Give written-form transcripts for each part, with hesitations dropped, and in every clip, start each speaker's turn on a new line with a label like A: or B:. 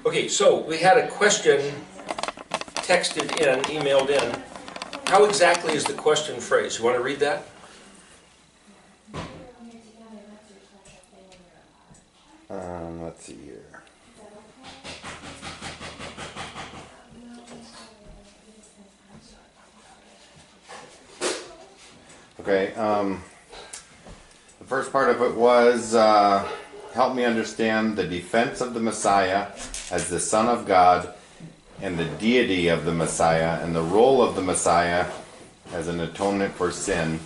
A: Okay, so we had a question texted in, emailed in. How exactly is the question phrased? You want to read that?
B: Let's see here. Okay, the first part of it was, help me understand the defense of the Messiah as the Son of God and the deity of the Messiah and the role of the Messiah as an atonement for sin.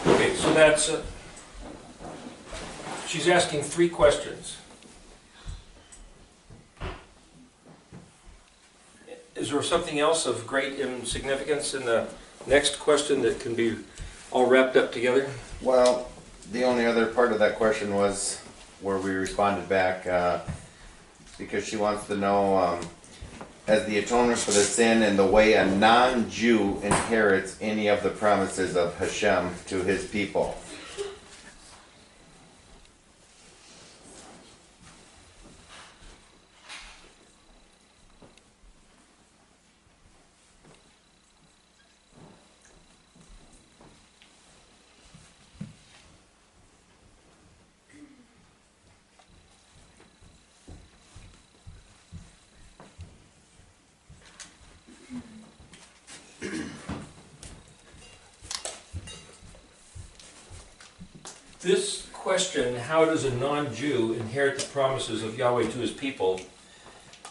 A: Okay, so that's, she's asking 3 questions. Is there something else of great significance in the next question that can be all wrapped up together?
B: Well, the only other part of that question was where we responded back because she wants to know as the atonement for the sin and the way a non-Jew inherits any of the promises of Hashem to his people.
A: This question, how does a non-Jew inherit the promises of Yahweh to his people,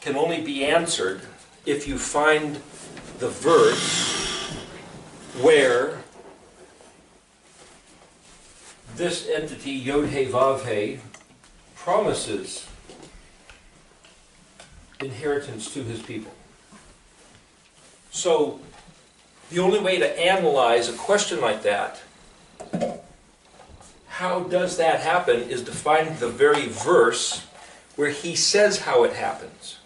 A: can only be answered if you find the verse where this entity, Yod-He Vav-He, promises inheritance to his people. So, the only way to analyze a question like that, how does that happen, is to find the very verse where he says how it happens.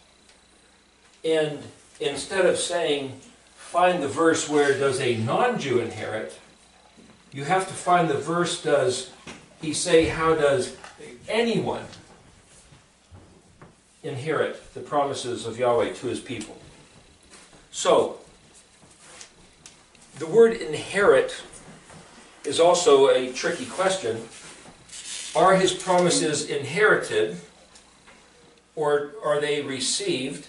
A: And instead of saying, find the verse where does a non-Jew inherit, you have to find the verse, does he say, how does anyone inherit the promises of Yahweh to his people? So, the word inherit is also a tricky question. Are his promises inherited, or are they received?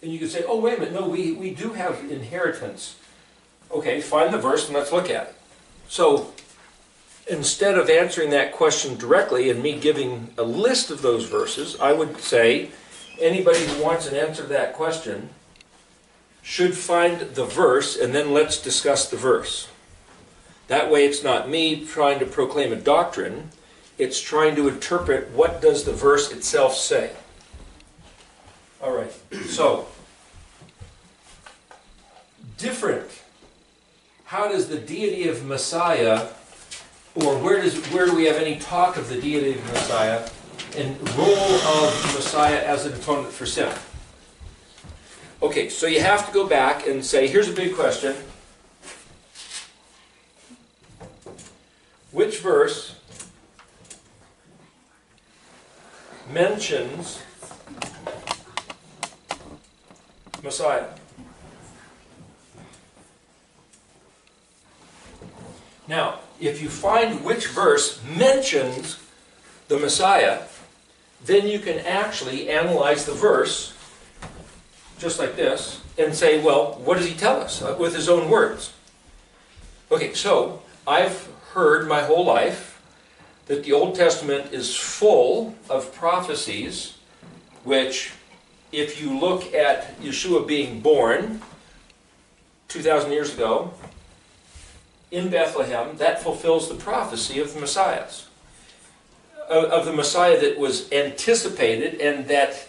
A: And you could say, oh, wait a minute, no, we do have inheritance. Okay, find the verse and let's look at it. So, instead of answering that question directly and me giving a list of those verses, I would say, anybody who wants an answer to that question should find the verse, and then let's discuss the verse. That way it's not me trying to proclaim a doctrine, it's trying to interpret what does the verse itself say. All right, so, different. How does the deity of Messiah, or where do we have any talk of the deity of Messiah and role of Messiah as an atonement for sin? Okay, so you have to go back and say, here's a big question. Which verse mentions Messiah? Now, if you find which verse mentions the Messiah, then you can actually analyze the verse just like this, and say, well, what does he tell us with his own words? Okay, so I've heard my whole life that the Old Testament is full of prophecies which, if you look at Yeshua being born 2,000 years ago in Bethlehem, that fulfills the prophecy of the Messiahs, of the Messiah that was anticipated, and that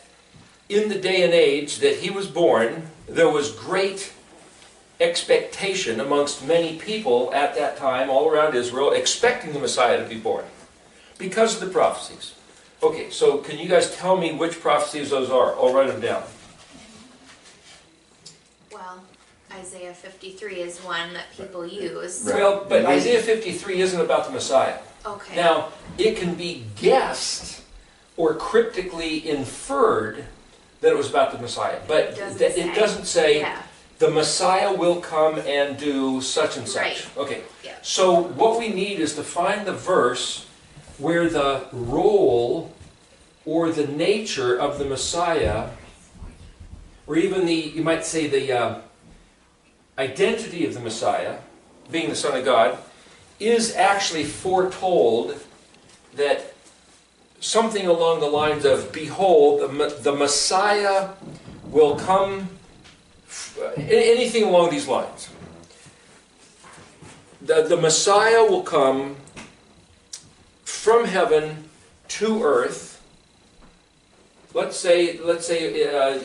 A: in the day and age that he was born, there was great expectation amongst many people at that time all around Israel expecting the Messiah to be born because of the prophecies. Okay, so can you guys tell me which prophecies those are? I'll write them down.
C: Well, Isaiah 53 is one that people use.
B: Right.
A: Well, but Isaiah 53 isn't about the Messiah.
C: Okay.
A: Now, it can be guessed or cryptically inferred that it was about the Messiah, but it doesn't say
C: Yeah.
A: the Messiah will come and do such and such.
C: Right.
A: Okay,
C: Yeah.
A: so what we need is to find the verse where the role or the nature of the Messiah, or even you might say the identity of the Messiah, being the Son of God, is actually foretold, that something along the lines of, behold, the Messiah will come, anything along these lines. The Messiah will come from heaven to earth. Let's say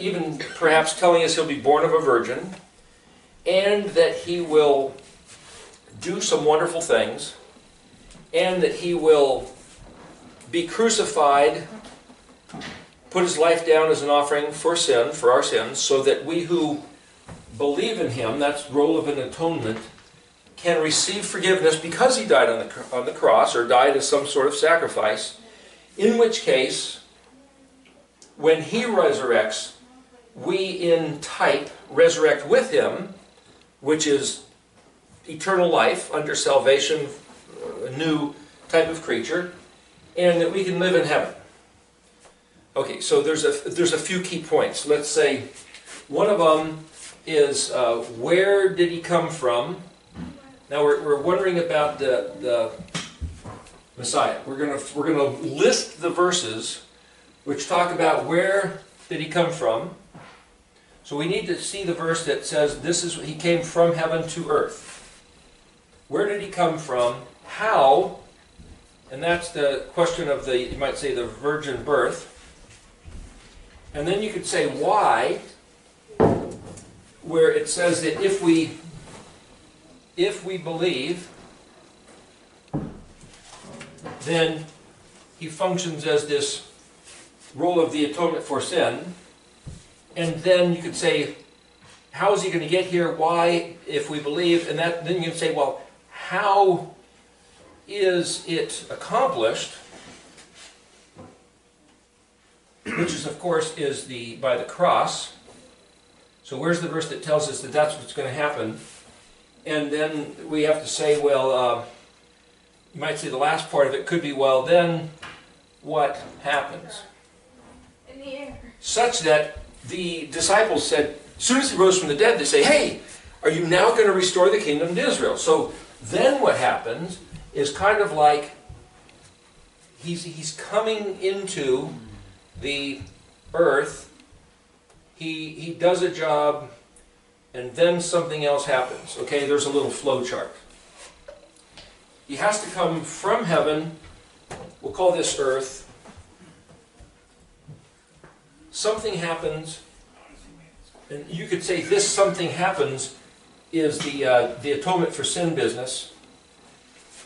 A: even perhaps telling us he'll be born of a virgin, and that he will do some wonderful things, and that he will be crucified, put his life down as an offering for sin, for our sins, so that we who believe in him, that's the role of an atonement, can receive forgiveness because he died on the cross, or died as some sort of sacrifice, in which case, when he resurrects, we in type resurrect with him, which is eternal life under salvation, a new type of creature, and that we can live in heaven. Okay, so there's a few key points. Let's say one of them is where did he come from? Now we're wondering about the Messiah. We're gonna list the verses which talk about where did he come from. So we need to see the verse that says he came from heaven to earth. Where did he come from? How? And that's the question of you might say, the virgin birth. And then you could say why, where it says that if we believe, then he functions as this role of the atonement for sin. And then you could say, how is he going to get here? Why, if we believe? And then you can say, well, how is it accomplished? Which is, of course, by the cross. So where's the verse that tells us that that's what's going to happen? And then we have to say, well, you might say the last part of it could be, well, then what happens?
C: In the air.
A: Such that the disciples said, as soon as he rose from the dead, they say, hey, are you now going to restore the kingdom to Israel? So then what happens is kind of like he's coming into the earth, he does a job, and then something else happens. Okay, there's a little flow chart. He has to come from heaven, we'll call this earth. Something happens, and you could say this something happens is the atonement for sin business,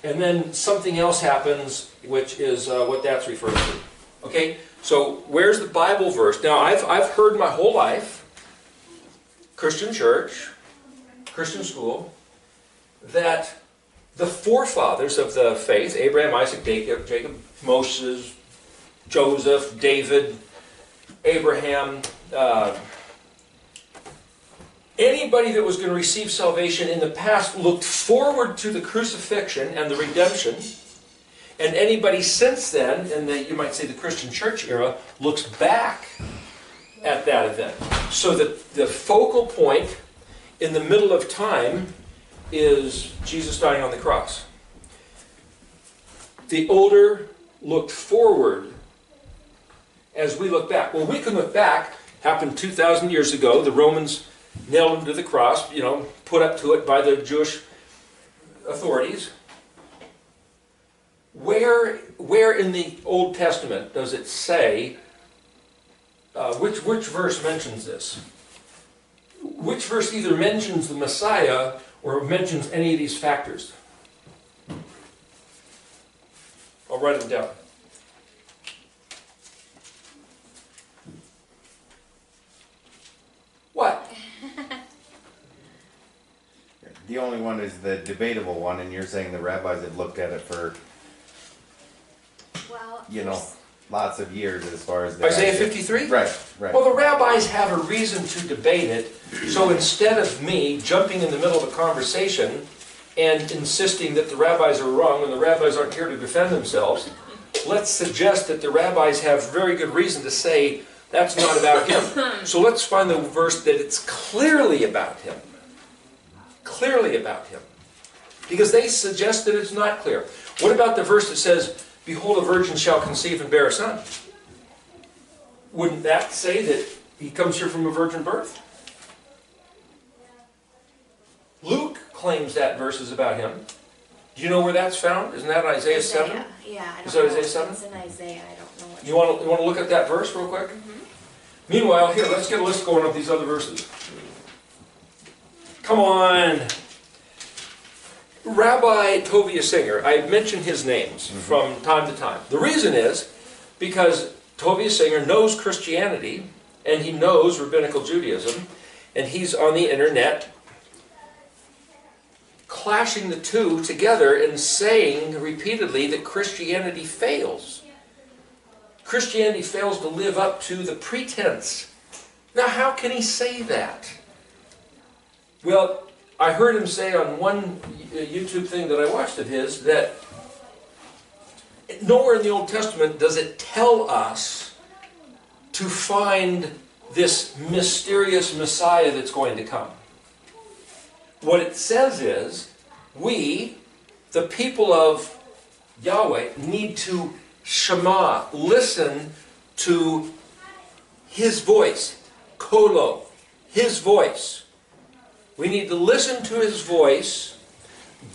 A: and then something else happens, which is what that's referred to. Okay, so where's the Bible verse? Now I've heard my whole life, Christian church, Christian school, that the forefathers of the faith, Abraham, Isaac, Jacob, Moses, Joseph, David, Abraham, anybody that was going to receive salvation in the past looked forward to the crucifixion and the redemption, and anybody since then, in you might say the Christian church era, looks back at that event. So that the focal point in the middle of time is Jesus dying on the cross. The older looked forward as we look back. Well, we can look back. Happened 2,000 years ago. The Romans nailed him to the cross, put up to it by the Jewish authorities. Where in the Old Testament does it say, which verse mentions this? Which verse either mentions the Messiah or mentions any of these factors? I'll write them down.
B: The only one is the debatable one, and you're saying the rabbis have looked at it for,
C: Well,
B: you know,
C: there's-
B: lots of years as far as the
A: Isaiah 53?
B: Right, right.
A: Well, the rabbis have a reason to debate it, so instead of me jumping in the middle of a conversation and insisting that the rabbis are wrong and the rabbis aren't here to defend themselves, let's suggest that the rabbis have very good reason to say that's not about him. So let's find the verse that it's clearly about him. Clearly about him. Because they suggest that it's not clear. What about the verse that says, "Behold, a virgin shall conceive and bear a son"? Wouldn't that say that he comes here from a virgin birth? Luke claims that verse is about him. Do you know where that's found? Isn't that Isaiah 7?
C: Yeah, I don't
A: Is that
C: know.
A: Isaiah 7?
C: It's in Isaiah, I don't know what.
A: You want to look at that verse real quick? Meanwhile, here, let's get a list going of these other verses. Come on. Rabbi Tovia Singer, I mention his names from time to time. The reason is because Tovia Singer knows Christianity and he knows rabbinical Judaism, and he's on the internet clashing the two together and saying repeatedly that Christianity fails. Christianity fails to live up to the pretense. Now, how can he say that? Well, I heard him say on one YouTube thing that I watched of his that nowhere in the Old Testament does it tell us to find this mysterious Messiah that's going to come. What it says is, we, the people of Yahweh, need to Shema, listen to his voice, kolo, his voice. We need to listen to his voice,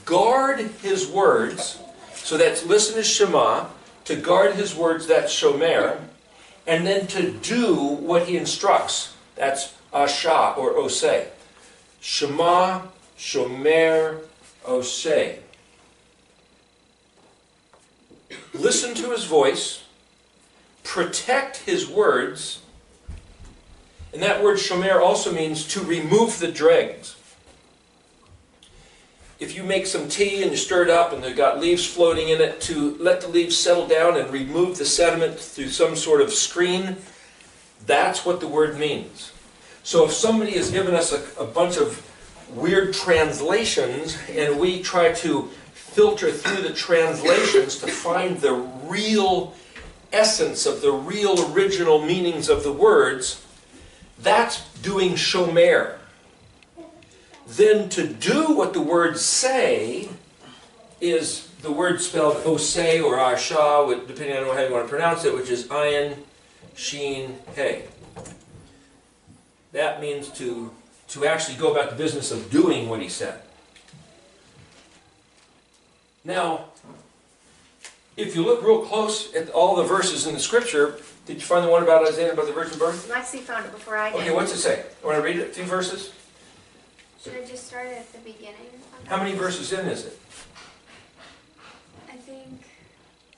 A: guard his words, so that's listen is Shema, to guard his words, that's Shomer, and then to do what he instructs, that's Asha or Oseh. Shema, Shomer, Oseh. Listen to his voice, protect his words, and that word shomer also means to remove the dregs. If you make some tea and you stir it up and they've got leaves floating in it, to let the leaves settle down and remove the sediment through some sort of screen, that's what the word means. So if somebody has given us a bunch of weird translations and we try to filter through the translations to find the real essence of the real original meanings of the words, that's doing shomer. Then to do what the words say is the word spelled oseh or asha, depending on how you want to pronounce it, which is ayin, sheen, hey. That means to actually go about the business of doing what he said. Now, if you look real close at all the verses in the scripture, did you find the one about Isaiah, about the virgin birth?
C: Lexi found it before I did.
A: Okay, what's it say? Want to read it? 2 verses?
D: Should I just start at the beginning?
A: How many verses in is it?
D: I think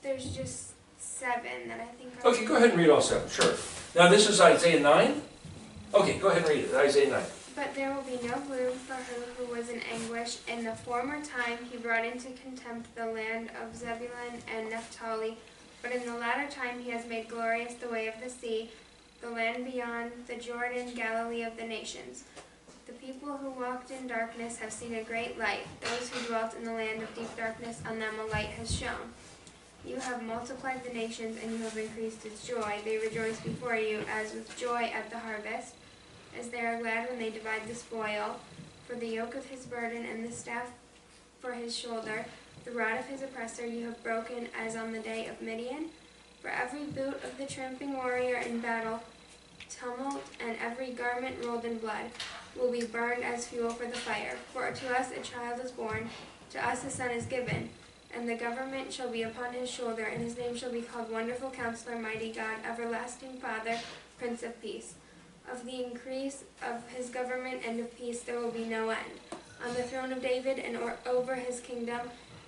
D: there's just 7 that I think are...
A: Okay, go ahead and read all 7, sure. Now this is Isaiah 9? Okay, go ahead and read it, Isaiah 9.
D: But there will be no room for her who was in anguish. In the former time he brought into contempt the land of Zebulun and Naphtali. But in the latter time he has made glorious the way of the sea, the land beyond the Jordan, Galilee of the nations. The people who walked in darkness have seen a great light. Those who dwelt in the land of deep darkness, on them a light has shone. You have multiplied the nations, and you have increased its joy. They rejoice before you as with joy at the harvest, as they are glad when they divide the spoil. For the yoke of his burden and the staff for his shoulder, the rod of his oppressor you have broken as on the day of Midian. For every boot of the tramping warrior in battle, tumult, and every garment rolled in blood will be burned as fuel for the fire. For to us a child is born, to us a son is given, and the government shall be upon his shoulder, and his name shall be called Wonderful Counselor, Mighty God, Everlasting Father, Prince of Peace. Of the increase of his government and of peace there will be no end. On the throne of David and over his kingdom,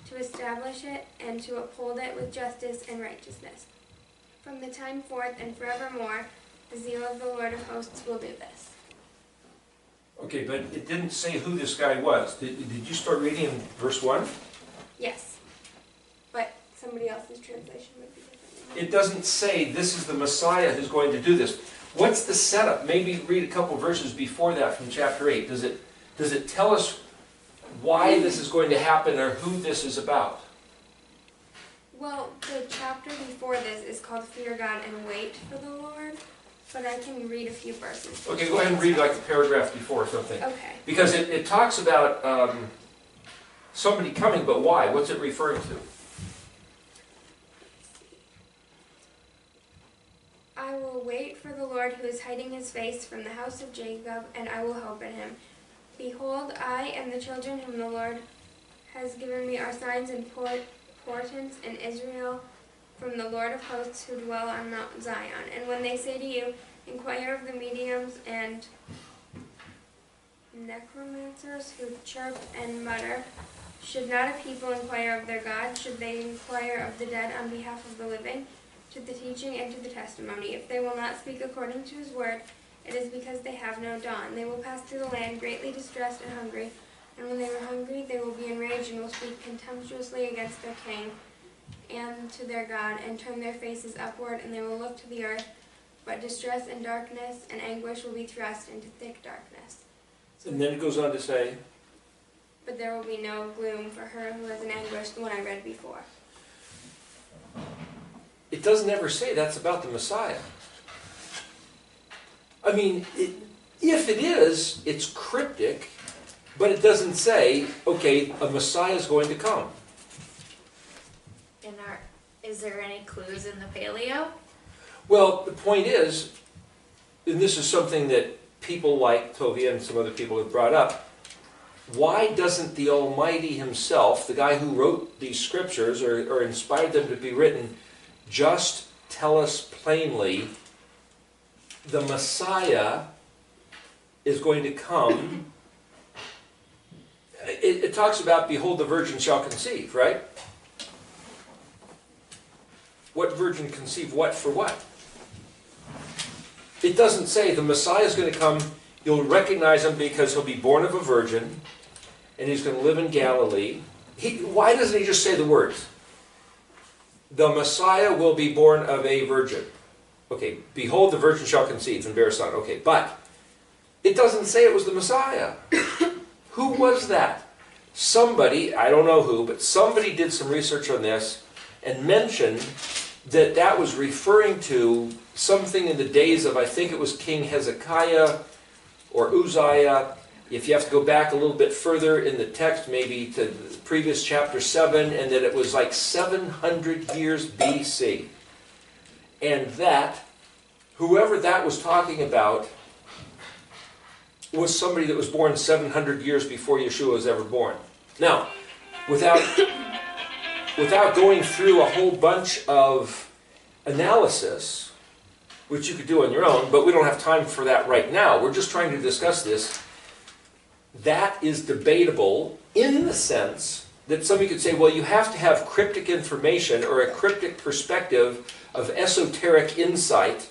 D: to establish it and to uphold it with justice and righteousness. From the time forth and forevermore, the zeal of the Lord of hosts will do this.
A: Okay, but it didn't say who this guy was. Did you start reading in verse 1?
D: Yes. But somebody else's translation would be different.
A: It doesn't say this is the Messiah who's going to do this. What's the setup? Maybe read a couple verses before that from chapter 8. Does it tell us why this is going to happen or who this is about?
D: Well, the chapter before this is called Fear God and Wait for the Lord, but I can read a few verses.
A: Okay, go ahead and read like the paragraph before or something.
D: Okay.
A: Because it talks about somebody coming, but why? What's it referring to?
D: I will wait for the Lord who is hiding his face from the house of Jacob, and I will hope in him. Behold, I and the children whom the Lord has given me are signs and portents in Israel from the Lord of hosts who dwell on Mount Zion. And when they say to you, inquire of the mediums and necromancers who chirp and mutter, should not a people inquire of their God? Should they inquire of the dead on behalf of the living? To the teaching and to the testimony. If they will not speak according to his word, it is because they have no dawn. They will pass through the land greatly distressed and hungry, and when they are hungry, they will be enraged and will speak contemptuously against their king and to their God, and turn their faces upward, and they will look to the earth. But distress and darkness and anguish will be thrust into thick darkness.
A: And then it goes on to say,
D: But there will be no gloom for her who is in anguish, the one I read before.
A: it doesn't ever say that's about the Messiah. I mean, if it is, it's cryptic, but it doesn't say, okay, a Messiah is going to come.
C: Is there any clues in the paleo?
A: Well, the point is, and this is something that people like Tovia and some other people have brought up, why doesn't the Almighty himself, the guy who wrote these scriptures or inspired them to be written, just tell us plainly the Messiah is going to come? It talks about, behold, the virgin shall conceive, right? What virgin conceive what for what? It doesn't say the Messiah is going to come, you'll recognize him because he'll be born of a virgin, and he's going to live in Galilee. Why doesn't he just say the words? The Messiah will be born of a virgin. Okay, behold, the virgin shall conceive and bear a son. Okay, but it doesn't say it was the Messiah. Who was that? Somebody, I don't know who, but somebody did some research on this and mentioned that that was referring to something in the days of, I think it was King Hezekiah or Uzziah. If you have to go back a little bit further in the text, maybe to the previous chapter 7, and that it was like 700 years BC. And that, whoever that was talking about, was somebody that was born 700 years before Yeshua was ever born. Now, without going through a whole bunch of analysis, which you could do on your own, but we don't have time for that right now. We're just trying to discuss this. That is debatable in the sense that somebody could say, well, you have to have cryptic information or a cryptic perspective of esoteric insight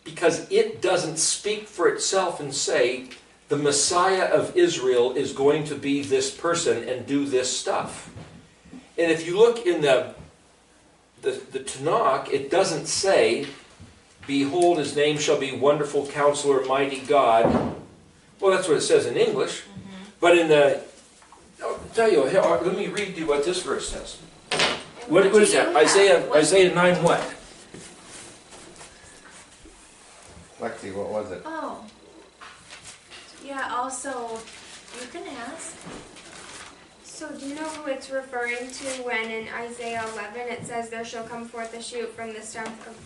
A: because it doesn't speak for itself and say the Messiah of Israel is going to be this person and do this stuff. And if you look in the Tanakh, it doesn't say, behold, his name shall be Wonderful Counselor, Mighty God. Well, that's what it says in English. But in the, I'll tell you, let me read you what this verse says. What is that? Isaiah 9 what?
B: Lexi, what was it?
C: Oh. Yeah, also, you can ask.
D: So do you know who it's referring to when in Isaiah 11 it says, there shall come forth a shoot from the stump of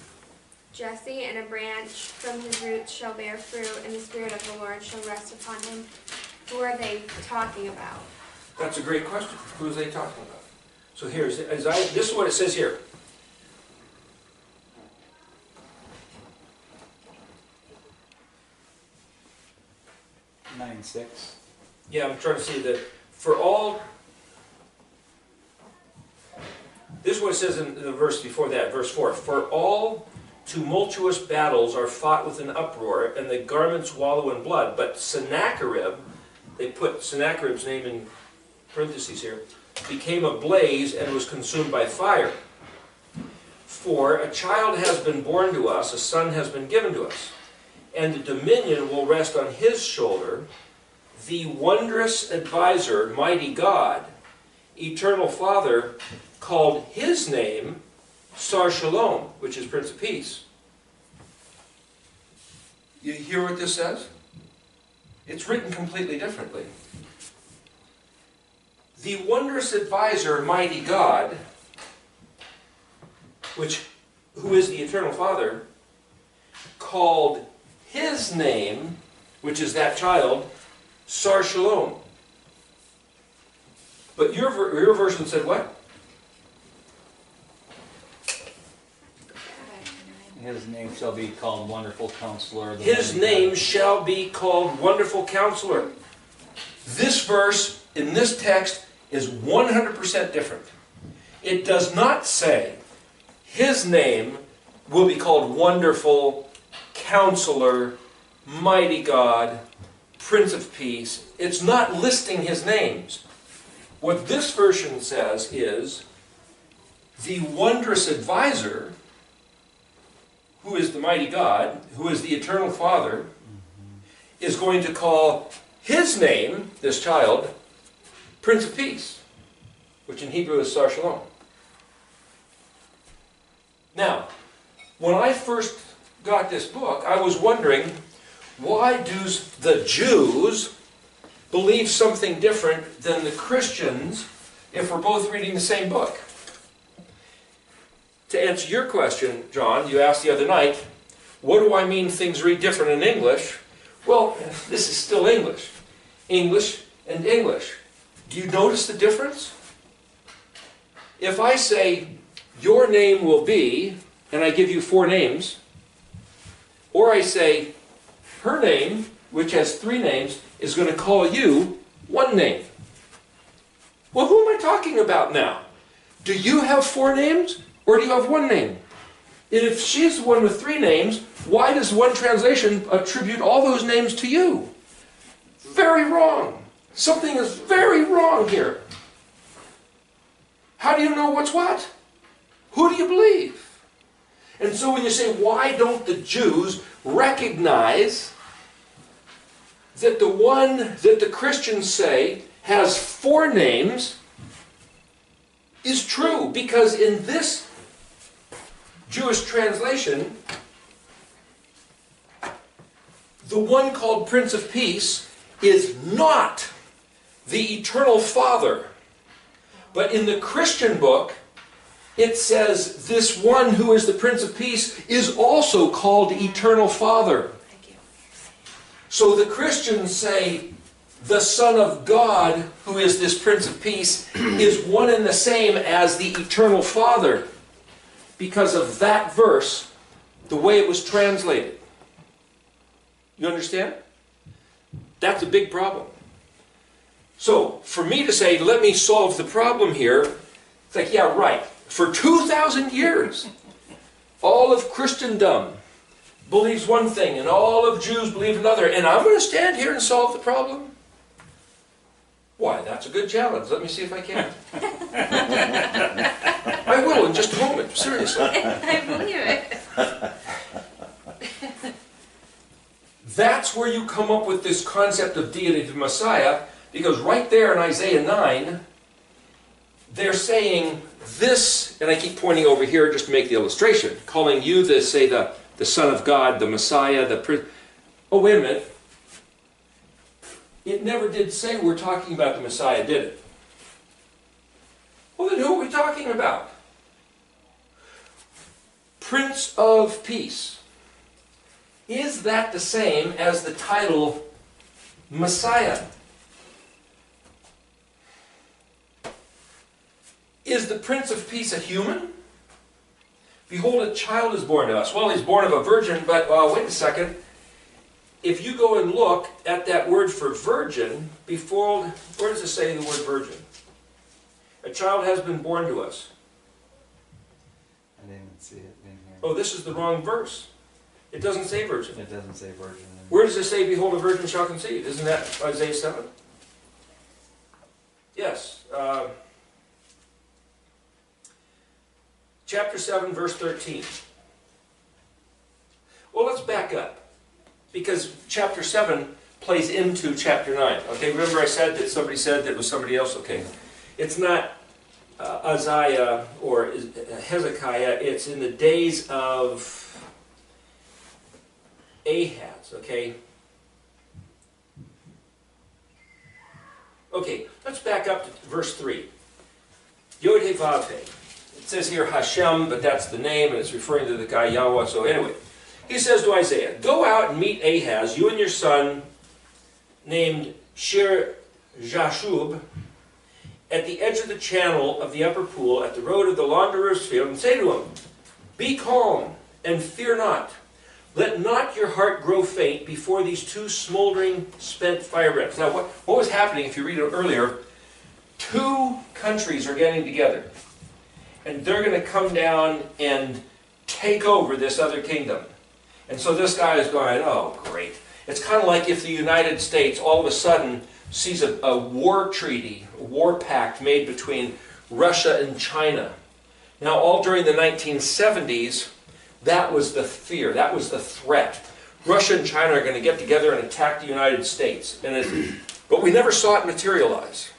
D: Jesse, and a branch from his roots shall bear fruit, and the Spirit of the Lord shall rest upon him? Who are they talking about?
A: That's a great question. Who is they talking about? So here's Isaiah. This is what it says here.
E: Nine six.
A: Yeah, I'm trying to see that for all. This is what it says in the verse before that, verse 4. For all tumultuous battles are fought with an uproar, and the garments wallow in blood. But Sennacherib, they put Sennacherib's name in parentheses here, became a blaze and was consumed by fire. For a child has been born to us, a son has been given to us, and the dominion will rest on his shoulder. The wondrous advisor, mighty God, eternal Father, called his name Sar Shalom, which is Prince of Peace. You hear what this says? It's written completely differently. The wondrous advisor, mighty God, who is the eternal Father, called his name, which is that child, Sar Shalom. But your version said what?
E: His name shall be called Wonderful Counselor.
A: His name shall be called Wonderful Counselor. This verse in this text is 100% different. It does not say his name will be called Wonderful Counselor, Mighty God, Prince of Peace. It's not listing his names. What this version says is the wondrous advisor, who is the mighty God, who is the eternal Father, is going to call his name, this child, Prince of Peace, which in Hebrew is Sar Shalom. Now, when I first got this book, I was wondering, why do the Jews believe something different than the Christians if we're both reading the same book? To answer your question, John, you asked the other night, what do I mean things read different in English? Well, this is still English. English and English. Do you notice the difference? If I say, your name will be, and I give you 4 names, or I say, her name, which has 3 names, is going to call you 1 name. Well, who am I talking about now? Do you have 4 names? Or do you have 1 name? If she's the one with 3 names, why does one translation attribute all those names to you? Very wrong. Something is very wrong here. How do you know what's what? Who do you believe? And so when you say, why don't the Jews recognize that the one that the Christians say has 4 names is true? Because in this Jewish translation, the one called Prince of Peace is not the eternal Father. But in the Christian book, it says this one who is the Prince of Peace is also called Eternal Father. So the Christians say the Son of God, who is this Prince of Peace, is one and the same as the Eternal Father because of that verse, the way it was translated. You understand? That's a big problem. So, for me to say, let me solve the problem here, it's like, yeah, right. For 2,000 years, all of Christendom believes one thing, and all of Jews believe another, and I'm going to stand here and solve the problem? Why, that's a good challenge. Let me see if I can. I will in just a moment, seriously.
C: I believe it.
A: That's where you come up with this concept of deity of the Messiah, because right there in Isaiah 9, they're saying this, and I keep pointing over here just to make the illustration, calling you the Son of God, the Messiah, the Prince. Oh, wait a minute. It never did say we're talking about the Messiah, did it? Well, then who are we talking about? Prince of Peace. Is that the same as the title Messiah? Is the Prince of Peace a human? Behold, a child is born to us. Well, he's born of a virgin, but wait a second. If you go and look at that word for virgin, where does it say the word virgin? A child has been born to us.
E: I didn't see it in here.
A: Oh, this is the wrong verse. It doesn't say virgin.
E: It doesn't say virgin.
A: Where does it say, behold, a virgin shall conceive? Isn't that Isaiah 7? Yes. Chapter 7, verse 13. Well, let's back up, because chapter 7 plays into chapter 9. Okay, remember I said that somebody said that it was somebody else? Okay. It's not Isaiah or Hezekiah. It's in the days of Ahaz, okay? Okay, let's back up to verse 3. Yod-Heh-Vav-Heh. It says here Hashem, but that's the name, and it's referring to the guy Yahweh. So anyway, he says to Isaiah, go out and meet Ahaz, you and your son, named Shir-Jashub, at the edge of the channel of the upper pool, at the road of the launderer's field, and say to him, be calm and fear not. Let not your heart grow faint before these two smoldering, spent firebrands. Now, what was happening, if you read it earlier, two countries are getting together. And they're going to come down and take over this other kingdom. And so this guy is going, oh, great. It's kind of like if the United States all of a sudden sees a war treaty, a war pact made between Russia and China. Now, all during the 1970s, that was the fear, that was the threat. Russia and China are going to get together and attack the United States. But we never saw it materialize.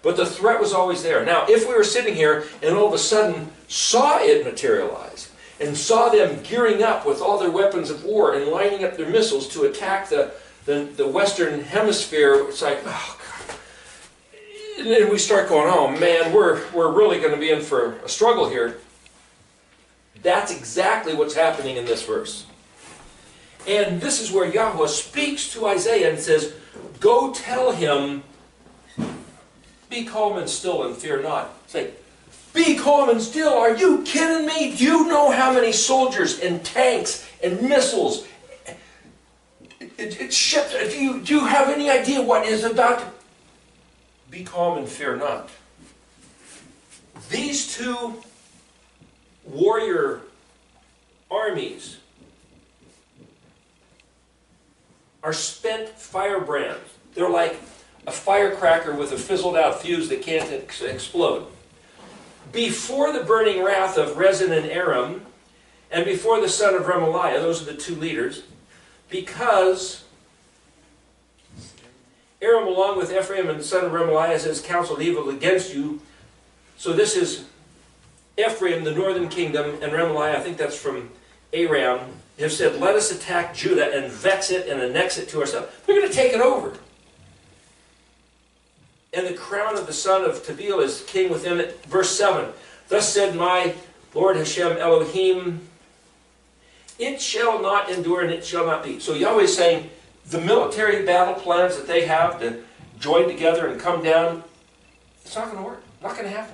A: But the threat was always there. Now, if we were sitting here and all of a sudden saw it materialize, and saw them gearing up with all their weapons of war and lining up their missiles to attack the Western Hemisphere, it's like, oh, God. And then we start going, oh man, we're really going to be in for a struggle here. That's exactly what's happening in this verse. And this is where Yahweh speaks to Isaiah and says, go tell him, be calm and still and fear not. Say, be calm and still. Are you kidding me? Do you know how many soldiers and tanks and missiles it ships? Do you have any idea what is about to... Be calm and fear not. These two warrior armies are spent firebrands. They're like a firecracker with a fizzled out fuse that can't explode. Before the burning wrath of Rezin and Aram, and before the son of Remaliah, those are the two leaders, because Aram along with Ephraim and the son of Remaliah has counseled evil against you. So this is Ephraim, the northern kingdom, and Remaliah, I think that's from Aram, have said, let us attack Judah and vex it and annex it to ourselves. They're going to take it over. And the crown of the son of Tabeel is king within it. Verse 7, thus said my Lord Hashem Elohim, it shall not endure and it shall not be. So Yahweh is saying, the military battle plans that they have to join together and come down, it's not going to work. Not going to happen.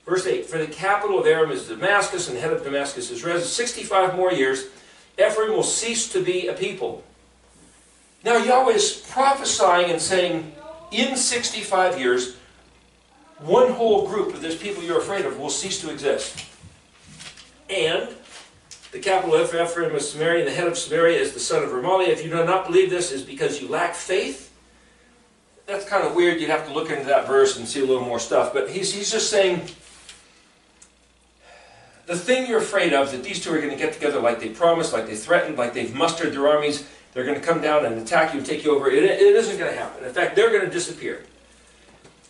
A: Verse 8, for the capital of Aram is Damascus, and the head of Damascus is Rezin. 65 more years, Ephraim will cease to be a people. Now Yahweh is prophesying and saying, in 65 years, one whole group of this people you're afraid of will cease to exist. And the capital of Ephraim is Samaria, and the head of Samaria is the son of Remaliah. If you do not believe this, is because you lack faith. That's kind of weird. You'd have to look into that verse and see a little more stuff. But he's just saying, the thing you're afraid of, that these two are going to get together like they promised, like they threatened, like they've mustered their armies, they're going to come down and attack you and take you over. It isn't going to happen. In fact, they're going to disappear.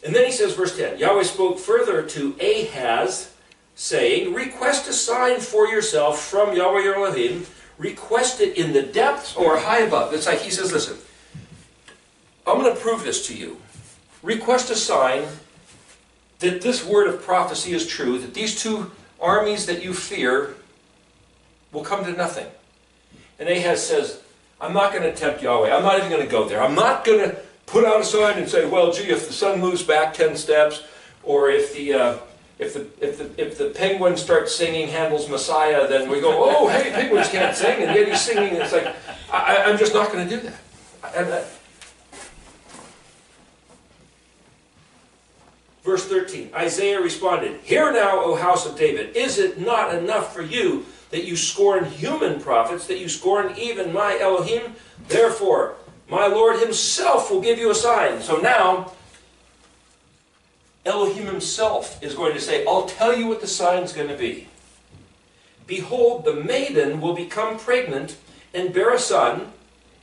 A: And then he says, verse 10, Yahweh spoke further to Ahaz, saying, request a sign for yourself from Yahweh your Elohim. Request it in the depths or high above. It's like he says, listen, I'm going to prove this to you. Request a sign that this word of prophecy is true, that these two armies that you fear will come to nothing. And Ahaz says, I'm not going to tempt Yahweh. I'm not even going to go there. I'm not going to put out a sign and say, well, gee, if the sun moves back 10 steps, or if the penguin starts singing Handel's Messiah, then we go, oh, hey, penguins can't sing, and yet he's singing. It's like, I'm just not going to do that. Verse 13, Isaiah responded, "Hear now, O house of David, is it not enough for you that you scorn human prophets, that you scorn even my Elohim? Therefore, my Lord himself will give you a sign." So now, Elohim himself is going to say, "I'll tell you what the sign's going to be. Behold, the maiden will become pregnant and bear a son,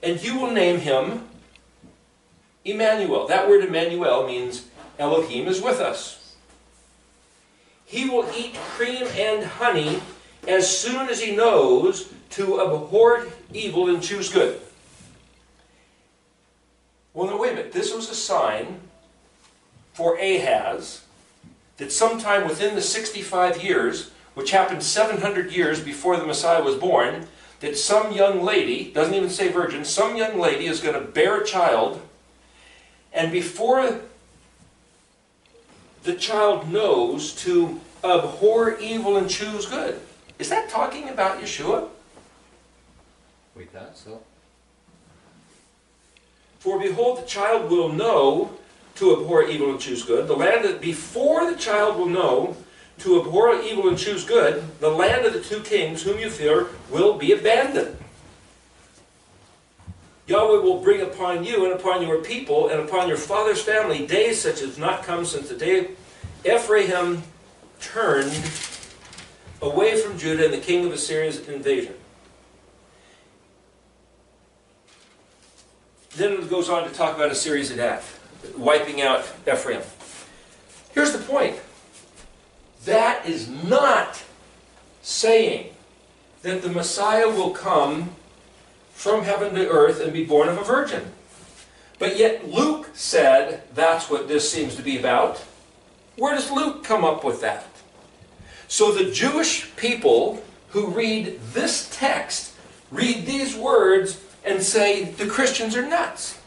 A: and you will name him Emmanuel." That word Emmanuel means Elohim is with us. "He will eat cream and honey as soon as he knows to abhor evil and choose good." Well, now wait a minute. This was a sign for Ahaz that sometime within the 65 years, which happened 700 years before the Messiah was born, that some young lady, doesn't even say virgin, some young lady is going to bear a child, and before the child knows to abhor evil and choose good. Is that talking about Yeshua?
E: We thought so.
A: "For behold, the child will know to abhor evil and choose good. The land that before the child will know to abhor evil and choose good, the land of the two kings whom you fear will be abandoned. Yahweh will bring upon you and upon your people and upon your father's family days such as not come since the day Ephraim turned away from Judah and the king of Assyria's invasion." Then it goes on to talk about Assyria's attack, wiping out Ephraim. Here's the point. That is not saying that the Messiah will come from heaven to earth and be born of a virgin. But yet Luke said that's what this seems to be about. Where does Luke come up with that? So the Jewish people who read this text, read these words, and say the Christians are nuts.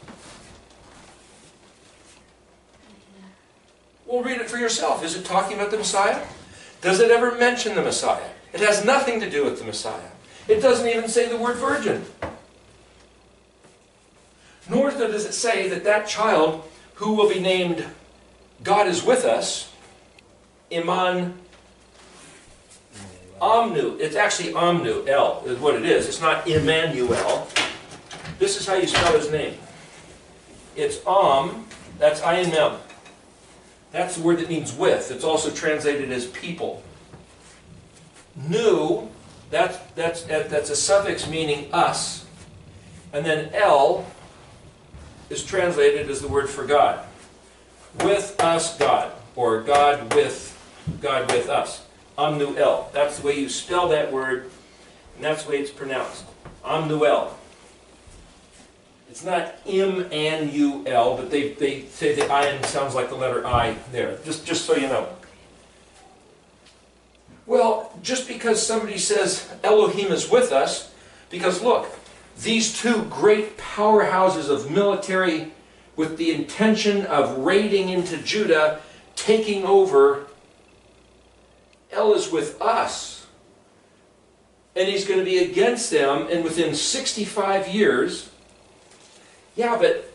A: Well, read it for yourself. Is it talking about the Messiah? Does it ever mention the Messiah? It has nothing to do with the Messiah. It doesn't even say the word virgin. Nor does it say that that child who will be named God is with us, Iman Amnu. It's actually Amnu, El is what it is. It's not Emmanuel. This is how you spell his name. It's that's Ayin Mem. That's the word that means with. It's also translated as people. Nu, that's a suffix meaning us. And then El is translated as the word for God. With us, God. Or God with us. Amnu El. That's the way you spell that word, and that's the way it's pronounced. Amnu El. It's not M-N-U-L, but they say the I sounds like the letter I there, just so you know. Well, just because somebody says Elohim is with us, because look, these two great powerhouses of military with the intention of raiding into Judah, taking over, El is with us. And he's going to be against them, and within 65 years, yeah, but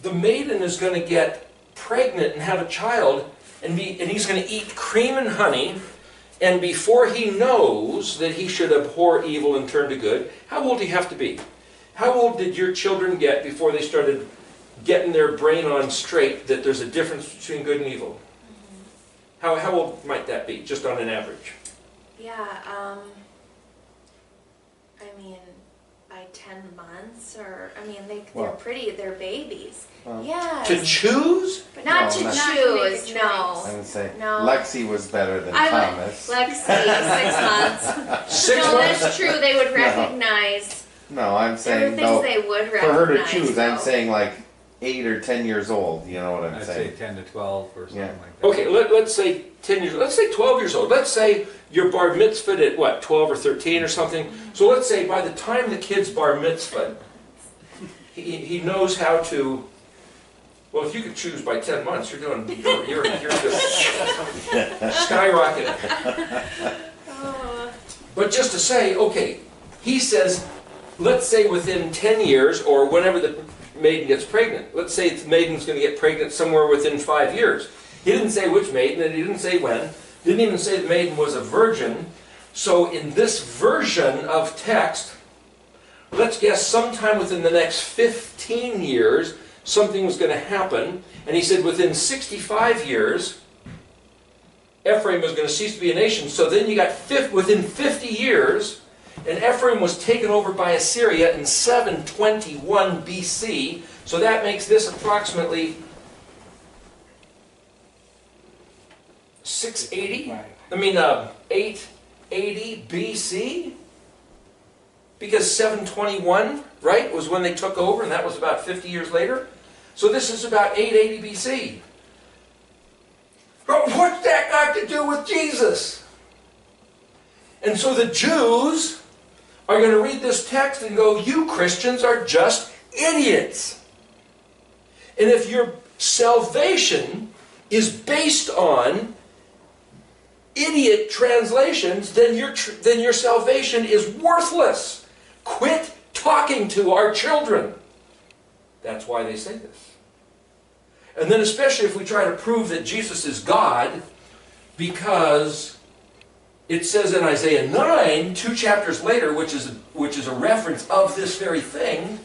A: the maiden is going to get pregnant and have a child, and he's going to eat cream and honey, and before he knows that he should abhor evil and turn to good, how old do you have to be? How old did your children get before they started getting their brain on straight that there's a difference between good and evil? How old might that be, just on an average?
C: Yeah, I mean, by 10 months, or, I mean, they're babies. Yeah.
A: To choose?
C: But not
B: No,
C: to
B: not-
C: choose, no.
B: I would say
C: No.
B: Lexi was better than
C: I would,
B: Thomas.
C: Lexi, 6 months.
A: 6
C: No,
A: months?
C: that's true, they would recognize.
B: No, I'm
C: There
B: saying
C: are things
B: no.
C: they would
B: For
C: recognize.
B: her to choose, I'm
C: though.
B: saying like 8 or 10 years old. You know what I'm
E: I'd
B: saying?
E: say 10 to 12 or something
B: Yeah.
E: like that.
A: Okay, let's say 10 years, let's say 12 years old. Let's say you're bar mitzvahed at what, 12 or 13 or something. So let's say by the time the kid's bar mitzvahed, he knows how to, well, if you could choose by 10 months, you're just skyrocketing. But just to say, okay, he says, let's say within 10 years or whenever the maiden gets pregnant, let's say the maiden's going to get pregnant somewhere within 5 years. He didn't say which maiden, and he didn't say when. Didn't even say the maiden was a virgin. So in this version of text, let's guess sometime within the next 15 years, something was going to happen. And he said within 65 years, Ephraim was going to cease to be a nation. So then you got within 50 years, and Ephraim was taken over by Assyria in 721 BC. So that makes this approximately 680?
E: Right.
A: I mean, 880 BC? Because 721, right, was when they took over, and that was about 50 years later. So this is about 880 BC. But what's that got to do with Jesus? And so the Jews are going to read this text and go, you Christians are just idiots. And if your salvation is based on idiot translations, then your salvation is worthless. Quit talking to our children. That's why they say this. And then especially if we try to prove that Jesus is God, because it says in Isaiah 9, 2 chapters later, which is a reference of this very thing,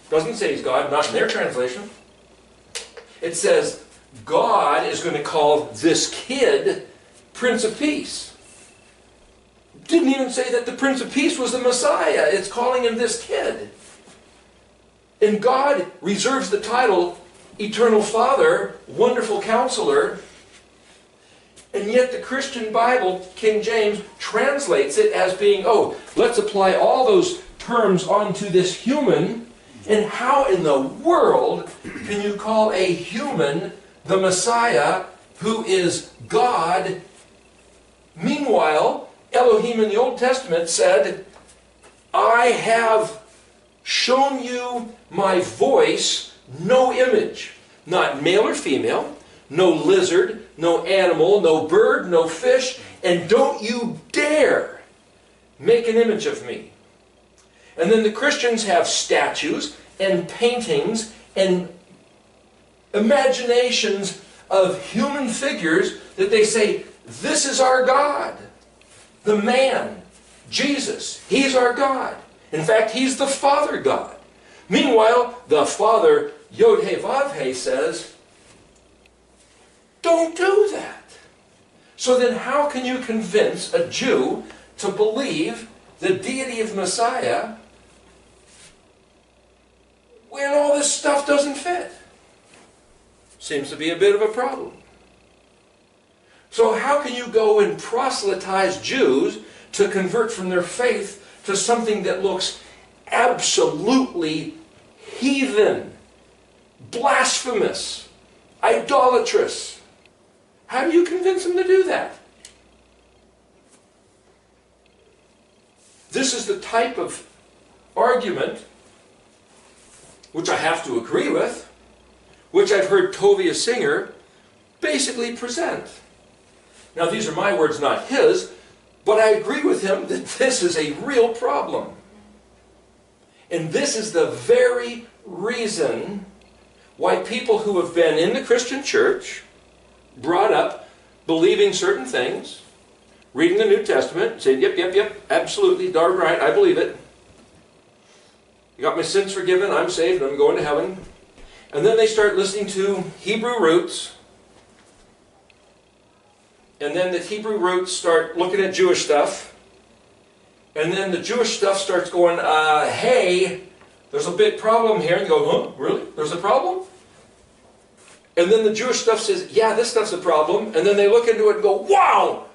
A: doesn't say he's God, not in their translation. It says God is going to call this kid Prince of Peace. Didn't even say that the Prince of Peace was the Messiah. It's calling him this kid. And God reserves the title Eternal Father, Wonderful Counselor, and yet the Christian Bible, King James, translates it as being, oh, let's apply all those terms onto this human. And how in the world can you call a human the Messiah who is God? Meanwhile, Elohim in the Old Testament said, I have shown you my voice, no image, not male or female, no lizard, no animal, no bird, no fish, and don't you dare make an image of me. And then the Christians have statues and paintings and imaginations of human figures that they say, this is our God. The man, Jesus, he's our God. In fact, he's the Father God. Meanwhile, the Father, Yod-Heh-Vav-Heh, says, don't do that. So then how can you convince a Jew to believe the deity of Messiah when all this stuff doesn't fit? Seems to be a bit of a problem. So how can you go and proselytize Jews to convert from their faith to something that looks absolutely heathen, blasphemous, idolatrous? How do you convince them to do that? This is the type of argument which I have to agree with, which I've heard Tovia Singer basically present. Now these are my words, not his, but I agree with him that this is a real problem. And this is the very reason why people who have been in the Christian church, brought up, believing certain things, reading the New Testament, saying, yep, absolutely, darn right, I believe it. You got my sins forgiven, I'm saved, I'm going to heaven. And then they start listening to Hebrew roots. And then the Hebrew roots start looking at Jewish stuff. And then the Jewish stuff starts going, hey, there's a big problem here. And you go, huh, really? There's a problem? And then the Jewish stuff says, yeah, this stuff's a problem. And then they look into it and go, wow,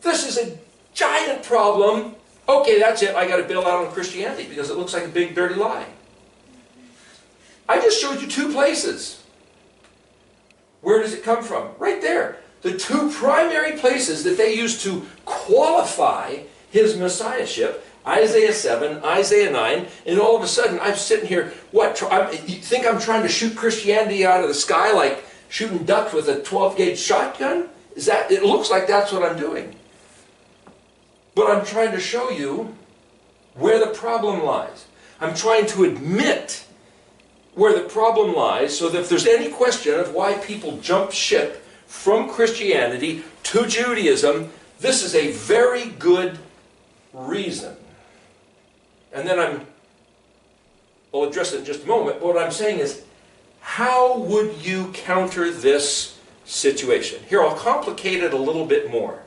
A: this is a giant problem. Okay, that's it. I got to bail out on Christianity because it looks like a big dirty lie. I just showed you two places. Where does it come from? Right there. The two primary places that they used to qualify his messiahship, Isaiah 7, Isaiah 9, and all of a sudden I'm sitting here, you think I'm trying to shoot Christianity out of the sky like shooting ducks with a 12-gauge shotgun? It looks like that's what I'm doing. But I'm trying to show you where the problem lies. I'm trying to admit where the problem lies, so that if there's any question of why people jump ship from Christianity to Judaism, this is a very good reason. And then I'll address it in just a moment. But what I'm saying is, how would you counter this situation? Here, I'll complicate it a little bit more.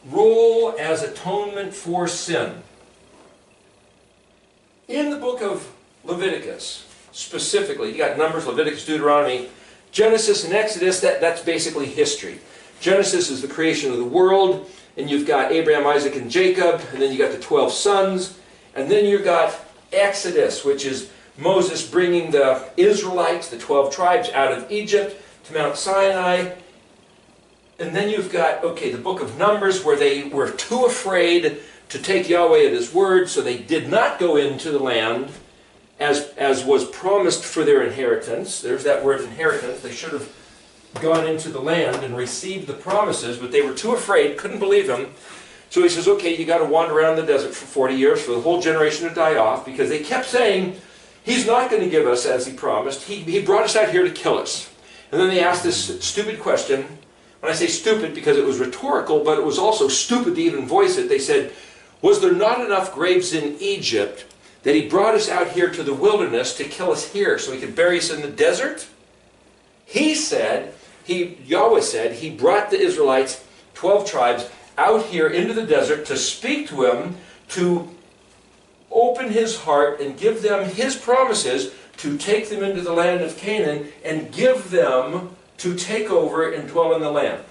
A: Role as atonement for sin. In the book of Leviticus, specifically, you got Numbers, Leviticus, Deuteronomy, Genesis, and Exodus. That's basically history. Genesis is the creation of the world, and you've got Abraham, Isaac, and Jacob, and then you got the 12 sons, and then you've got Exodus, which is Moses bringing the Israelites, the 12 tribes, out of Egypt to Mount Sinai. And then you've got, okay, the book of Numbers, where they were too afraid to take Yahweh at His word, so they did not go into the land as was promised for their inheritance. There's that word inheritance. They should have gone into the land and received the promises, but they were too afraid, couldn't believe Him. So He says, okay, you got to wander around the desert for 40 years for the whole generation to die off, because they kept saying, He's not going to give us as He promised. He brought us out here to kill us. And then they asked this stupid question. When I say stupid, because it was rhetorical, but it was also stupid to even voice it. They said, was there not enough graves in Egypt that He brought us out here to the wilderness to kill us here so He could bury us in the desert? Yahweh said, He brought the Israelites, 12 tribes, out here into the desert to speak to Him, to open His heart and give them His promises, to take them into the land of Canaan and give them to take over and dwell in the land.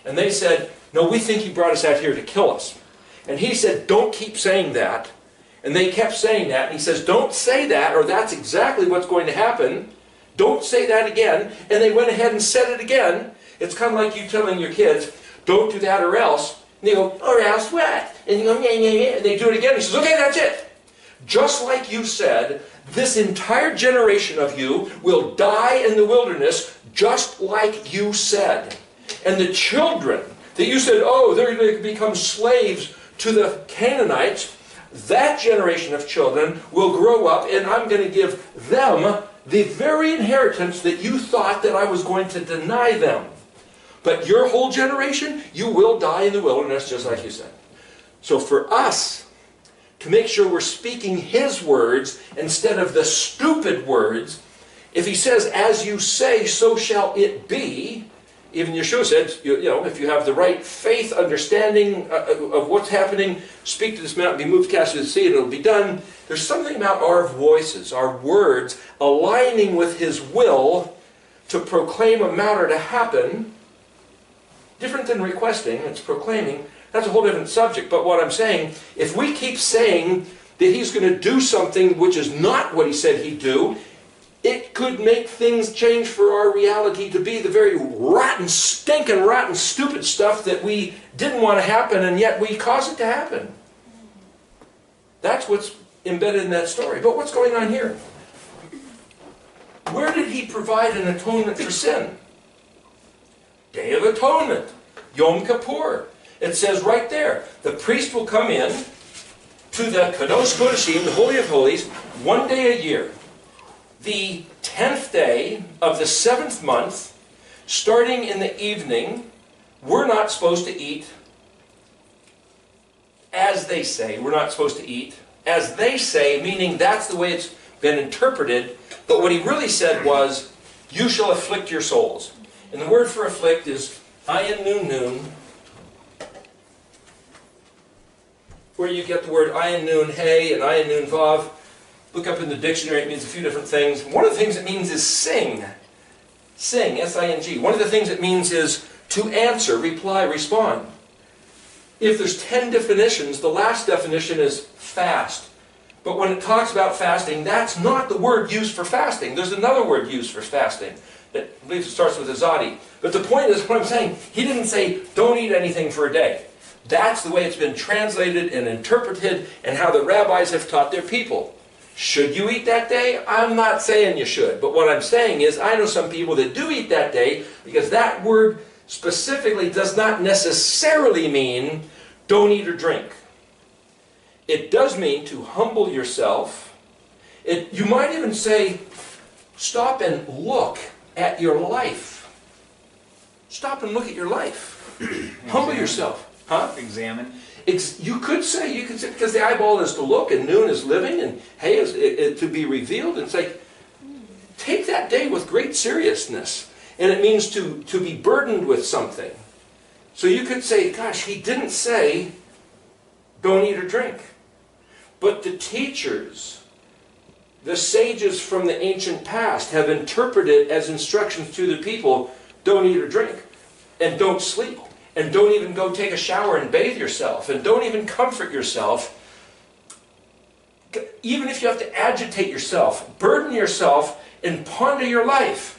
A: And they said, no, we think He brought us out here to kill us. And He said, don't keep saying that. And they kept saying that. And He says, don't say that, or that's exactly what's going to happen. Don't say that again. And they went ahead and said it again. It's kind of like you telling your kids, don't do that or else. And they go, or else what? And you go, yeah, yeah, yeah. And they do it again. He says, okay, that's it. Just like you said, this entire generation of you will die in the wilderness, just like you said. And the children that you said, oh, they're going to become slaves to the Canaanites, that generation of children will grow up, and I'm going to give them the very inheritance that you thought that I was going to deny them. But your whole generation, you will die in the wilderness, just like you said. So for us, to make sure we're speaking His words instead of the stupid words, if He says, as you say, so shall it be, even Yeshua said, you know, if you have the right faith, understanding of what's happening, speak to this mountain, be moved, cast to the sea, and it'll be done. There's something about our voices, our words, aligning with His will to proclaim a matter to happen, different than requesting, it's proclaiming. That's a whole different subject. But what I'm saying, if we keep saying that He's going to do something which is not what He said He'd do, it could make things change for our reality to be the very rotten, stinking, rotten, stupid stuff that we didn't want to happen, and yet we cause it to happen. That's what's embedded in that story. But what's going on here? Where did He provide an atonement for sin? Day of Atonement. Yom Kippur. It says right there, the priest will come in to the Kadosh Kodashim, the Holy of Holies, one day a year. The 10th day of the 7th month, starting in the evening, we're not supposed to eat as they say. We're not supposed to eat as they say, meaning that's the way it's been interpreted. But what He really said was, you shall afflict your souls. And the word for afflict is ayin nun nun, where you get the word ayin nun hey and ayin nun vav. Look up in the dictionary, it means a few different things. One of the things it means is sing. Sing, S-I-N-G. One of the things it means is to answer, reply, respond. If there's 10 definitions, the last definition is fast. But when it talks about fasting, that's not the word used for fasting. There's another word used for fasting that I believe it starts with azadi. But the point is, what I'm saying, He didn't say, don't eat anything for a day. That's the way it's been translated and interpreted, and how the rabbis have taught their people. Should you eat that day? I'm not saying you should. But what I'm saying is, I know some people that do eat that day, because that word specifically does not necessarily mean don't eat or drink. It does mean to humble yourself You might even say, stop and look at your life. Stop and look at your life. Humble yourself. Huh?
E: Examine.
A: You could say, because the eyeball is to look, and noon is living, and hay is to be revealed. And it's like, take that day with great seriousness. And it means to be burdened with something. So you could say, gosh, he didn't say, don't eat or drink. But the teachers, the sages from the ancient past, have interpreted it as instructions to the people, don't eat or drink, and don't sleep, and don't even go take a shower and bathe yourself, and don't even comfort yourself. Even if you have to agitate yourself, burden yourself, and ponder your life.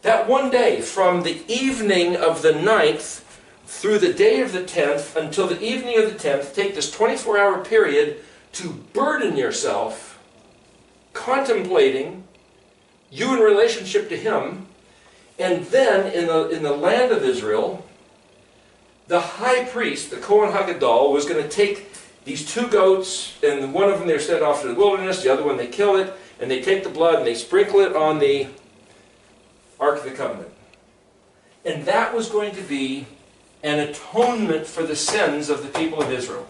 A: That one day, from the evening of the 9th through the day of the 10th, until the evening of the 10th, take this 24-hour period to burden yourself, contemplating you in relationship to Him. And then, in the land of Israel, the high priest, the Kohen Hagadol, was going to take these 2 goats, and one of them they're sent off to the wilderness, the other one they kill it, and they take the blood and they sprinkle it on the Ark of the Covenant. And that was going to be an atonement for the sins of the people of Israel.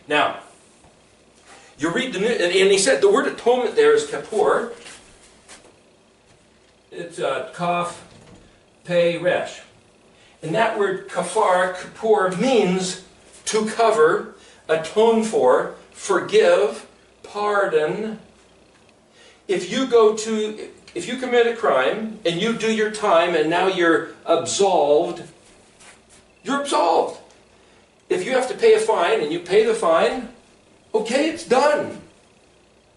A: Now, you read the new, and he said the word atonement there is kapor. It's kaf, pei, resh. And that word kafar, kapor, means to cover, atone for, forgive, pardon. If you commit a crime and you do your time and now you're absolved, you're absolved. If you have to pay a fine and you pay the fine, okay, it's done.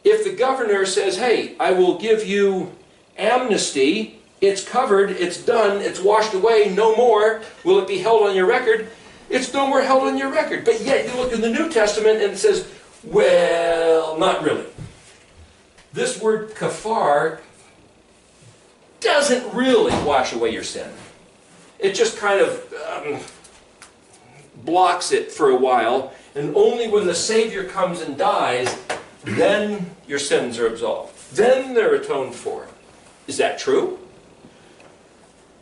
A: If the governor says, hey, I will give you amnesty, it's covered, it's done, it's washed away, no more will it be held on your record, it's no more held on your record. But yet you look in the New Testament and it says, well, not really. This word kafar doesn't really wash away your sin. It just kind of blocks it for a while, and only when the Savior comes and dies, then your sins are absolved. Then they're atoned for. Is that true?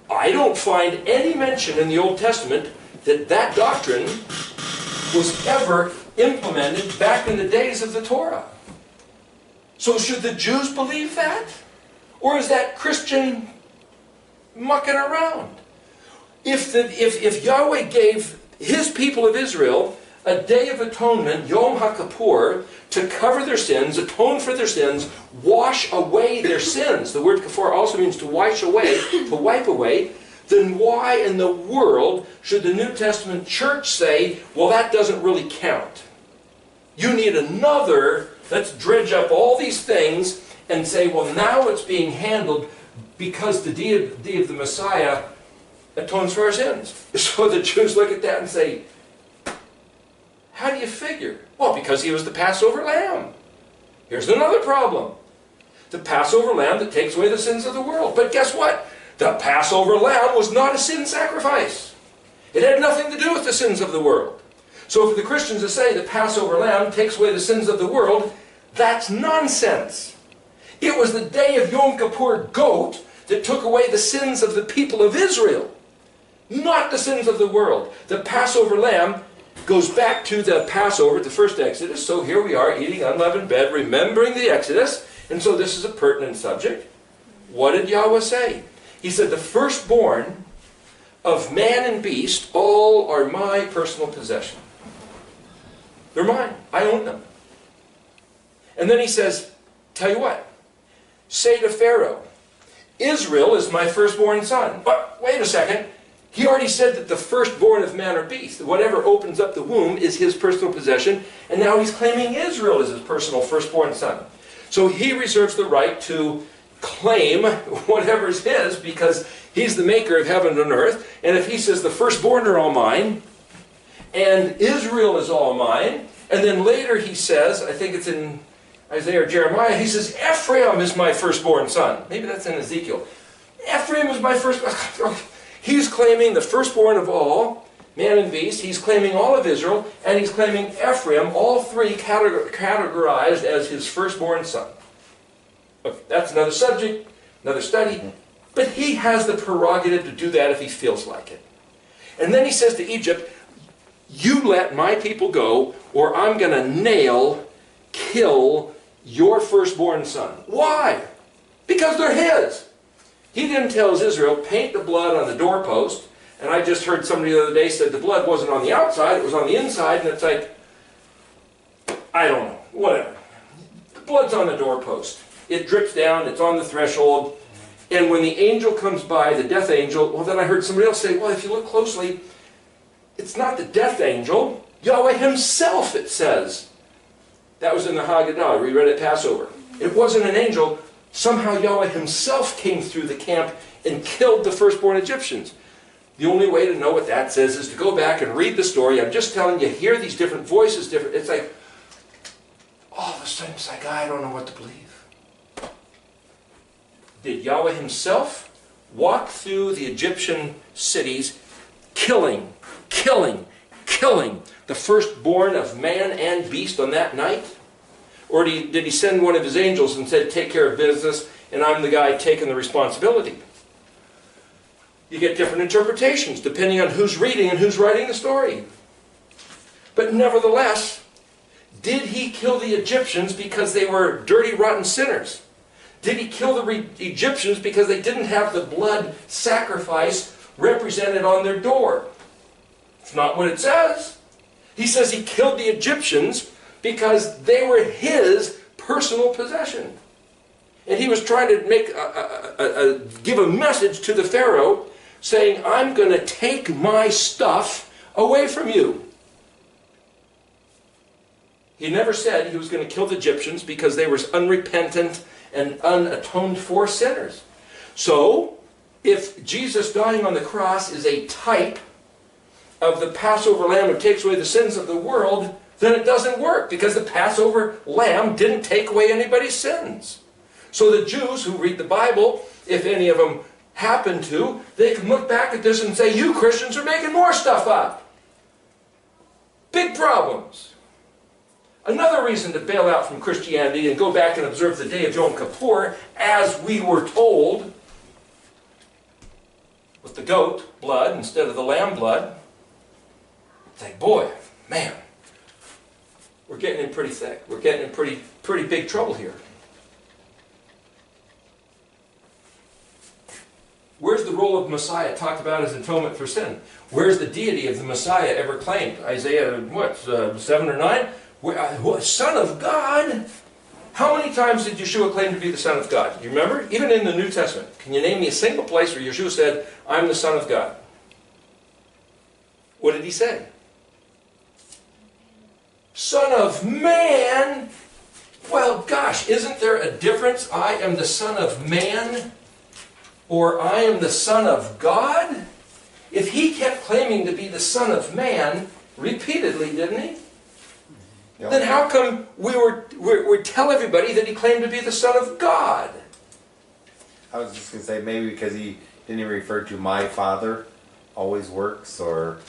A: I don't find any mention in the Old Testament that that doctrine was ever implemented back in the days of the Torah. So should the Jews believe that? Or is that Christian mucking around? If Yahweh gave His people of Israel a day of atonement, Yom HaKippur, to cover their sins, atone for their sins, wash away their sins. The word kafar also means to wash away, to wipe away. Then why in the world should the New Testament church say, well, that doesn't really count? You need another, let's dredge up all these things and say, well, now it's being handled because the deity of the Messiah atones for our sins. So the Jews look at that and say, how do you figure? Well, because He was the Passover lamb. Here's another problem. The Passover lamb that takes away the sins of the world. But guess what? The Passover lamb was not a sin sacrifice. It had nothing to do with the sins of the world. So for the Christians to say the Passover lamb takes away the sins of the world, that's nonsense. It was the day of Yom Kippur goat that took away the sins of the people of Israel, not the sins of the world. The Passover lamb goes back to the Passover, the first Exodus. So here we are eating unleavened bread, remembering the Exodus. And so this is a pertinent subject. What did Yahweh say? He said, the firstborn of man and beast, all are my personal possession. They're mine. I own them. And then He says, tell you what, say to Pharaoh, Israel is my firstborn son. But wait a second. He already said that the firstborn of man or beast, whatever opens up the womb, is his personal possession. And now he's claiming Israel as his personal firstborn son. So he reserves the right to claim whatever's his because he's the maker of heaven and earth. And if he says the firstborn are all mine, and Israel is all mine, and then later he says, I think it's in Isaiah or Jeremiah, he says, Ephraim is my firstborn son. Maybe that's in Ezekiel. Ephraim is my firstborn. He's claiming the firstborn of all, man and beast. He's claiming all of Israel, and he's claiming Ephraim, all three categorized as his firstborn son. But that's another subject, another study. But he has the prerogative to do that if he feels like it. And then he says to Egypt, you let my people go, or I'm going to kill your firstborn son. Why? Because they're his. He then tells Israel, paint the blood on the doorpost. And I just heard somebody the other day said the blood wasn't on the outside, it was on the inside. And it's like, I don't know, whatever. The blood's on the doorpost. It drips down, it's on the threshold. And when the angel comes by, the death angel, well, then I heard somebody else say, well, if you look closely, it's not the death angel, Yahweh himself, it says. That was in the Haggadah. We read it at Passover. It wasn't an angel. Somehow Yahweh himself came through the camp and killed the firstborn Egyptians. The only way to know what that says is to go back and read the story. I'm just telling you, hear these different voices. It's like, all of a sudden, it's like, I don't know what to believe. Did Yahweh himself walk through the Egyptian cities killing the firstborn of man and beast on that night? Or did he send one of his angels and said, take care of business, and I'm the guy taking the responsibility? You get different interpretations depending on who's reading and who's writing the story. But nevertheless, did he kill the Egyptians because they were dirty, rotten sinners? Did he kill the Egyptians because they didn't have the blood sacrifice represented on their door? It's not what it says. He says he killed the Egyptians because they were his personal possession. And he was trying to make give a message to the Pharaoh saying, I'm going to take my stuff away from you. He never said he was going to kill the Egyptians because they were unrepentant and unatoned for sinners. So, if Jesus dying on the cross is a type of the Passover lamb who takes away the sins of the world, then it doesn't work because the Passover lamb didn't take away anybody's sins. So the Jews who read the Bible, if any of them happen to, they can look back at this and say, you Christians are making more stuff up. Big problems. Another reason to bail out from Christianity and go back and observe the day of Yom Kippur, as we were told, with the goat blood instead of the lamb blood. It's like, boy, man, we're getting in pretty thick. We're getting in pretty big trouble here. Where's the role of Messiah talked about as atonement for sin? Where's the deity of the Messiah ever claimed? Isaiah, 7 or 9? Son of God? How many times did Yeshua claim to be the Son of God? Do you remember? Even in the New Testament. Can you name me a single place where Yeshua said, I'm the Son of God? What did he say? Son of man? Well, gosh, isn't there a difference? I am the Son of man, or I am the Son of God? If he kept claiming to be the Son of man, repeatedly, didn't he? Yep. Then how come we tell everybody that he claimed to be the Son of God?
B: I was just going to say, maybe because he didn't refer to my Father always works, or...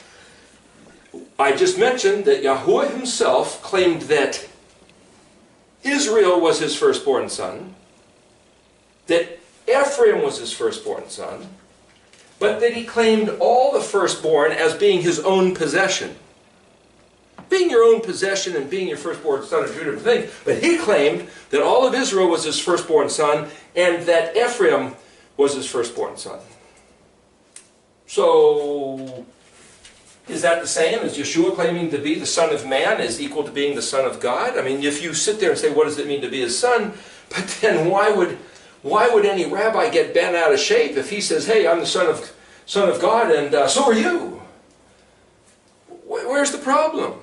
A: I just mentioned that Yahuwah himself claimed that Israel was his firstborn son, that Ephraim was his firstborn son, but that he claimed all the firstborn as being his own possession. Being your own possession and being your firstborn son are two different things, but he claimed that all of Israel was his firstborn son and that Ephraim was his firstborn son. So, is that the same as Yeshua claiming to be the Son of Man is equal to being the Son of God? I mean, if you sit there and say, what does it mean to be his son? But then why would any rabbi get bent out of shape if he says, hey, I'm the Son of God and so are you? Where's the problem?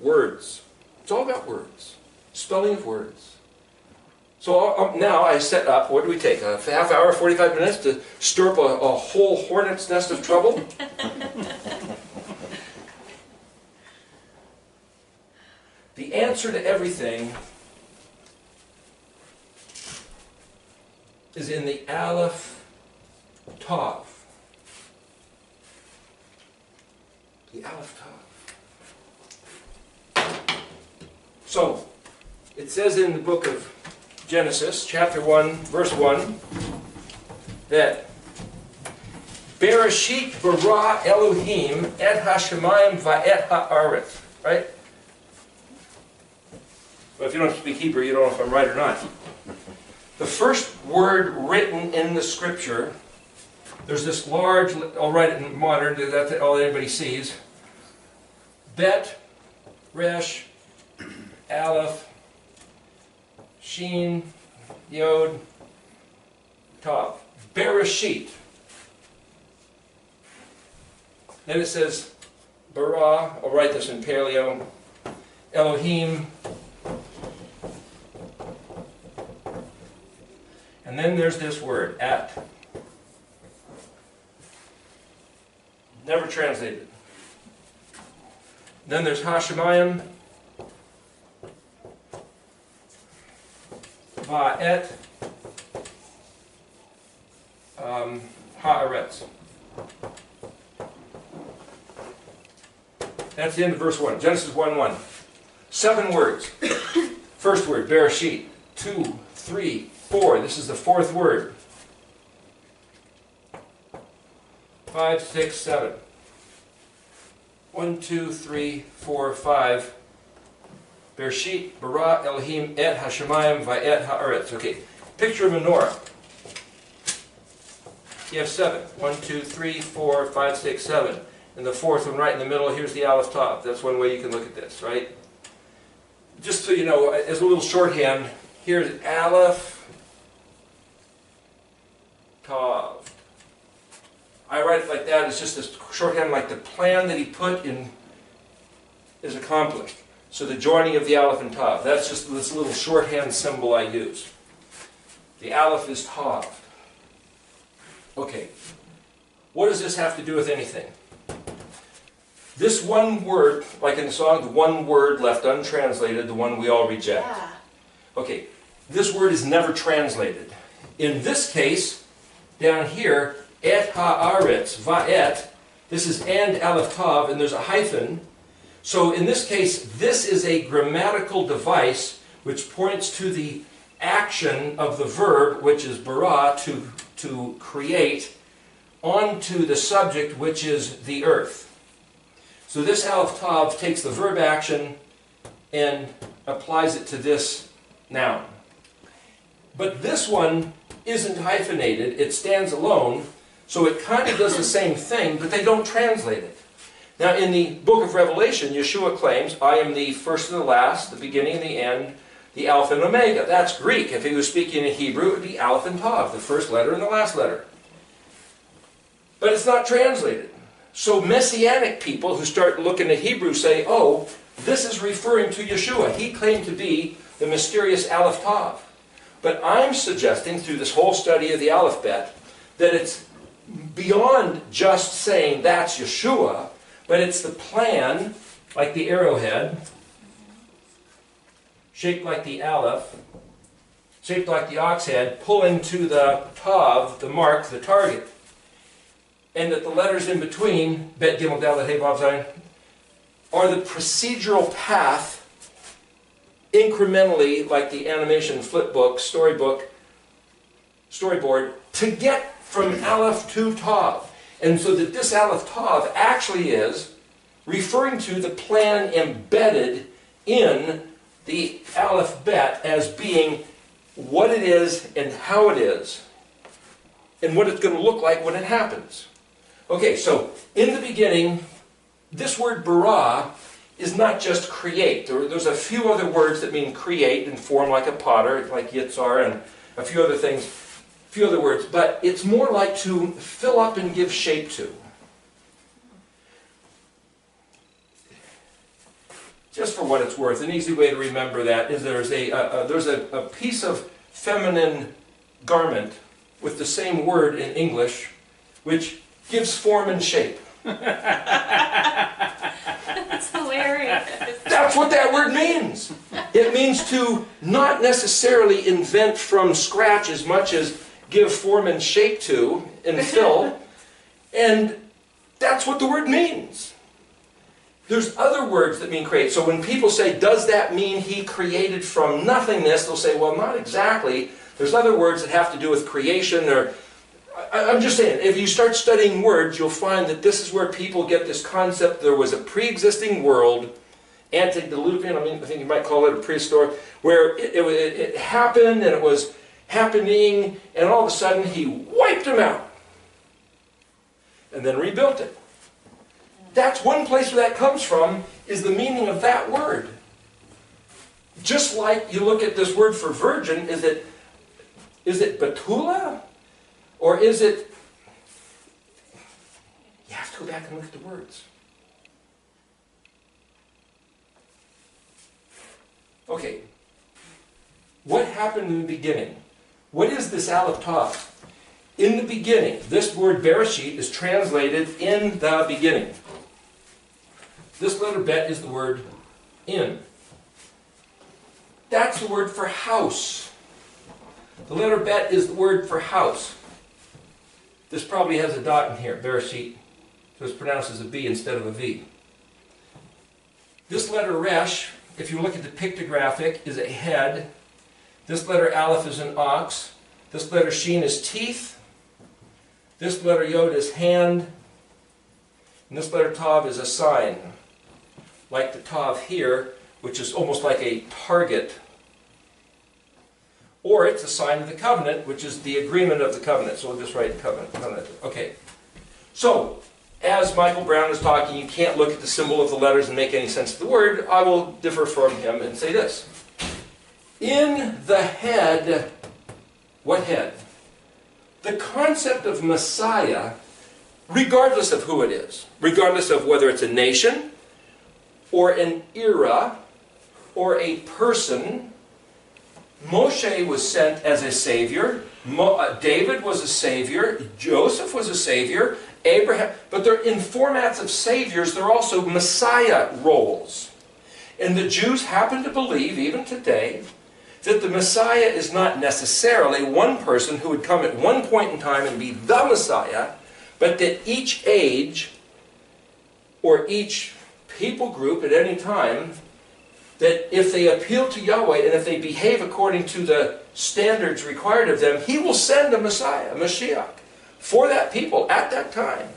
A: Words. It's all about words. Spelling of words. So now I set up, what do we take, a half hour, 45 minutes to stir up a whole hornet's nest of trouble? The answer to everything is in the Aleph Tav. The Aleph Tav. So, it says in the book of Genesis, chapter 1, verse 1, that Bereshit bara Elohim et hashemayim va'et ha'aretz. Right? Well, if you don't speak Hebrew, you don't know if I'm right or not. The first word written in the scripture, there's this large, I'll write it in modern, that's all anybody sees. Bet, Resh, Aleph, Shin, Yod, Tav. Bereshit. Then it says, bara, I'll write this in Paleo, Elohim, and then there's this word, at. Never translated. Then there's Hashemayim, Va'et, Haaretz. That's the end of verse 1. Genesis 1:1. 7 words. First word, Bereshit. 2, 3, 4. This is the 4th word. 5, 6, 7. 1, 2, 3, 4, 5. Bereshit, bara Elohim et hashemayim va'et haaretz. Okay, picture of menorah. You have 7. 1, 2, 3, 4, 5, 6, 7. And the 4th one right in the middle, here's the Aleph Tav. That's one way you can look at this, right? Just so you know, as a little shorthand, here's Aleph Tav. I write it like that. It's just this shorthand, like the plan that he put in is accomplished. So the joining of the Aleph and Tav. That's just this little shorthand symbol I use. The Aleph is Tav. Okay. What does this have to do with anything? This one word, like in the song, the one word left untranslated, the one we all reject.
C: Yeah.
A: Okay. This word is never translated. In this case, down here, et haaretz, va'et, this is and Aleph Tav, and there's a hyphen. So in this case, this is a grammatical device which points to the action of the verb, which is bara, to create, onto the subject, which is the earth. So this Aleph Tav takes the verb action and applies it to this noun. But this one isn't hyphenated, it stands alone, so it kind of does the same thing, but they don't translate it. Now in the book of Revelation, Yeshua claims, I am the first and the last, the beginning and the end, the Alpha and Omega. That's Greek. If he was speaking in Hebrew, it would be Aleph and Tav, the first letter and the last letter. But it's not translated. So Messianic people who start looking at Hebrew say, oh, this is referring to Yeshua. He claimed to be the mysterious Aleph Tav. But I'm suggesting through this whole study of the alphabet that it's beyond just saying that's Yeshua, but it's the plan, like the arrowhead, shaped like the Aleph, shaped like the ox head, pulling to the Tav, the mark, the target. And that the letters in between, Bet, Gimel, Dalet, Hey, Vav, Zayin, are the procedural path, incrementally, like the animation flipbook, storyboard, to get from Aleph to Tav. And so that this Aleph Tav actually is referring to the plan embedded in the Aleph Bet as being what it is and how it is and what it's going to look like when it happens. Okay, so in the beginning, this word bara is not just create. There's a few other words that mean create and form like a potter, like yitzar, and a few other things, a few other words, but it's more like to fill up and give shape to. Just for what it's worth, an easy way to remember that is there's a piece of feminine garment with the same word in English, which gives form and shape.
C: That's hilarious.
A: That's what that word means. It means to not necessarily invent from scratch as much as give form and shape to and fill. And that's what the word means. There's other words that mean create. So when people say, does that mean he created from nothingness? They'll say, well, not exactly. There's other words that have to do with creation. I'm just saying, if you start studying words, you'll find that this is where people get this concept. There was a pre-existing world, antediluvian, I think you might call it a prehistoric, where it happened and it was happening, and all of a sudden he wiped them out and then rebuilt it. That's one place where that comes from, is the meaning of that word. Just like you look at this word for virgin, is it Betula? Or is it... You have to go back and look at the words. Okay. What happened in the beginning? What is this Aleph Tav? In the beginning, this word Bereshit is translated in the beginning. This letter Bet is the word in. That's the word for house. The letter Bet is the word for house. This probably has a dot in here, Bereshit. So it's pronounced as a B instead of a V. This letter Resh, if you look at the pictographic, is a head. This letter Aleph is an ox. This letter Shin is teeth. This letter Yod is hand. And this letter Tav is a sign. Like the Tav here, which is almost like a target. Or it's a sign of the covenant, which is the agreement of the covenant. So we'll just write covenant. Okay. So, as Michael Brown is talking, you can't look at the symbol of the letters and make any sense of the word. I will differ from him and say this. In the head, what head? The concept of Messiah, regardless of who it is, regardless of whether it's a nation, or an era, or a person. Moshe was sent as a savior. David was a savior. Joseph was a savior. Abraham. But they're in formats of saviors. They're also Messiah roles. And the Jews happen to believe, even today, that the Messiah is not necessarily one person who would come at one point in time and be the Messiah, but that each age or each people group at any time, that if they appeal to Yahweh and if they behave according to the standards required of them, He will send a Messiah, a Mashiach, for that people at that time.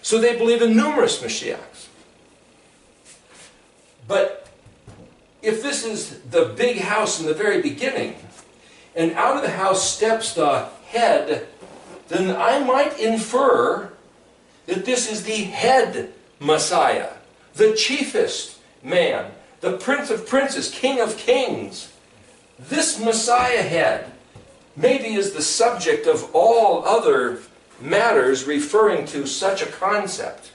A: So they believe in numerous Mashiachs. But if this is the big house in the very beginning, and out of the house steps the head, then I might infer that this is the head Messiah, the chiefest man, the Prince of Princes, King of Kings. This Messiah head maybe is the subject of all other matters referring to such a concept.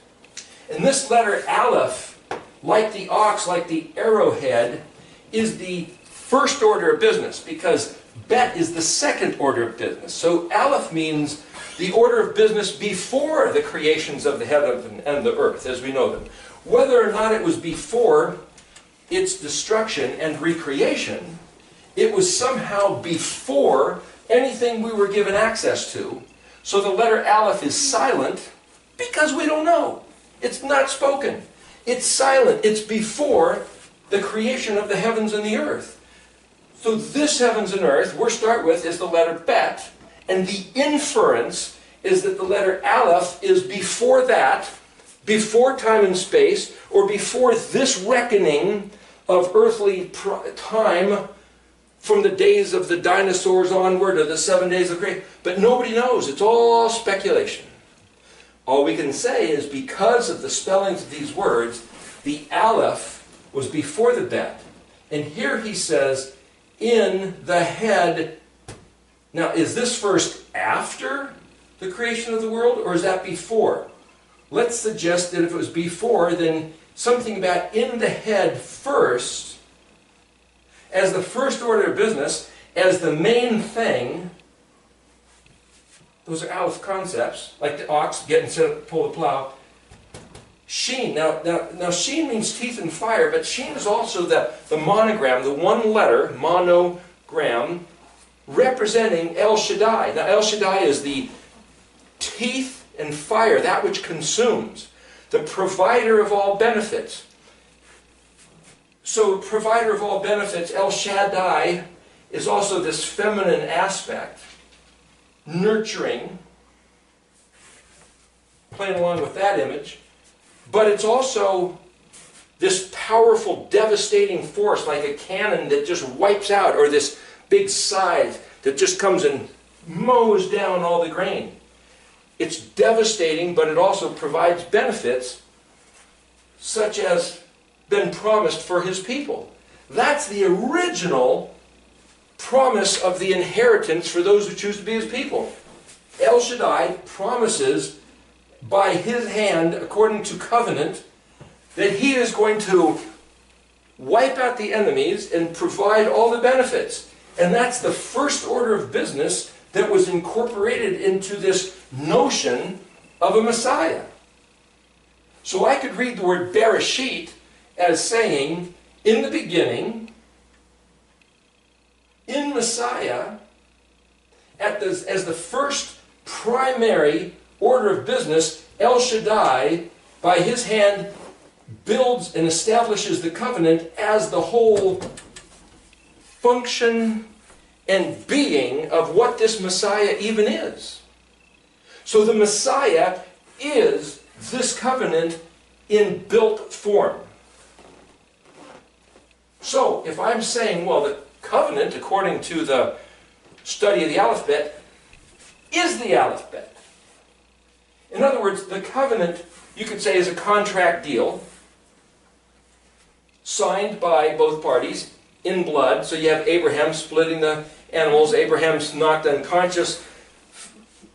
A: And this letter Aleph, like the ox, like the arrowhead, is the first order of business, because Bet is the second order of business. So Aleph means the order of business before the creations of the heaven and the earth, as we know them. Whether or not it was before its destruction and recreation, it was somehow before anything we were given access to. So the letter Aleph is silent because we don't know. It's not spoken. It's silent. It's before the creation of the heavens and the earth. So this heavens and earth, we'll start with, is the letter Bet, and the inference is that the letter Aleph is before that, before time and space, or before this reckoning of earthly time from the days of the dinosaurs onward, or the 7 days of creation. But nobody knows. It's all speculation. All we can say is because of the spellings of these words, the Aleph was before the Bet. And here he says, in the head. Now, is this first after the creation of the world, or is that before? Let's suggest that if it was before, then something about in the head first, as the first order of business, as the main thing. Those are Aleph concepts, like the ox getting set up to pull the plow. Shin, now Shin means teeth and fire, but Shin is also the monogram, the one letter, monogram, representing El Shaddai. Now El Shaddai is the teeth and fire, that which consumes. the provider of all benefits. So provider of all benefits, El Shaddai, is also this feminine aspect, nurturing, playing along with that image, but it's also this powerful, devastating force like a cannon that just wipes out, or this big scythe that just comes and mows down all the grain. It's devastating, but it also provides benefits such as been promised for his people. That's the original promise of the inheritance for those who choose to be his people. El Shaddai promises by his hand, according to covenant, that he is going to wipe out the enemies and provide all the benefits. And that's the first order of business that was incorporated into this notion of a Messiah. So I could read the word Bereshit as saying, in the beginning, in Messiah, as the first primary order of business, El Shaddai, by his hand, builds and establishes the covenant as the whole function and being of what this Messiah even is. So the Messiah is this covenant in built form. So if I'm saying, well, the covenant, according to the study of the alphabet, is the alphabet. In other words, the covenant, you could say, is a contract deal signed by both parties in blood. So you have Abraham splitting the animals. Abraham's knocked unconscious.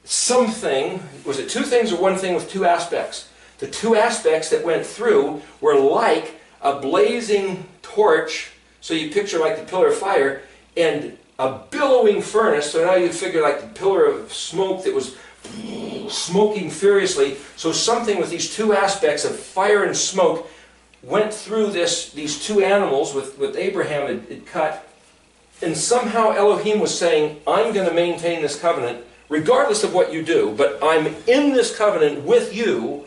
A: Something, was it two things or one thing with two aspects? The two aspects that went through were like a blazing torch, so you picture like the pillar of fire, and a billowing furnace, so now you figure like the pillar of smoke that was smoking furiously. So something with these two aspects of fire and smoke went through these two animals with Abraham had cut, and somehow Elohim was saying, I'm going to maintain this covenant regardless of what you do, but I'm in this covenant with you.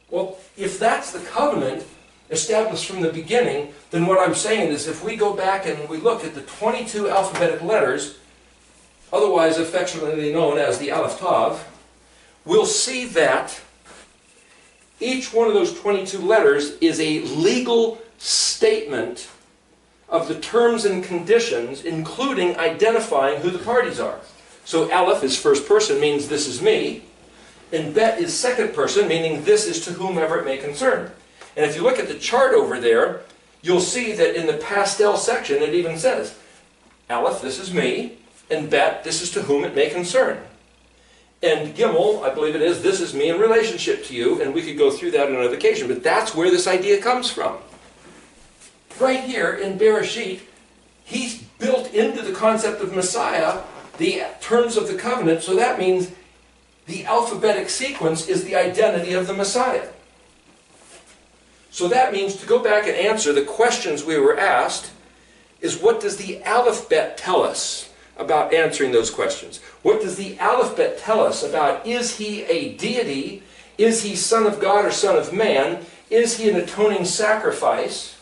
A: Well, if that's the covenant established from the beginning, then what I'm saying is if we go back and we look at the 22 alphabetic letters, otherwise affectionately known as the Aleph Tav, we'll see that each one of those 22 letters is a legal statement of the terms and conditions, including identifying who the parties are. So Aleph is first person, means this is me, and Bet is second person, meaning this is to whomever it may concern. And if you look at the chart over there, you'll see that in the pastel section it even says, Aleph, this is me, and Bet, this is to whom it may concern. And Gimel, I believe it is, this is me in relationship to you, and we could go through that on another occasion, but that's where this idea comes from. Right here in Bereshit, he's built into the concept of Messiah the terms of the covenant, so that means the alphabetic sequence is the identity of the Messiah. So that means, to go back and answer the questions we were asked, is what does the alphabet tell us about answering those questions? What does the alphabet tell us about, is he a deity? Is he son of God or son of man? Is he an atoning sacrifice?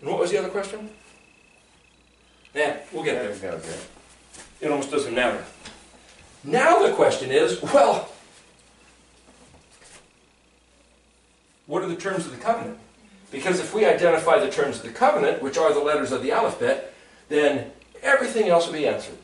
A: And what was the other question? We'll get there.
B: Okay.
A: It almost doesn't matter. Now the question is, well, what are the terms of the covenant? Because if we identify the terms of the covenant, which are the letters of the alphabet, then everything else will be answered.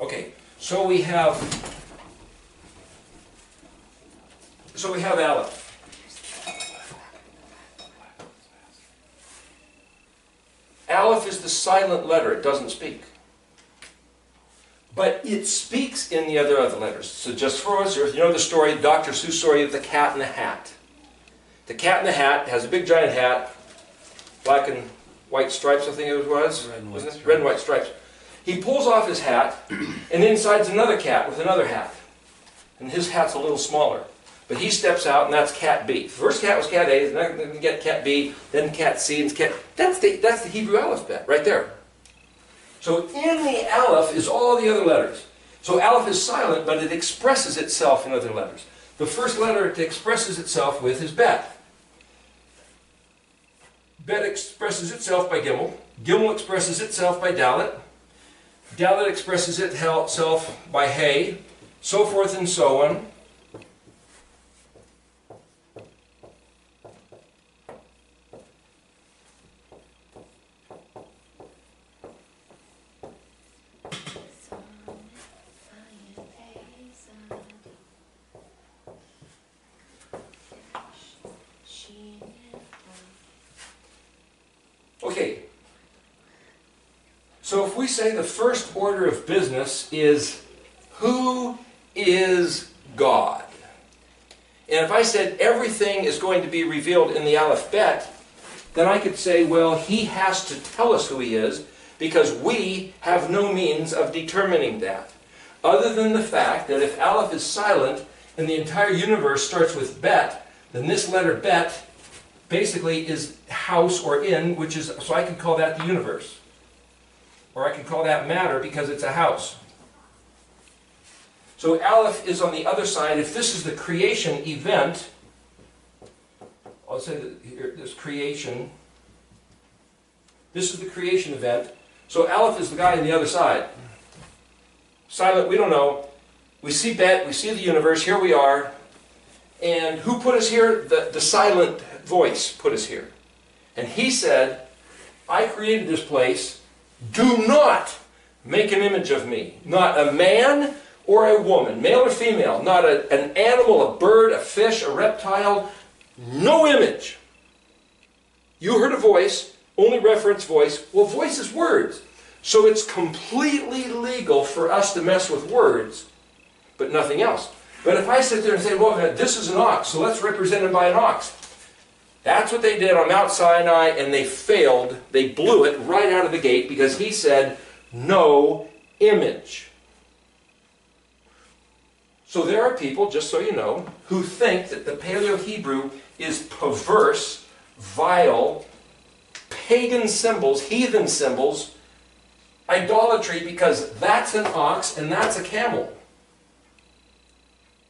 A: Okay, so we have Aleph. Aleph is the silent letter, it doesn't speak. But it speaks in the other letters. So just for us, you know the story, Dr. Seuss story of the cat in the hat. The cat in the hat has a big giant hat, black and white stripes, I think it was.
E: Red and white stripes.
A: Red and white stripes. He pulls off his hat, and inside's another cat with another hat. and his hat's a little smaller. But he steps out, and that's cat B. First cat was cat A, then we get cat B, then cat C, and cat... That's the Hebrew alphabet, right there. So in the aleph is all the other letters. So aleph is silent, but it expresses itself in other letters. The first letter it expresses itself with is bet. Bet expresses itself by gimel. Gimel expresses itself by dalet. Dalet expresses itself by hay. So forth and so on. Okay, so if we say the first order of business is, who is God? And if I said everything is going to be revealed in the Aleph Bet, then I could say, well, he has to tell us who he is, because we have no means of determining that. Other than the fact that if Aleph is silent and the entire universe starts with Bet, then this letter Bet basically is house or in, which is, so I can call that the universe. Or I can call that matter because it's a house. So Aleph is on the other side. If this is the creation event, I'll say that here, this creation, this is the creation event. So Aleph is the guy on the other side. Silent, we don't know. We see Bet, we see the universe, here we are. And who put us here? The silent voice put us here. And he said, I created this place. Do not make an image of me. Not a man or a woman, male or female. Not an animal, a bird, a fish, a reptile. No image. You heard a voice, only reference voice. Well, voice is words. So it's completely legal for us to mess with words, but nothing else. But if I sit there and say, well, this is an ox, so let's represent him by an ox. That's what they did on Mount Sinai, and they failed. They blew it right out of the gate because he said, no image. So there are people, just so you know, who think that the Paleo-Hebrew is perverse, vile, pagan symbols, heathen symbols, idolatry, because that's an ox and that's a camel.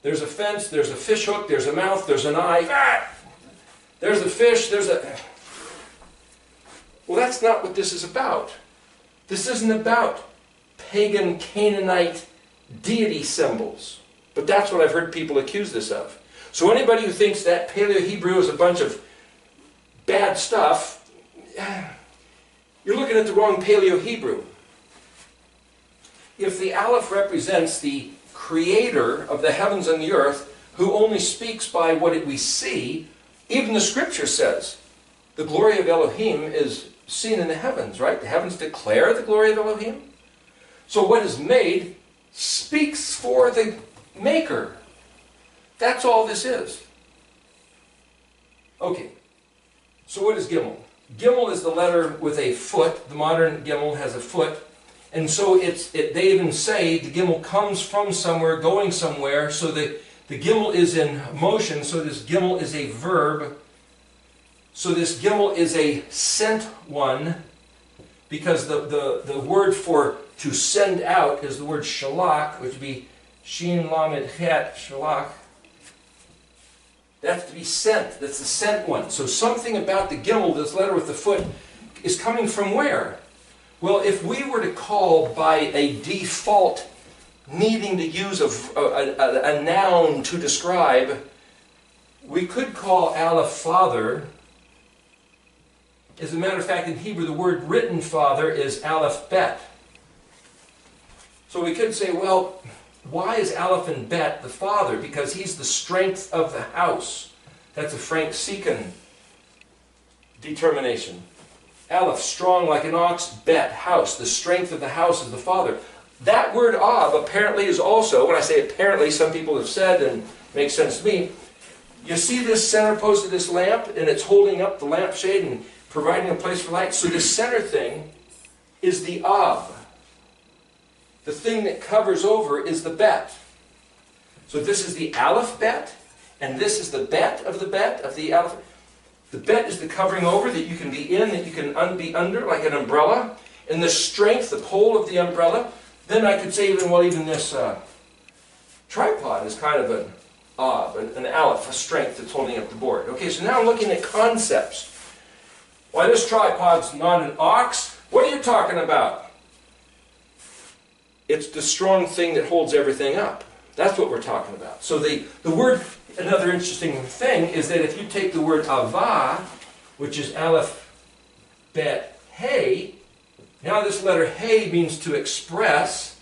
A: There's a fence, there's a fish hook, there's a mouth, there's an eye. Ah! There's a fish, there's a... Well, that's not what this is about. This isn't about pagan Canaanite deity symbols. But that's what I've heard people accuse this of. So anybody who thinks that Paleo-Hebrew is a bunch of bad stuff, you're looking at the wrong Paleo-Hebrew. If the Aleph represents the creator of the heavens and the earth, who only speaks by what we see, even the scripture says the glory of Elohim is seen in the heavens, right? The heavens declare the glory of Elohim. So what is made speaks for the maker. That's all this is. Okay, so what is Gimel? Gimel is the letter with a foot. The modern Gimel has a foot. And so they even say the Gimel comes from somewhere, going somewhere, so the Gimel is in motion, so this Gimel is a verb. So this Gimel is a sent one, because the word for to send out is the word shalach, which would be shin lamed het, shalach. That's to be sent. That's the sent one. So something about the Gimel, this letter with the foot, is coming from where? Well, if we were to call by a default needing to use a noun to describe, we could call Aleph father. As a matter of fact, in Hebrew, the word written father is Aleph Bet. So we could say, well, why is Aleph and Bet the father? Because he's the strength of the house. That's a Frank Seacon determination. Aleph, strong like an ox. Bet, house. The strength of the house is the father. That word Av apparently is also, when I say apparently, some people have said, and makes sense to me, you see this center post of this lamp, and it's holding up the lampshade and providing a place for light. So this center thing is the Av. The thing that covers over is the Bet. So this is the aleph bet, and this is the bet of the aleph. The bet is the covering over that you can be in, that you can be under, like an umbrella. And the strength, the pole of the umbrella. Then I could say even this tripod is kind of an aleph, a strength that's holding up the board. Okay, so now I'm looking at concepts. Why, this tripod's not an ox? What are you talking about? It's the strong thing that holds everything up. That's what we're talking about. So the word, another interesting thing is that if you take the word avah, which is aleph, bet, hey, now this letter hey means to express.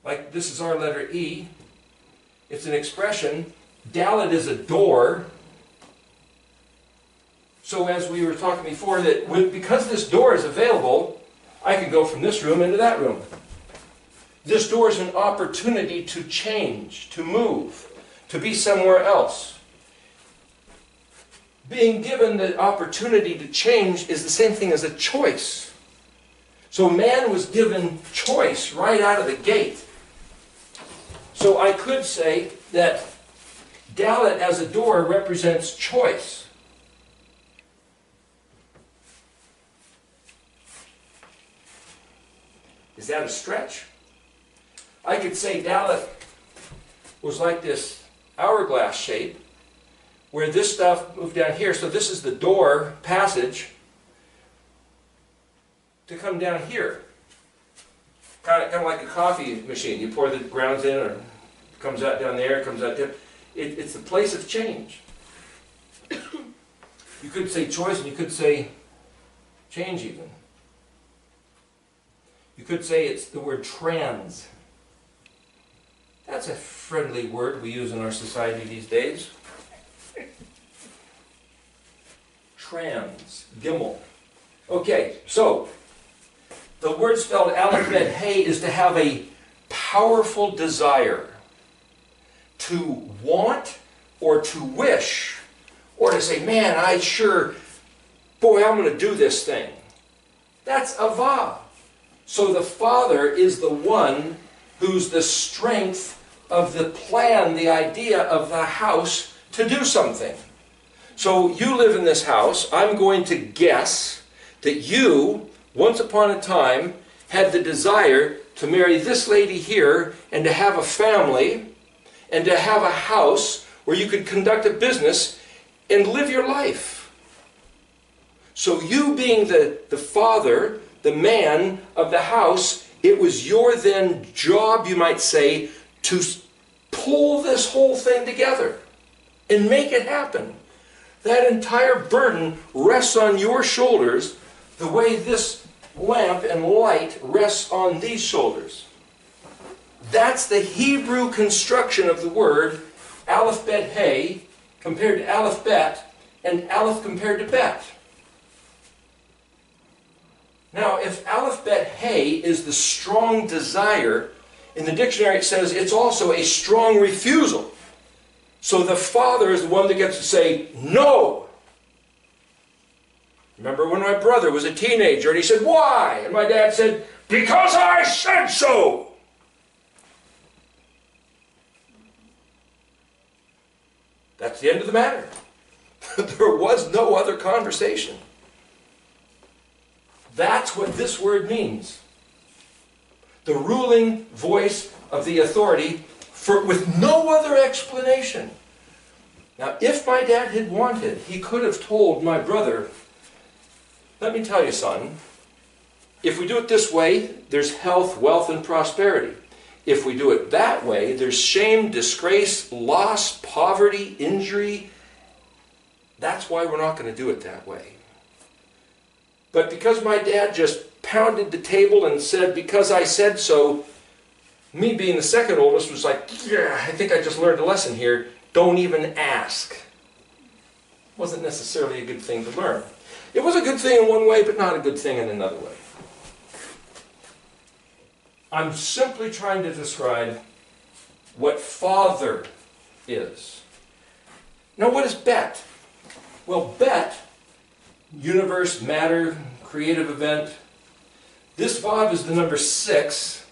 A: Like this is our letter E. It's an expression. Dalet is a door. So as we were talking before, that because this door is available, I can go from this room into that room. This door is an opportunity to change, to move, to be somewhere else. Being given the opportunity to change is the same thing as a choice. So man was given choice right out of the gate. So I could say that Dalet as a door represents choice. Is that a stretch? I could say Dalet was like this hourglass shape, where this stuff moved down here. So this is the door passage to come down here. Kind of like a coffee machine. You pour the grounds in, or it comes out down there, it comes out there. It's the place of change. You could say choice, and you could say change even. You could say it's the word trans. That's a friendly word we use in our society these days. Trans, gimel. Okay, so the word spelled aleph bet hey is to have a powerful desire, to want or to wish, or to say, man, boy, I'm going to do this thing. That's avah. So the father is the one who's the strength of the plan, the idea of the house to do something. So you live in this house. I'm going to guess that you, once upon a time, had the desire to marry this lady here and to have a family and to have a house where you could conduct a business and live your life. So you being the father, the man of the house, it was your then job, you might say, to pull this whole thing together and make it happen. That entire burden rests on your shoulders the way this lamp and light rests on these shoulders. That's the Hebrew construction of the word aleph bet hey compared to aleph bet and aleph compared to bet. Now, if aleph bet hey is the strong desire, in the dictionary it says it's also a strong refusal. So the father is the one that gets to say no. Remember when my brother was a teenager and he said, why? And my dad said, because I said so. That's the end of the matter. There was no other conversation. That's what this word means. The ruling voice of the authority with no other explanation. Now, if my dad had wanted, he could have told my brother, let me tell you, son, if we do it this way, there's health, wealth, and prosperity. If we do it that way, there's shame, disgrace, loss, poverty, injury. That's why we're not going to do it that way. But because my dad just pounded the table and said, because I said so, me being the second oldest was like, yeah, I think I just learned a lesson here. Don't even ask. Wasn't necessarily a good thing to learn. It was a good thing in one way, but not a good thing in another way. I'm simply trying to describe what father is. Now, what is bet? Well, bet, universe, matter, creative event. This vav is the number 6.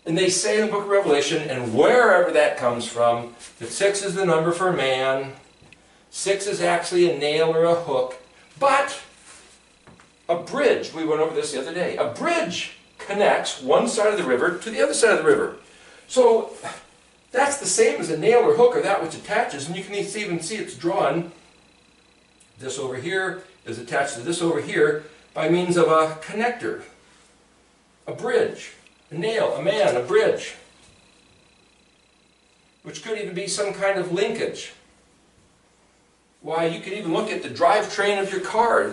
A: And they say in the book of Revelation, and wherever that comes from, that 6 is the number for man, 6 is actually a nail or a hook, but a bridge, we went over this the other day, a bridge connects one side of the river to the other side of the river. So that's the same as a nail or hook, or that which attaches, and you can even see it's drawn. This over here is attached to this over here by means of a connector, a bridge, a nail, a man, a bridge, which could even be some kind of linkage. Why, you could even look at the drivetrain of your car.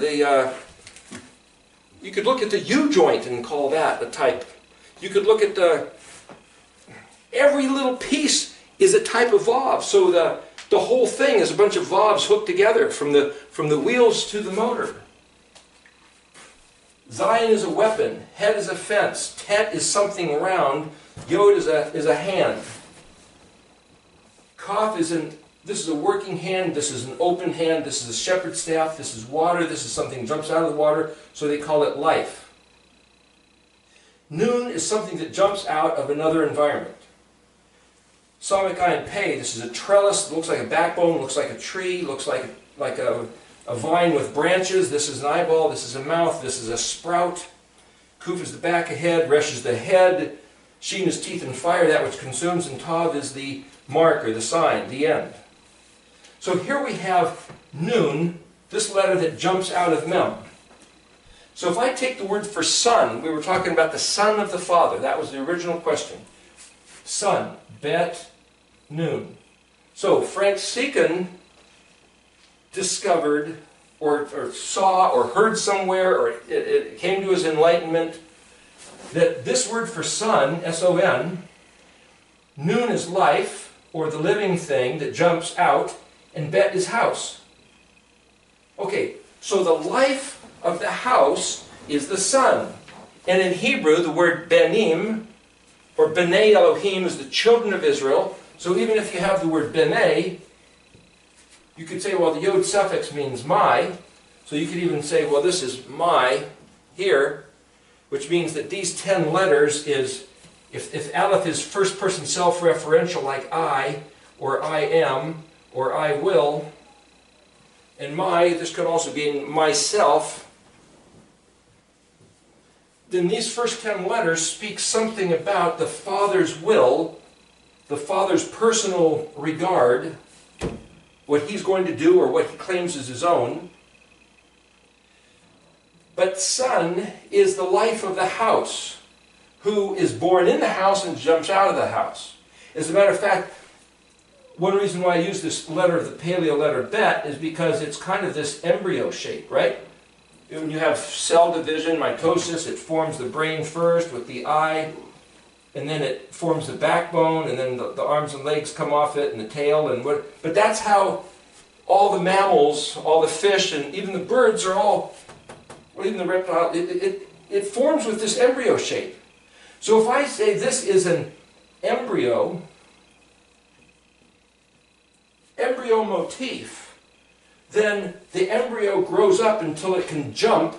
A: You could look at the U-joint and call that a type. You could look at every little piece is a type of valve. So the whole thing is a bunch of valves hooked together from the wheels to the motor. Zion is a weapon. Het is a fence. Tet is something round. Yod is a hand. Kaf is this is a working hand, this is an open hand, this is a shepherd's staff, this is water, this is something that jumps out of the water, so they call it life. Nun is something that jumps out of another environment. Samik Ayin Pei, this is a trellis, looks like a backbone, looks like a tree, looks like a vine with branches. This is an eyeball, this is a mouth, this is a sprout. Kuf is the back of head, Resh is the head, Shin is teeth and fire, that which consumes, and Tav is the mark or the sign, the end. So here we have Nun, this letter that jumps out of Mem. So if I take the word for son, we were talking about the son of the Father. That was the original question. Son, Bet, Nun. So Frank Seacon discovered or saw or heard somewhere, or it came to his enlightenment, that this word for son, S-O-N, Nun is life, or the living thing that jumps out, and Bet is house. Okay, so the life of the house is the son. And in Hebrew, the word Benim, or B'nai Elohim, is the children of Israel. So even if you have the word B'nai, you could say, well, the Yod suffix means my. So you could even say, well, this is my here, which means that these 10 letters is, if Aleph is first person self-referential like I, or I am, or I will, and my, this could also be myself, then these first 10 letters speak something about the Father's will, the Father's personal regard, what He's going to do or what He claims is His own. But son is the life of the house, who is born in the house and jumps out of the house. As a matter of fact, one reason why I use this letter, the paleo letter Bet, is because it's kind of this embryo shape, right? When you have cell division, mitosis, it forms the brain first with the eye, and then it forms the backbone, and then the arms and legs come off it, and the tail, and what. But that's how all the mammals, all the fish, and even the birds are all, or even the reptile, it forms with this embryo shape. So if I say this is an embryo motif, then the embryo grows up until it can jump.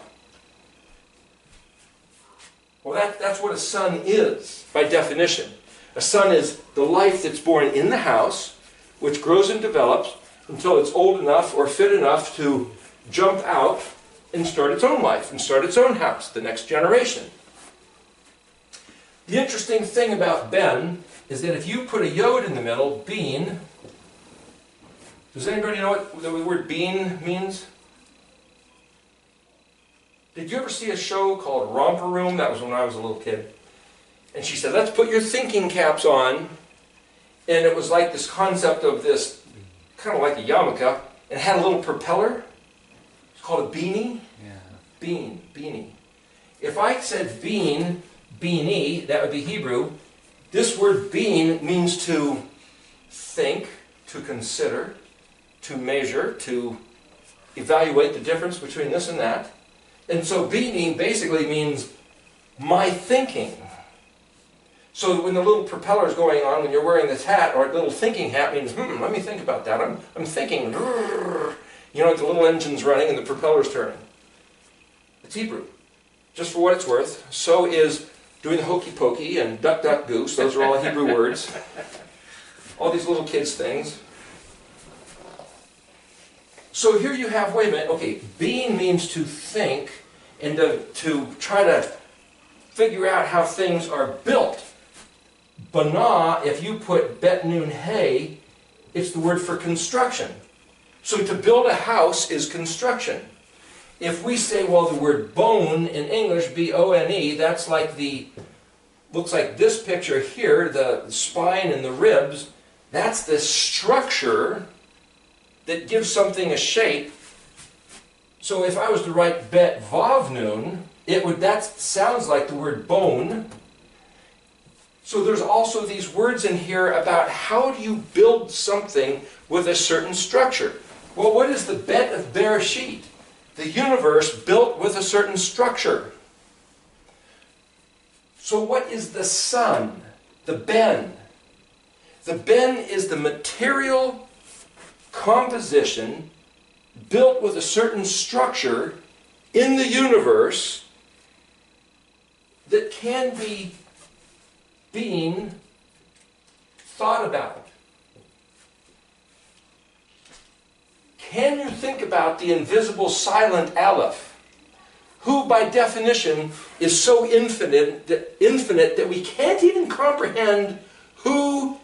A: Well, that's what a son is, by definition. A son is the life that's born in the house, which grows and develops until it's old enough or fit enough to jump out and start its own life, and start its own house, the next generation. The interesting thing about Ben is that if you put a Yod in the middle, Bean, does anybody know what the word bean means? Did you ever see a show called Romper Room? That was when I was a little kid. And she said, let's put your thinking caps on. And it was like this concept of this, kind of like a yarmulke, and it had a little propeller. It's called a beanie. Yeah. Beanie. If I said bean, beanie, that would be Hebrew. This word bean means to think, to consider, to measure, to evaluate the difference between this and that. And so beanie basically means my thinking. So when the little propeller is going on, when you're wearing this hat, or a little thinking hat means, let me think about that. I'm thinking, you know, the little engine's running and the propeller's turning. It's Hebrew. Just for what it's worth, so is doing hokey pokey and duck duck goose. Those are all Hebrew words. All these little kids things. So here you have, wait a minute, okay, being means to think and to try to figure out how things are built. Bana, if you put bet nun hey, it's the word for construction. So to build a house is construction. If we say, well, the word bone in English, B-O-N-E, that's like looks like this picture here, the spine and the ribs, that's the structure that gives something a shape. So if I was to write bet vav nun, that sounds like the word bone. So there's also these words in here about how do you build something with a certain structure. Well, what is the bet of Bereshit? The universe built with a certain structure. So what is the sun? The ben. The ben is the material composition built with a certain structure in the universe that can be being thought about. Can you think about the invisible silent Aleph, who by definition is so infinite that we can't even comprehend who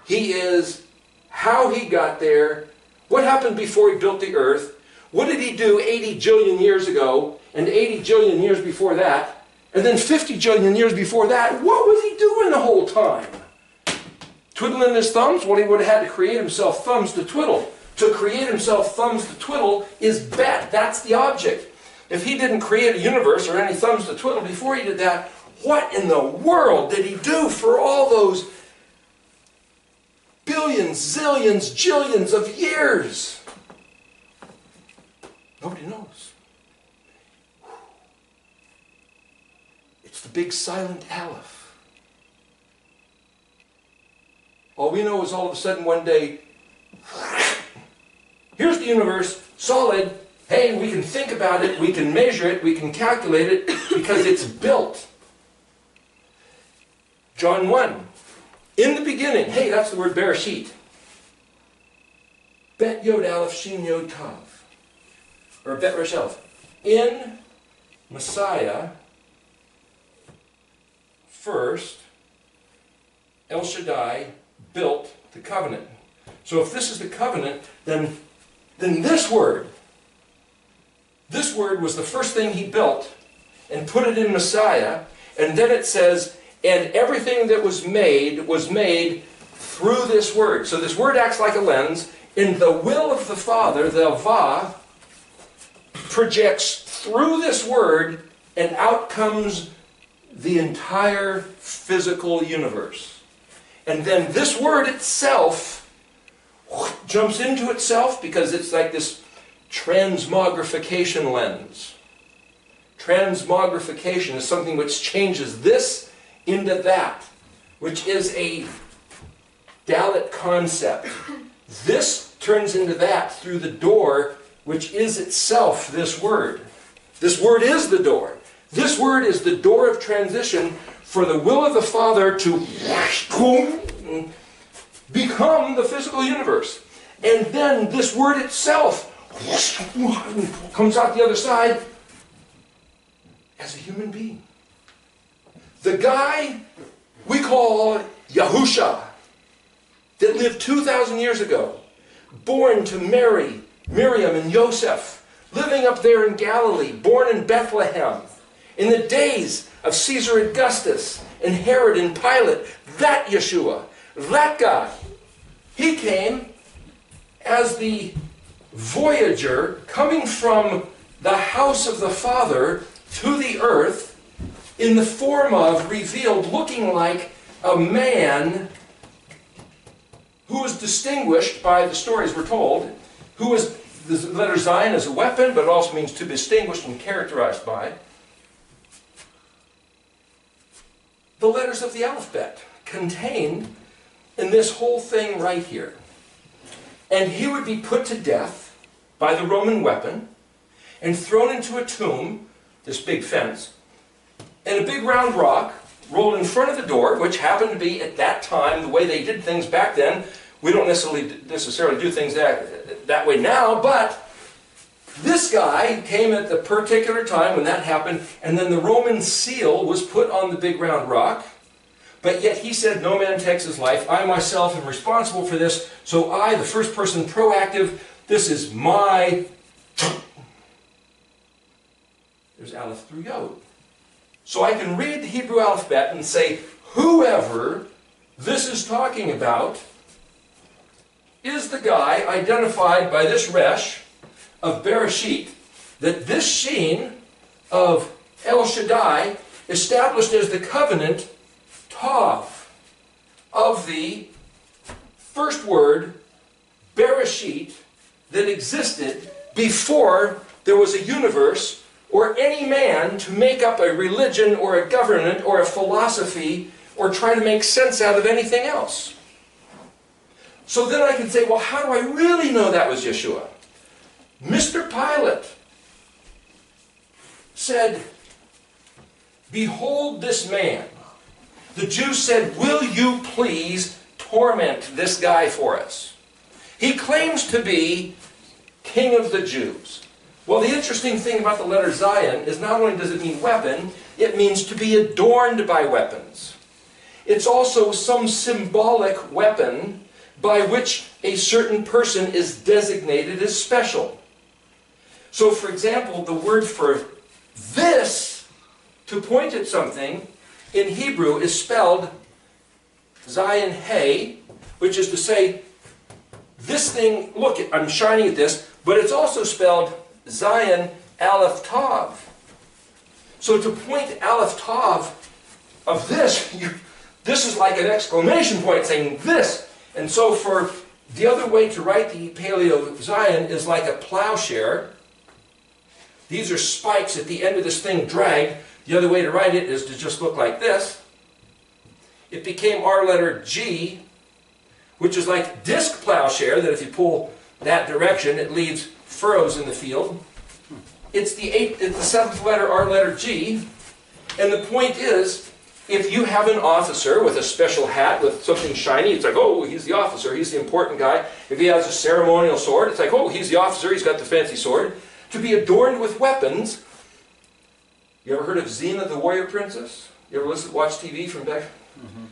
A: he is, how he got there, what happened before he built the earth, what did he do 80 jillion years ago, and 80 jillion years before that, and then 50 jillion years before that. What was he doing the whole time? Twiddling his thumbs? Well, he would have had to create himself thumbs to twiddle. To create himself thumbs to twiddle is bet. That's the object. If he didn't create a universe or any thumbs to twiddle before he did that, what in the world did he do for all those billions, zillions, jillions of years? Nobody knows. It's the big silent Aleph. All we know is all of a sudden one day, here's the universe, solid. Hey, we can think about it, we can measure it, we can calculate it, because it's built. John 1. In the beginning, hey, that's the word Bereshit. Bet Yod Aleph Shin Yod Tav. Or Bet Resh Aleph. In Messiah, first, El Shaddai built the covenant. So if this is the covenant, then this word was the first thing he built and put it in Messiah, and then it says, and everything that was made through this word. So this word acts like a lens. In the will of the Father, the Va, projects through this word, and out comes the entire physical universe. And then this word itself jumps into itself because it's like this transmogrification lens. Transmogrification is something which changes this into that, which is a Dalit concept. This turns into that through the door, which is itself this word. This word is the door. This word is the door of transition for the will of the Father to become the physical universe. And then this word itself comes out the other side as a human being. The guy we call Yahusha, that lived 2,000 years ago, born to Mary, Miriam, and Joseph, living up there in Galilee, born in Bethlehem, in the days of Caesar Augustus and Herod and Pilate, that Yeshua, that guy, he came as the voyager coming from the house of the Father to the earth in the form of, revealed, looking like a man who was distinguished by the stories we're told, who was, the letter Zion is a weapon, but it also means to be distinguished and characterized by. The letters of the alphabet contained in this whole thing right here. And he would be put to death by the Roman weapon and thrown into a tomb, this big fence, and a big round rock, rolled in front of the door, which happened to be at that time the way they did things back then. We don't necessarily do things that way now, but this guy came at the particular time when that happened, and then the Roman seal was put on the big round rock. But yet he said, no man takes his life. I myself am responsible for this. So I, the first person proactive, this is my... There's Aleph through Yod. So I can read the Hebrew alphabet and say, whoever this is talking about is the guy identified by this resh of Bereshit, that this Sheen of El Shaddai established as the covenant Tav of the first word Bereshit that existed before there was a universe or any man to make up a religion or a government or a philosophy or try to make sense out of anything else. So then I can say, well, how do I really know that was Yeshua? Mr. Pilate said, behold this man. The Jews said, will you please torment this guy for us? He claims to be King of the Jews. Well, the interesting thing about the letter Zion is not only does it mean weapon, it means to be adorned by weapons. It's also some symbolic weapon by which a certain person is designated as special. So, for example, the word for this, to point at something, in Hebrew is spelled Zion Hey, which is to say, this thing, look, I'm shining at this, but it's also spelled Zion Aleph Tav. So to point Aleph Tav of this, this is like an exclamation point saying this. And so for the other way to write the Paleo Zion is like a plowshare. These are spikes at the end of this thing dragged. The other way to write it is to just look like this. It became our letter G, which is like disc plowshare, that if you pull that direction, it leaves furrows in the field. It's the seventh letter, our letter G. And the point is, if you have an officer with a special hat with something shiny, it's like, oh, he's the officer, he's the important guy. If he has a ceremonial sword, it's like, oh, he's the officer, he's got the fancy sword. To be adorned with weapons. You ever heard of Xena, the warrior princess? You ever watch TV from back? Mm-hmm.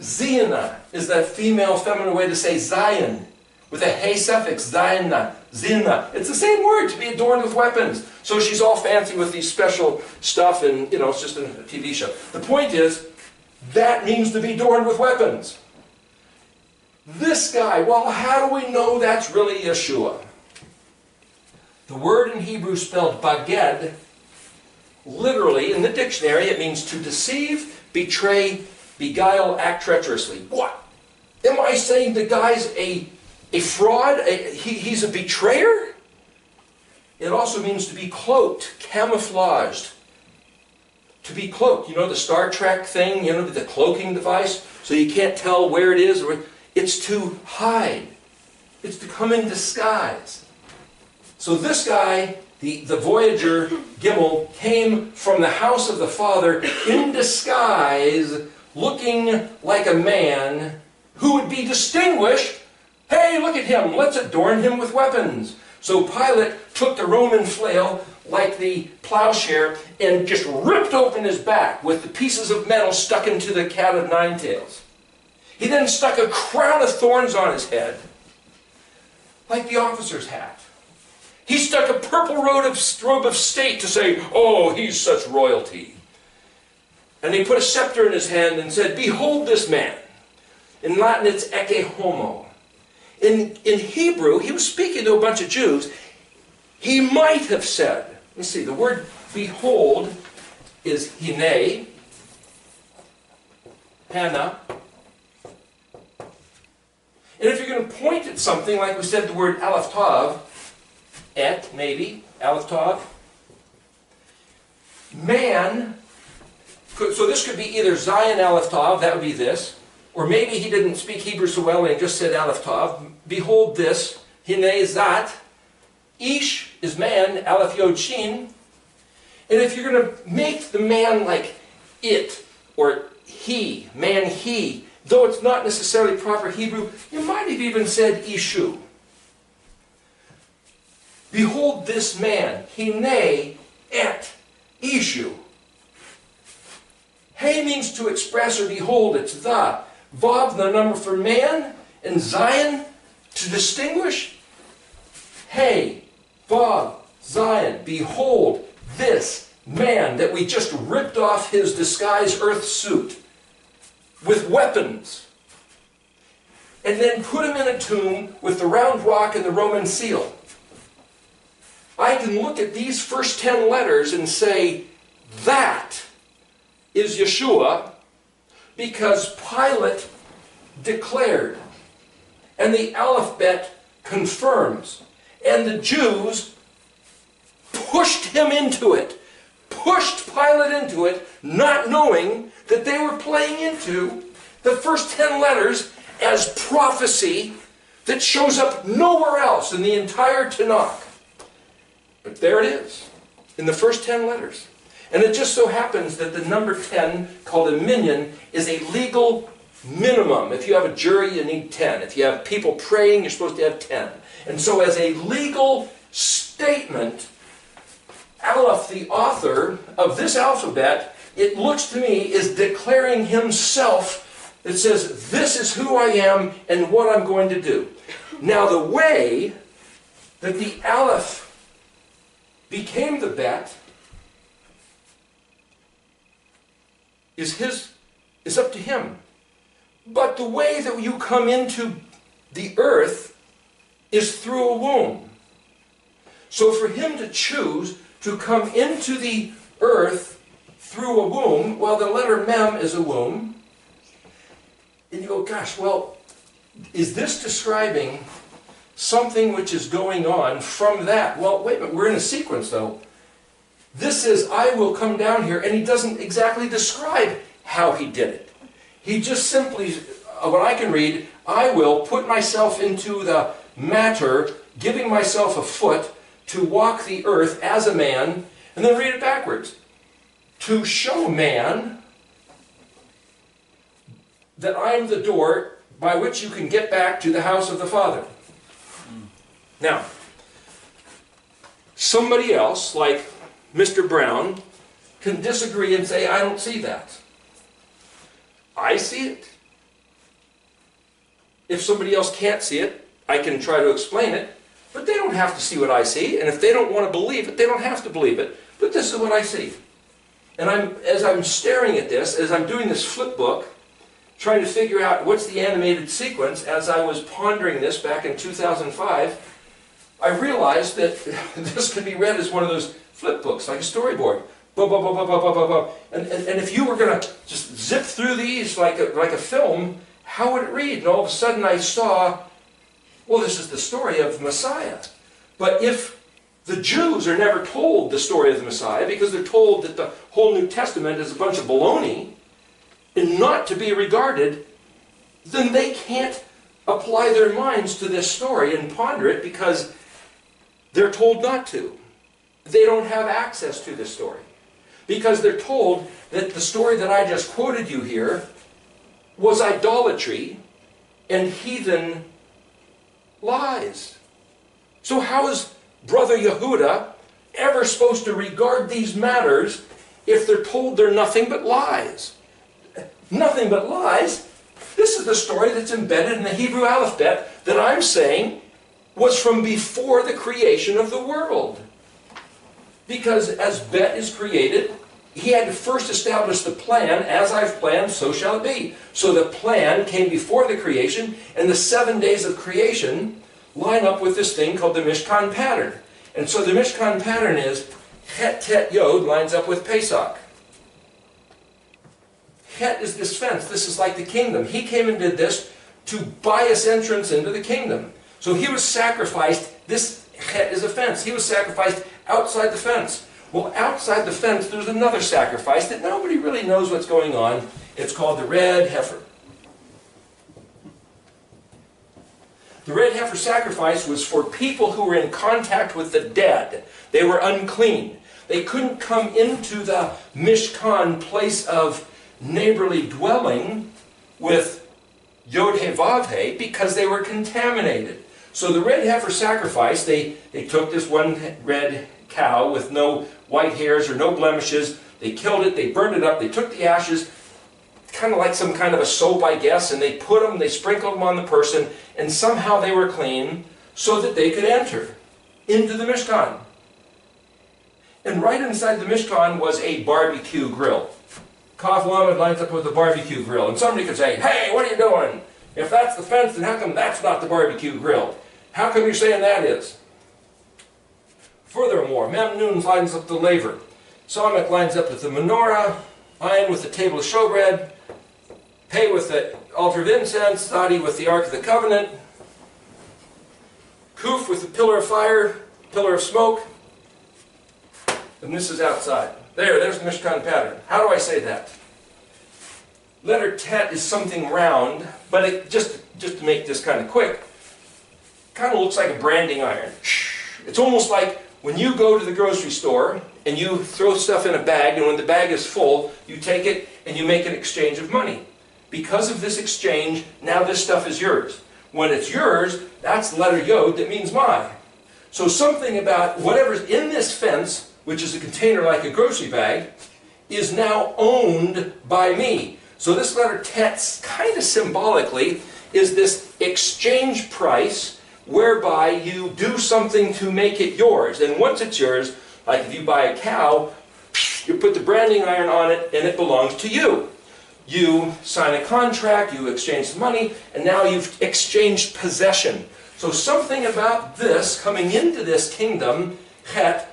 A: Xena is that female feminine way to say Zion, with a hey suffix, Zayna, Xena. It's the same word, to be adorned with weapons. So she's all fancy with these special stuff, and it's just a TV show. The point is, that means to be adorned with weapons. This guy, well, how do we know that's really Yeshua? The word in Hebrew spelled baged, literally, in the dictionary, it means to deceive, betray, beguile, act treacherously. What? Am I saying the guy's a fraud? He's a betrayer? It also means to be cloaked, camouflaged. To be cloaked. You know the Star Trek thing, the cloaking device? So you can't tell where it is. It's to hide. It's to come in disguise. So this guy, the Voyager Gimel, came from the house of the Father in disguise, looking like a man who would be distinguished. Hey, look at him, let's adorn him with weapons. So Pilate took the Roman flail, like the plowshare, and just ripped open his back with the pieces of metal stuck into the cat of nine tails. He then stuck a crown of thorns on his head, like the officer's hat. He stuck a purple robe of state to say, oh, he's such royalty. And he put a scepter in his hand and said, behold this man. In Latin, it's ecce homo. In Hebrew, he was speaking to a bunch of Jews. He might have said, let me see, the word behold is hine, hana. And if you're going to point at something, like we said the word aleph tav, et, maybe, aleph tav, man, so this could be either Zion aleph tav, that would be this, or maybe he didn't speak Hebrew so well and he just said aleph tav. Behold this, hine zat. Ish is man, aleph yod shin. And if you're going to make the man like it, or he, man he, though it's not necessarily proper Hebrew, you might have even said Ishu. Behold this man, hine et Ishu. He means to express or behold, it's the. Vav, the number for man, and Zion, to distinguish. Hey, Vav, Zion, behold this man that we just ripped off his disguised earth suit with weapons and then put him in a tomb with the round rock and the Roman seal. I can look at these first 10 letters and say, that is Yeshua, because Pilate declared, and the alphabet confirms, and the Jews pushed him into it, pushed Pilate into it, not knowing that they were playing into the first 10 letters as prophecy that shows up nowhere else in the entire Tanakh. But there it is, in the first 10 letters. And it just so happens that the number 10, called a minyan, is a legal minimum. If you have a jury, you need 10. If you have people praying, you're supposed to have 10. And so as a legal statement, Aleph, the author of this alphabet, it looks to me, is declaring himself. It says, this is who I am and what I'm going to do. Now the way that the Aleph became the bet is up to him. But the way that you come into the earth is through a womb. So for him to choose to come into the earth through a womb, well, the letter mem is a womb, and you go, gosh, well, is this describing something which is going on from that? Well, wait a minute, we're in a sequence though. This is, I will come down here, and he doesn't exactly describe how he did it. He just simply, what I can read, I will put myself into the matter, giving myself a foot to walk the earth as a man, and then read it backwards. To show man that I am the door by which you can get back to the house of the Father. Now, somebody else, like Mr. Brown, can disagree and say, I don't see that. I see it. If somebody else can't see it, I can try to explain it, but they don't have to see what I see, and if they don't want to believe it, they don't have to believe it. But this is what I see. And as I'm staring at this, as I'm doing this flip book, trying to figure out what's the animated sequence, as I was pondering this back in 2005, I realized that this could be read as one of those flip books, like a storyboard. And if you were going to just zip through these like a film, how would it read? And all of a sudden I saw, well, this is the story of Messiah. But if the Jews are never told the story of the Messiah, because they're told that the whole New Testament is a bunch of baloney, and not to be regarded, then they can't apply their minds to this story and ponder it because they're told not to. They don't have access to this story. Because they're told that the story that I just quoted you here was idolatry and heathen lies. So how is Brother Yehuda ever supposed to regard these matters if they're told they're nothing but lies? Nothing but lies? This is the story that's embedded in the Hebrew alphabet that I'm saying was from before the creation of the world. Because as Bet is created, he had to first establish the plan, as I've planned, so shall it be. So the plan came before the creation, and the 7 days of creation line up with this thing called the Mishkan pattern. And so the Mishkan pattern is Het Tet Yod lines up with Pesach. Het is this fence. This is like the kingdom. He came and did this to buy us entrance into the kingdom. So he was sacrificed. This Het is a fence. He was sacrificed outside the fence. Well, outside the fence, there's another sacrifice that nobody really knows what's going on. It's called the red heifer. The red heifer sacrifice was for people who were in contact with the dead. They were unclean. They couldn't come into the Mishkan place of neighborly dwelling with Yod-He-Vav-He because they were contaminated. So the red heifer sacrifice, they took this one red cow with no white hairs or no blemishes, they killed it, they burned it up, they took the ashes, kind of like some kind of a soap, I guess, and they put them, they sprinkled them on the person, and somehow they were clean so that they could enter into the Mishkan. And right inside the Mishkan was a barbecue grill. Kav Lamed lines up with a barbecue grill, and somebody could say, hey, what are you doing? If that's the fence, then how come that's not the barbecue grill? How come you're saying that is? Furthermore, Memnun lines up the laver. Samak lines up with the menorah, Ayin with the table of showbread, Pei with the altar of incense, Thadi with the Ark of the Covenant, Kuf with the pillar of fire, pillar of smoke, and this is outside. There's the Mishkan pattern. How do I say that? Letter Tet is something round, but it, just to make this kind of quick, kind of looks like a branding iron. It's almost like when you go to the grocery store and you throw stuff in a bag, and when the bag is full, you take it and you make an exchange of money. Because of this exchange, now this stuff is yours. When it's yours, that's the letter Yod that means my. So something about whatever's in this fence, which is a container like a grocery bag, is now owned by me. So this letter Tet, kind of symbolically, is this exchange price whereby you do something to make it yours. And once it's yours, like if you buy a cow, you put the branding iron on it and it belongs to you. You sign a contract, you exchange some money, and now you've exchanged possession. So something about this, coming into this kingdom, Het,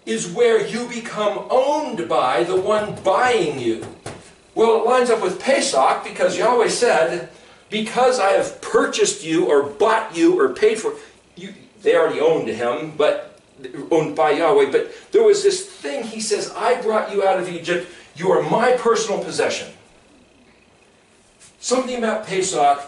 A: is where you become owned by the one buying you. Well, it lines up with Pesach because Yahweh said, because I have purchased you or bought you or paid for you, they already owned him, but owned by Yahweh. But there was this thing, he says, I brought you out of Egypt, you are my personal possession. Something about Pesach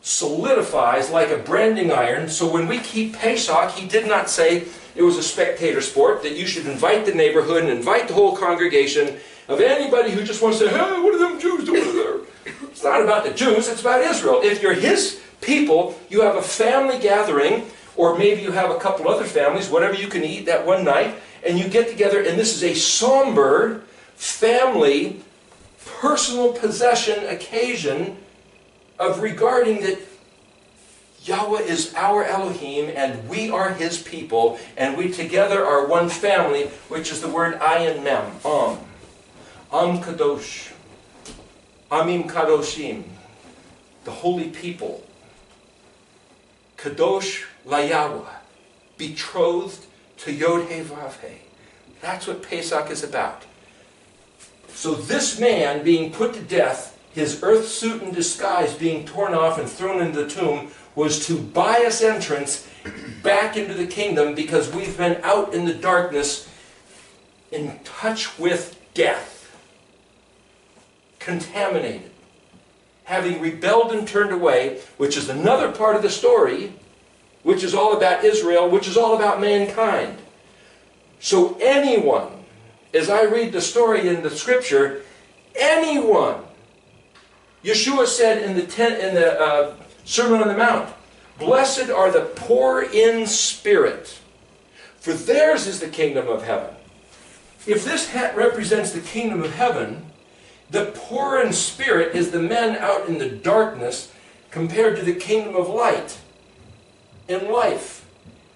A: solidifies like a branding iron. So when we keep Pesach, he did not say it was a spectator sport, that you should invite the neighborhood and invite the whole congregation of anybody who just wants to say, hey, what are them Jews doing there? It's not about the Jews, it's about Israel. If you're his people, you have a family gathering, or maybe you have a couple other families, whatever you can eat that one night, and you get together, and this is a somber family, personal possession occasion of regarding that Yahweh is our Elohim, and we are his people, and we together are one family, which is the word Ayin Mem, Am Kadosh, Amim Kadoshim, the holy people. Kadosh LaYahweh, betrothed to Yod-He-Vav-He. That's what Pesach is about. So this man being put to death, his earth suit and disguise being torn off and thrown into the tomb, was to buy us entrance back into the kingdom because we've been out in the darkness in touch with death. Contaminated, having rebelled and turned away, which is another part of the story, which is all about Israel, which is all about mankind. So anyone, as I read the story in the scripture, anyone, Yeshua said in the Sermon on the Mount, blessed are the poor in spirit, for theirs is the kingdom of heaven. If this hat represents the kingdom of heaven, the poor in spirit is the men out in the darkness compared to the kingdom of light and life.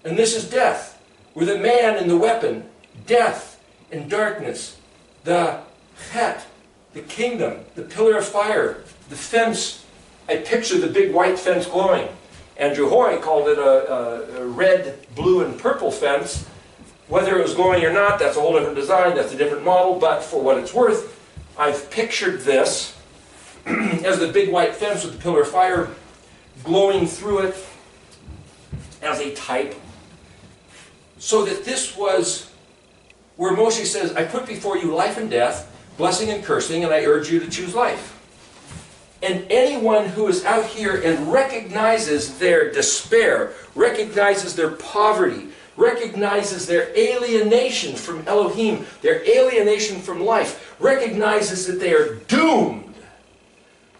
A: And this is death. We're the man and the weapon, death and darkness. The Het, the kingdom, the pillar of fire, the fence. I picture the big white fence glowing. Andrew Hoy called it a red, blue, and purple fence. Whether it was glowing or not, that's a whole different design, that's a different model, but for what it's worth, I've pictured this as the big white fence with the pillar of fire glowing through it as a type. So that this was where Moshe says, I put before you life and death, blessing and cursing, and I urge you to choose life. And anyone who is out here and recognizes their despair, recognizes their poverty, recognizes their alienation from Elohim, their alienation from life, recognizes that they are doomed,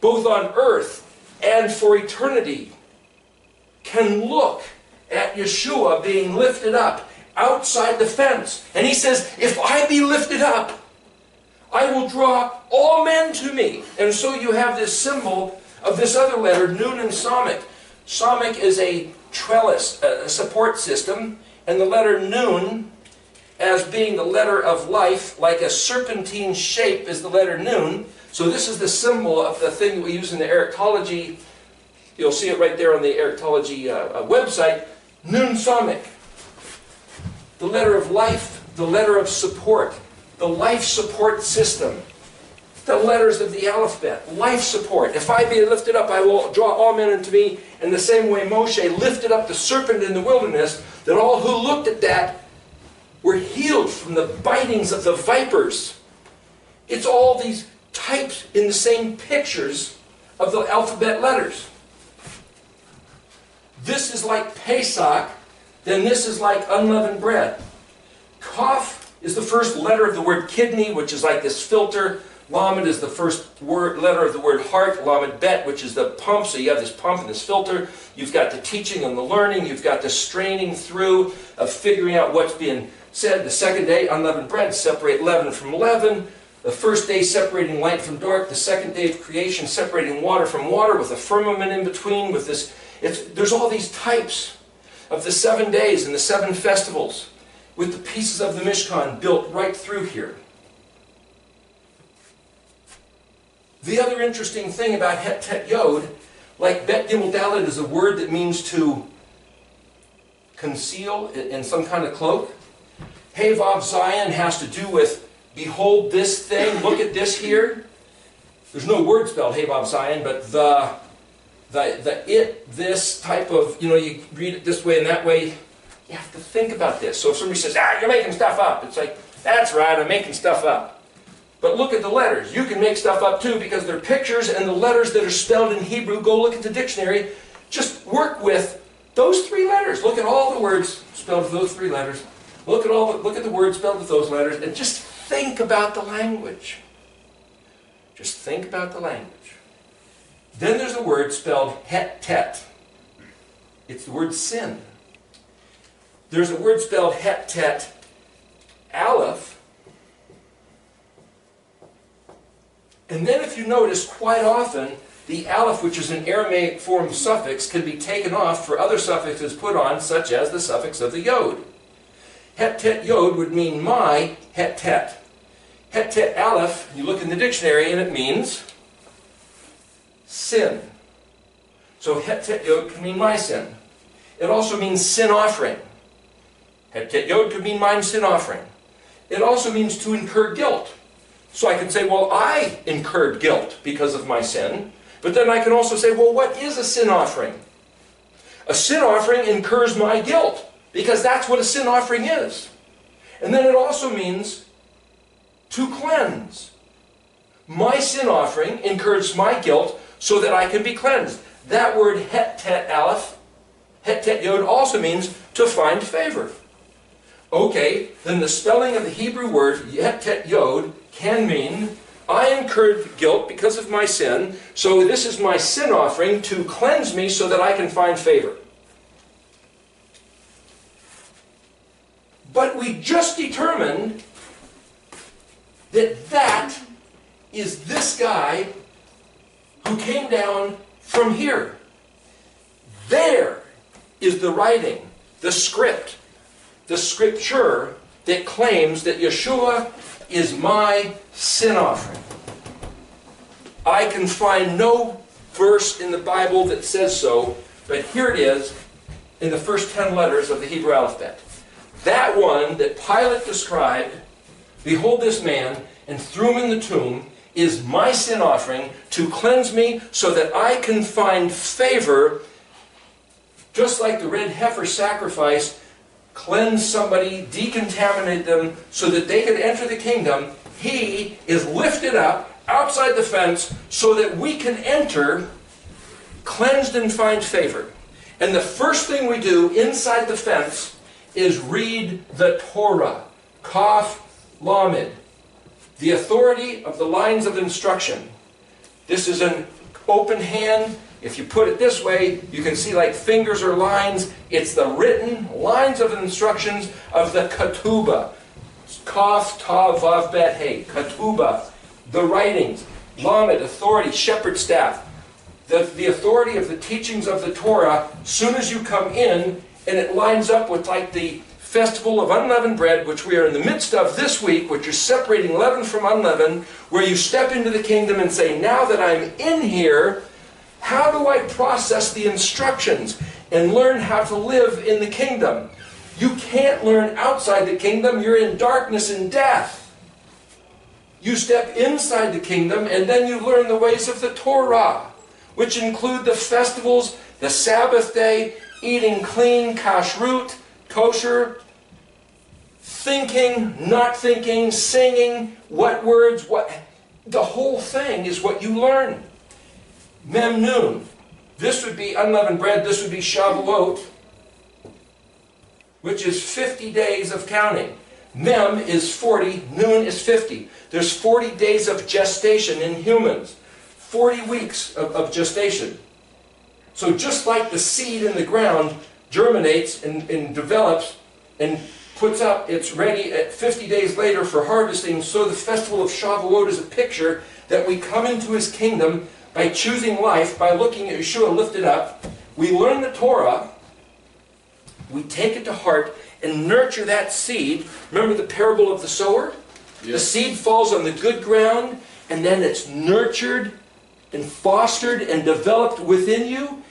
A: both on earth and for eternity, can look at Yeshua being lifted up outside the fence. And he says, if I be lifted up, I will draw all men to me. And so you have this symbol of this other letter, Nun and Samech. Samech is a trellis, a support system, and the letter Nun, as being the letter of life, like a serpentine shape, is the letter Nun. So this is the symbol of the thing that we use in the Erectology. You'll see it right there on the Erectology website. Nun Samech. The letter of life, the letter of support, the life support system. The letters of the alphabet, life support. If I be lifted up, I will draw all men unto me. In the same way Moshe lifted up the serpent in the wilderness, that all who looked at that were healed from the bitings of the vipers. It's all these types in the same pictures of the alphabet letters. This is like Pesach, then this is like unleavened bread. Kaf is the first letter of the word kidney, which is like this filter. Lamed is the first letter of the word heart. Lamed bet, which is the pump. So you have this pump and this filter. You've got the teaching and the learning. You've got the straining through of figuring out what's being said. The second day, unleavened bread, separate leaven from leaven. The first day, separating light from dark. The second day of creation, separating water from water, with a firmament in between. With this, there's all these types of the 7 days and the 7 festivals, with the pieces of the Mishkan built right through here. The other interesting thing about Het Tet Yod, like Bet Gimel Dalet is a word that means to conceal in some kind of cloak. Hey Vav Zion has to do with, behold this thing, look at this here. There's no word spelled Hey Vav Zion, but this type of, you read it this way and that way. You have to think about this. So if somebody says, you're making stuff up, it's like, that's right, I'm making stuff up. But look at the letters. You can make stuff up too, because they're pictures, and the letters that are spelled in Hebrew, go look at the dictionary. Just work with those 3 letters. Look at all the words spelled with those 3 letters. Look at the words spelled with those letters, and just think about the language. Just think about the language. Then there's a word spelled Het Tet. It's the word sin. There's a word spelled Het Tet Aleph. And then if you notice, quite often, the aleph, which is an Aramaic form suffix, can be taken off for other suffixes put on, such as the suffix of the yod. Het Tet Yod would mean my Het Tet. Het Tet Aleph, you look in the dictionary and it means sin. So Het Tet Yod can mean my sin. It also means sin offering. Het Tet Yod could mean my sin offering. It also means to incur guilt. So I can say, well, I incurred guilt because of my sin. But then I can also say, well, what is a sin offering? A sin offering incurs my guilt, because that's what a sin offering is. And then it also means to cleanse. My sin offering incurs my guilt so that I can be cleansed. That word Het Tet Aleph, Het Tet Yod, also means to find favor. Okay, then the spelling of the Hebrew word Het Tet Yod can mean I incurred guilt because of my sin, so this is my sin offering to cleanse me so that I can find favor. But we just determined that that is this guy who came down from here. There is the writing, the script, the scripture that claims that Yeshua is my sin offering. I can find no verse in the Bible that says so, but here it is in the first 10 letters of the Hebrew alphabet. That one that Pilate described, behold this man, and threw him in the tomb, is my sin offering to cleanse me so that I can find favor, just like the red heifer sacrifice cleanse somebody, decontaminate them so that they could enter the kingdom. He is lifted up outside the fence so that we can enter cleansed and find favor. And the first thing we do inside the fence is read the Torah. Kaf Lamed. The authority of the lines of instruction. This is an open hand. If you put it this way, you can see like fingers or lines. It's the written lines of instructions of the Ketubah. Kaf, Tav, Vav, Bet, Hey. Ketubah. The writings. Lamed, authority, shepherd staff. The authority of the teachings of the Torah, soon as you come in, and it lines up with like the festival of unleavened bread, which we are in the midst of this week, which is separating leaven from unleavened, where you step into the kingdom and say, now that I'm in here, how do I process the instructions and learn how to live in the kingdom? You can't learn outside the kingdom. You're in darkness and death. You step inside the kingdom and then you learn the ways of the Torah, which include the festivals, the Sabbath day, eating clean, kashrut, kosher, thinking, not thinking, singing, what words, what... The whole thing is what you learn. Memnun. This would be unleavened bread, this would be Shavuot, which is 50 days of counting. Mem is 40, Nun is 50. There's 40 days of gestation in humans. 40 weeks of gestation. So just like the seed in the ground germinates and develops and puts up, it's ready at 50 days later for harvesting, so the festival of Shavuot is a picture that we come into His kingdom by choosing life, by looking at Yeshua lifted up. We learn the Torah, we take it to heart, and nurture that seed. Remember the parable of the sower? Yes. The seed falls on the good ground, and then it's nurtured and fostered and developed within you.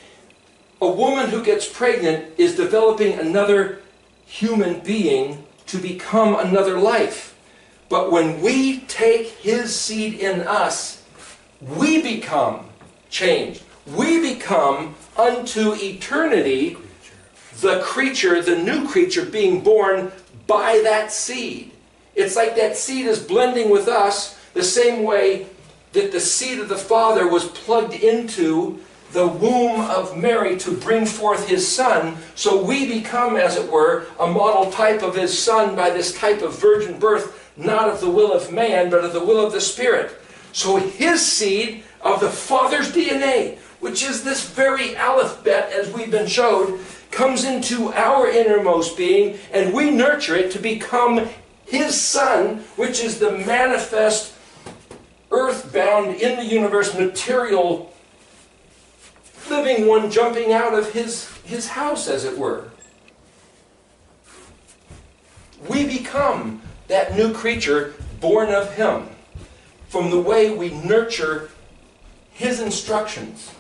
A: A woman who gets pregnant is developing another human being to become another life. But when we take His seed in us, we become changed. We become unto eternity the creature, the new creature being born by that seed. It's like that seed is blending with us the same way that the seed of the Father was plugged into the womb of Mary to bring forth His Son. So we become, as it were, a model type of His Son by this type of virgin birth, not of the will of man, but of the will of the Spirit. So His seed of the Father's DNA, which is this very alphabet, as we've been showed, comes into our innermost being, and we nurture it to become His Son, which is the manifest, earthbound, in the universe, material, living one jumping out of his house, as it were. We become that new creature born of Him from the way we nurture His instructions.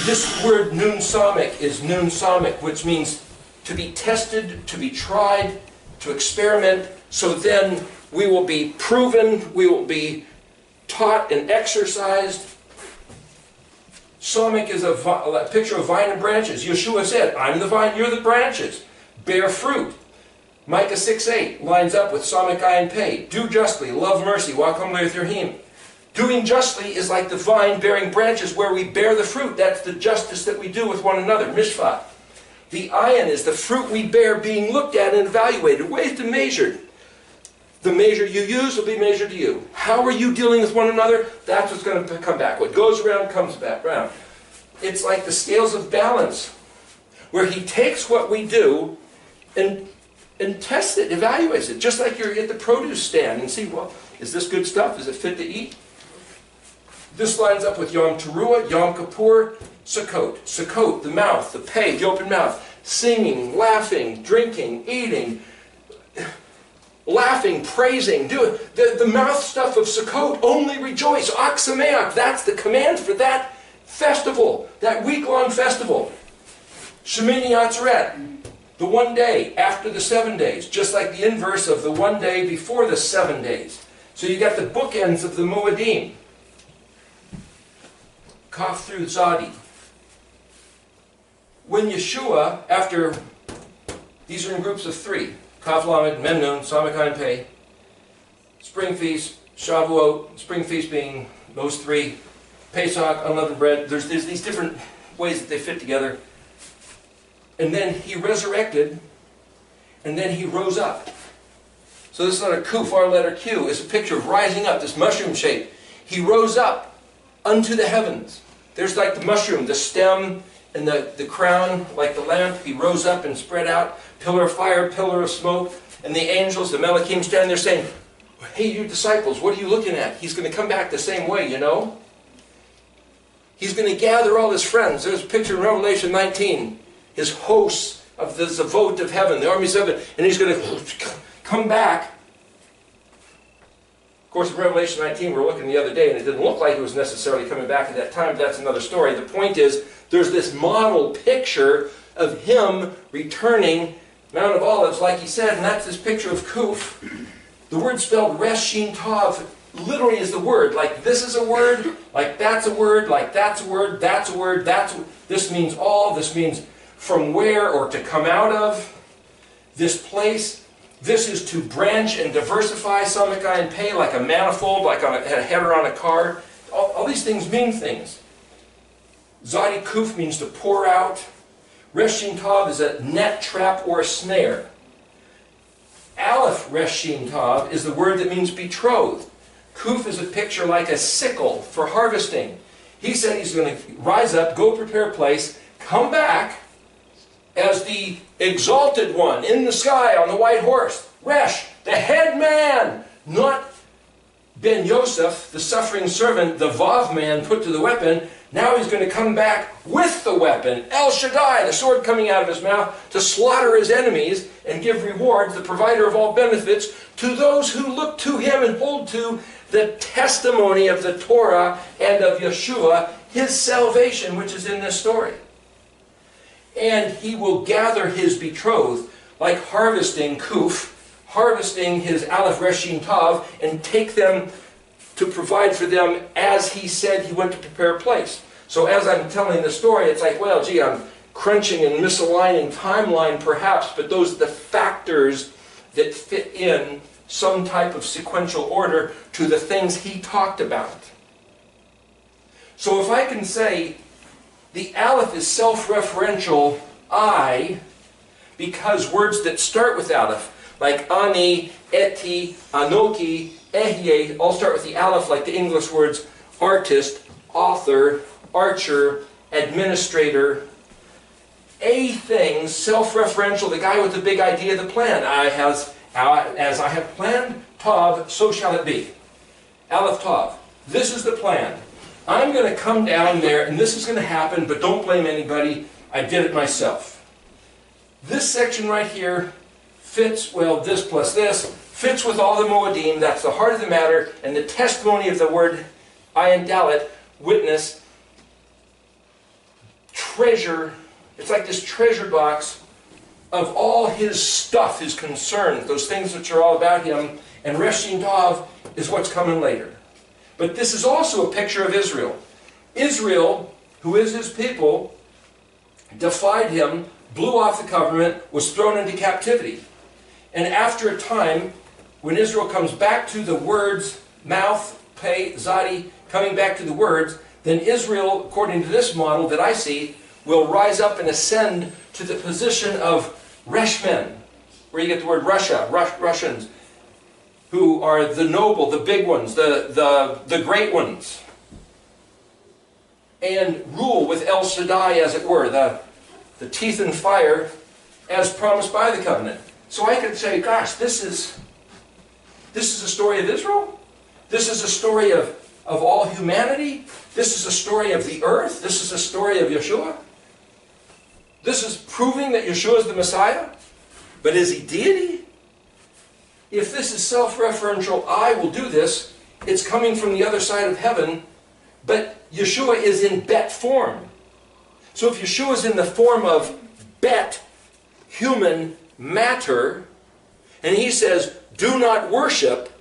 A: This word nun samic is nun samic, which means to be tested, to be tried, to experiment, so then we will be proven, we will be taught and exercised. Samic is a picture of vine and branches. Yeshua said, I'm the vine, you're the branches. Bear fruit. Micah 6:8 lines up with Samic ayin pei. Do justly, love mercy, walk humbly with your him. Doing justly is like the vine bearing branches where we bear the fruit. That's the justice that we do with one another. Mishpat. The ayin is the fruit we bear being looked at and evaluated. Ways to measure. The measure you use will be measured to you. How are you dealing with one another? That's what's going to come back. What goes around comes back around. It's like the scales of balance, where He takes what we do and tests it, evaluates it. Just like you're at the produce stand and see, well, is this good stuff? Is it fit to eat? This lines up with Yom Teruah, Yom Kippur, Sukkot. Sukkot, the mouth, the pei, the open mouth. Singing, laughing, drinking, eating, laughing, praising. The mouth stuff of Sukkot, only rejoice. Ak Sameach, that's the command for that festival, that week-long festival. Shemini Atzeret, the one day after the 7 days, just like the inverse of the one day before the 7 days. So you got the bookends of the Moedim. Kaf through Zadi. When Yeshua, after, these are in groups of 3, Kaf Lamed, Memnun, Samic ayin pei, Spring Feast, Shavuot, Spring Feast being those 3, Pesach, unleavened bread. There's these different ways that they fit together. and then he resurrected, and then he rose up. So this is not a kuf, our letter Q. It's a picture of rising up, this mushroom shape. He rose up unto the heavens. There's like the mushroom, the stem and the crown, like the lamp. He rose up and spread out, pillar of fire, pillar of smoke. And the angels, the Melachim, stand there saying, hey, you disciples, what are you looking at? He's going to come back the same way, you know? He's going to gather all his friends. There's a picture in Revelation 19. His hosts of the Zavot of heaven, the armies of heaven. And he's going to come back. Of course, in Revelation 19, we were looking the other day, and it didn't look like he was necessarily coming back at that time, but that's another story. The point is, there's this model picture of him returning Mount of Olives, like he said, and that's this picture of Kuf. The word spelled Resh Shin Tav literally is the word. Like this is a word, like that's a word, like that's a word, that's a word, this means all, this means from where or to come out of, this place. This is to branch and diversify, Samakai and Pei, like a manifold, like a header on a car. All these things mean things. Zadi Kuf means to pour out. Resh Shin Tav is a net, trap, or a snare. Aleph Resh Shin Tav is the word that means betrothed. Kuf is a picture like a sickle for harvesting. He said he's going to rise up, go prepare a place, come back as the exalted one in the sky on the white horse. Resh, the head man, not Ben Yosef, the suffering servant, the Vav man put to the weapon. Now he's going to come back with the weapon, El Shaddai, the sword coming out of his mouth, to slaughter his enemies and give rewards, the provider of all benefits, to those who look to him and hold to the testimony of the Torah and of Yeshua, his salvation, which is in this story. And he will gather his betrothed, like harvesting Kuf, harvesting his Aleph Resh Shin Tav, and take them to provide for them as he said he went to prepare a place. So as I'm telling the story, it's like, well, gee, I'm crunching and misaligning timeline perhaps, but those are the factors that fit in some type of sequential order to the things he talked about. So if I can say the Aleph is self-referential I, because words that start with Aleph, like Ani, Eti, Anoki, Ehyeh, all start with the Aleph, like the English words artist, author, archer, administrator. A thing, self-referential, the guy with the big idea, the plan. As I have planned, Tav, so shall it be. Aleph Tav. This is the plan. I'm going to come down there, and this is going to happen, but don't blame anybody. I did it myself. This section right here fits, well, this plus this, fits with all the Moedim. That's the heart of the matter, and the testimony of the word Ayin Dalet, witness, treasure. It's like this treasure box of all his stuff, his concerns, those things which are all about him, and Resh Shin Tav is what's coming later. But this is also a picture of Israel. Israel, who is his people, defied him, blew off the government, was thrown into captivity. And after a time, when Israel comes back to the words, mouth, pei, zadi, coming back to the words, then Israel, according to this model that I see, will rise up and ascend to the position of Reshmen, where you get the word Russia, Russians, who are the noble, the big ones, the great ones, and rule with El Shaddai, as it were, the teeth and fire, as promised by the covenant. So I could say, gosh, this is a story of Israel? This is a story of all humanity? This is a story of the earth? This is a story of Yeshua? This is proving that Yeshua is the Messiah? But is he deity? If this is self-referential, I will do this, it's coming from the other side of heaven, but Yeshua is in bet form. So if Yeshua is in the form of bet, human matter, and he says, do not worship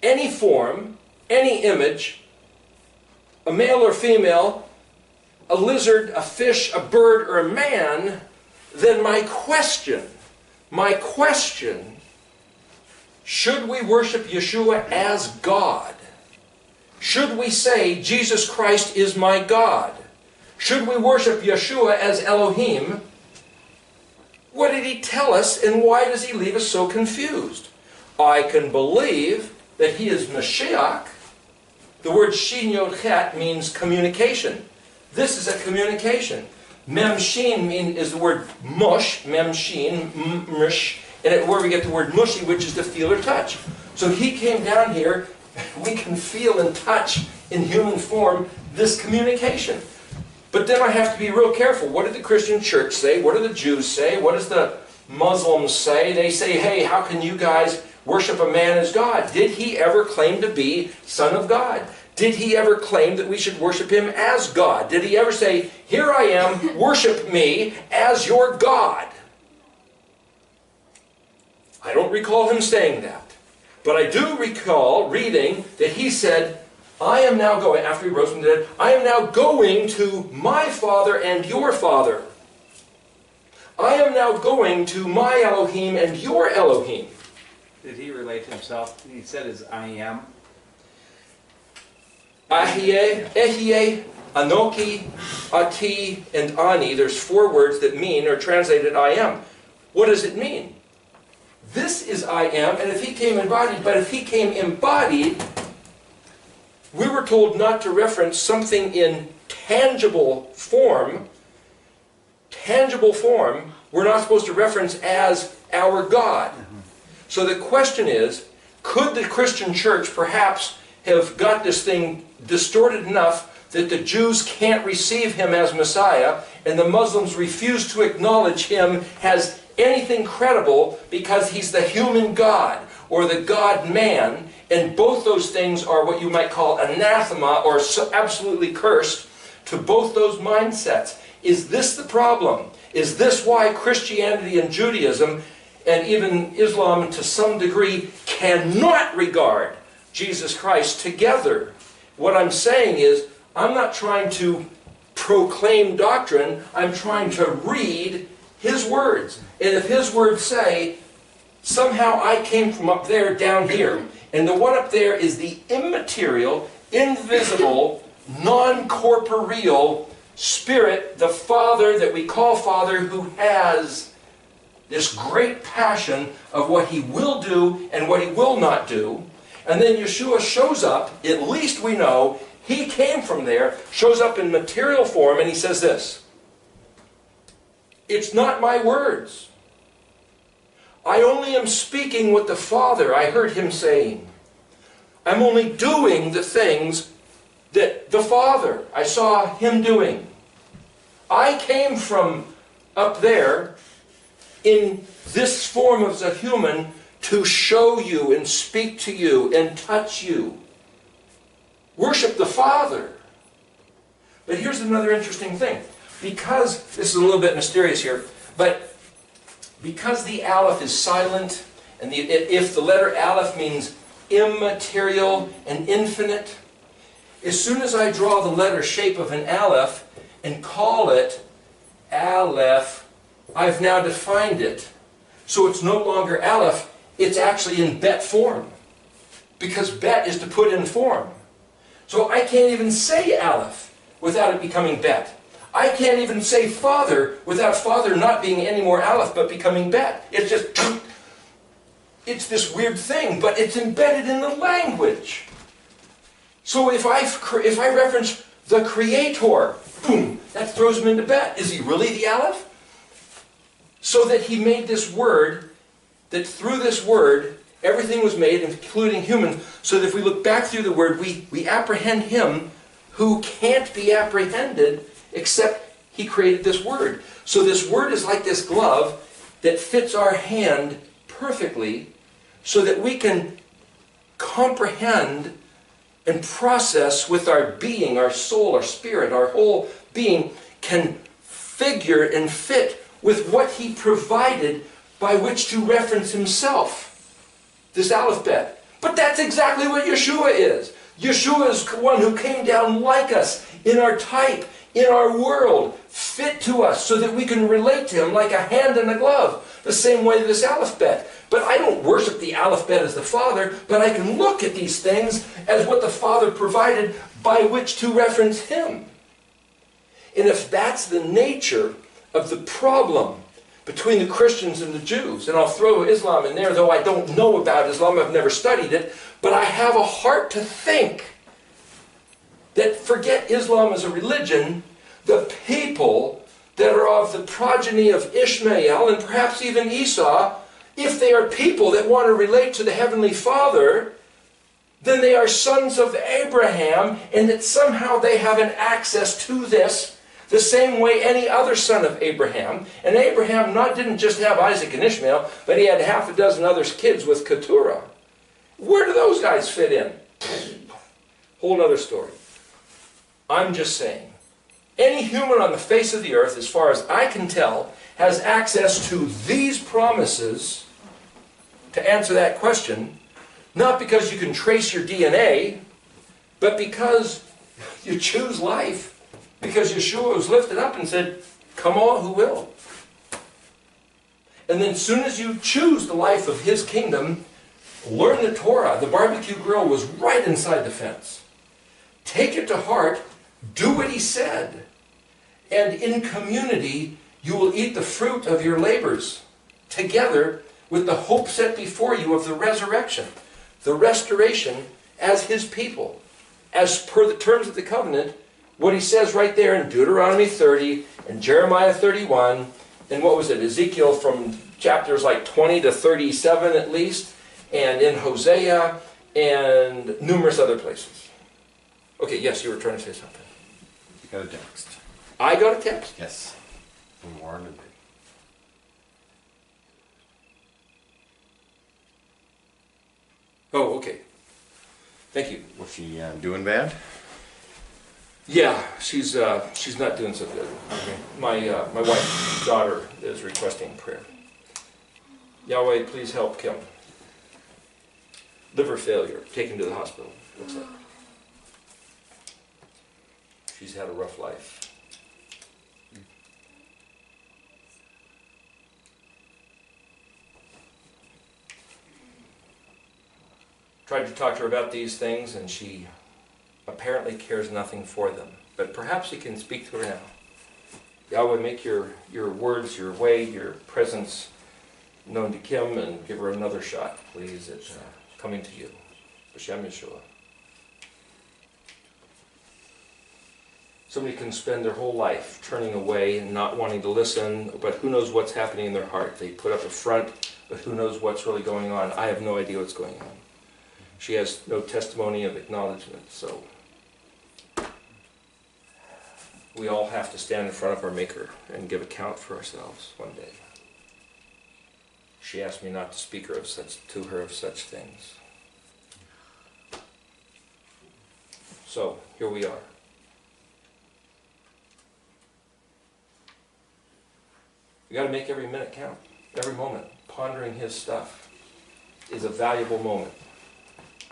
A: any form, any image, a male or female, a lizard, a fish, a bird, or a man, then my question, should we worship Yeshua as God? Should we say, Jesus Christ is my God? Should we worship Yeshua as Elohim? What did he tell us, and why does he leave us so confused? I can believe that he is Mashiach. The word Shin Yod Chet means communication. This is a communication. Mem Shin is the word mush, Mem Shin, mush, and where we get the word mushy, which is to feel or touch. So he came down here, we can feel and touch in human form this communication. But then I have to be real careful. What did the Christian church say? What do the Jews say? What does the Muslims say? They say, hey, how can you guys worship a man as God? Did he ever claim to be Son of God? Did he ever claim that we should worship him as God? Did he ever say, here I am, worship me as your God? I don't recall him saying that. But I do recall reading that he said, I am now going, after he rose from the dead, I am now going to my Father and your Father. I am now going to my Elohim and your Elohim.
E: Did he relate to himself? He said his I am.
A: Ahiye, Ehiye, Anoki, Ati, and Ani. There's 4 words that mean, or translated, I am. What does it mean? This is I am, and if he came embodied, but if he came embodied, we were told not to reference something in tangible form. Tangible form, we're not supposed to reference as our God. So the question is, could the Christian church perhaps have got this thing distorted enough that the Jews can't receive him as Messiah, and the Muslims refuse to acknowledge him as anything credible because he's the human God, or the God-man, and both those things are what you might call anathema, or absolutely cursed, to both those mindsets. Is this the problem? Is this why Christianity and Judaism, and even Islam to some degree, cannot regard Jesus Christ together? What I'm saying is, I'm not trying to proclaim doctrine, I'm trying to read his words. And if his words say, somehow I came from up there down here, and the one up there is the immaterial, invisible, non-corporeal Spirit, the Father that we call Father, who has this great passion of what he will do and what he will not do. And then Yeshua shows up, at least we know, he came from there, shows up in material form, and he says this, it's not my words. I only am speaking what the Father, I heard him saying. I'm only doing the things that the Father, I saw him doing. I came from up there in this form as a human to show you and speak to you and touch you. Worship the Father. But here's another interesting thing. Because, this is a little bit mysterious here, but because the Aleph is silent, and if the letter Aleph means immaterial and infinite, as soon as I draw the letter shape of an Aleph and call it Aleph, I've now defined it. So it's no longer Aleph, it's actually in Bet form. Because Bet is to put in form. So I can't even say Aleph without it becoming Bet. I can't even say Father without Father not being any more Aleph but becoming Bet. It's just, it's this weird thing, but it's embedded in the language. So if I reference the Creator, boom, that throws him into Bet. Is he really the Aleph? So that he made this word, that through this word, everything was made, including humans, so that if we look back through the word, we apprehend him who can't be apprehended except he created this word. So this word is like this glove that fits our hand perfectly so that we can comprehend and process with our being, our soul, our spirit, our whole being can figure and fit with what he provided by which to reference himself. This alphabet. But that's exactly what Yeshua is. Yeshua is one who came down like us, in our type, in our world, fit to us so that we can relate to him like a hand and a glove, the same way this alphabet. But I don't worship the alphabet as the Father, but I can look at these things as what the Father provided by which to reference him. And if that's the nature of the problem between the Christians and the Jews. And I'll throw Islam in there, though I don't know about Islam, I've never studied it, but I have a heart to think that, forget Islam as a religion, the people that are of the progeny of Ishmael and perhaps even Esau, if they are people that want to relate to the Heavenly Father, then they are sons of Abraham, and that somehow they have an access to this the same way any other son of Abraham. And Abraham didn't just have Isaac and Ishmael, but he had half a dozen other kids with Keturah. Where do those guys fit in? Whole other story. I'm just saying, any human on the face of the earth, as far as I can tell, has access to these promises to answer that question, not because you can trace your DNA, but because you choose life. Because Yeshua was lifted up and said, come all who will. And then as soon as you choose the life of His kingdom, learn the Torah. The barbecue grill was right inside the fence. Take it to heart. Do what He said. And in community, you will eat the fruit of your labors, together with the hope set before you of the resurrection, the restoration as His people, as per the terms of the covenant, what He says right there in Deuteronomy 30 and Jeremiah 31, and what was it, Ezekiel from chapters like 20 to 37 at least, and in Hosea, and numerous other places. Okay, yes, you were trying to say something.
B: You got a text.
A: I got a text?
B: Yes. From Warren and Dave.
A: Oh, okay. Thank you.
B: Was she doing bad?
A: Yeah, she's not doing so good. Okay. My wife's daughter is requesting prayer. Yahweh, please help Kim. Liver failure, taken to the hospital. Looks like. She's had a rough life. Tried to talk to her about these things, and she apparently cares nothing for them. But perhaps He can speak to her now. Yahweh, make your words, your way, your presence known to Kim, and give her another shot, please, at coming to you. B'Shem Yeshua. Somebody can spend their whole life turning away and not wanting to listen, but who knows what's happening in their heart. They put up a front, but who knows what's really going on. I have no idea what's going on. She has no testimony of acknowledgement, so we all have to stand in front of our Maker and give account for ourselves one day. She asked me not to speak to her of such things. So, here we are. We got to make every minute count, every moment. Pondering His stuff is a valuable moment.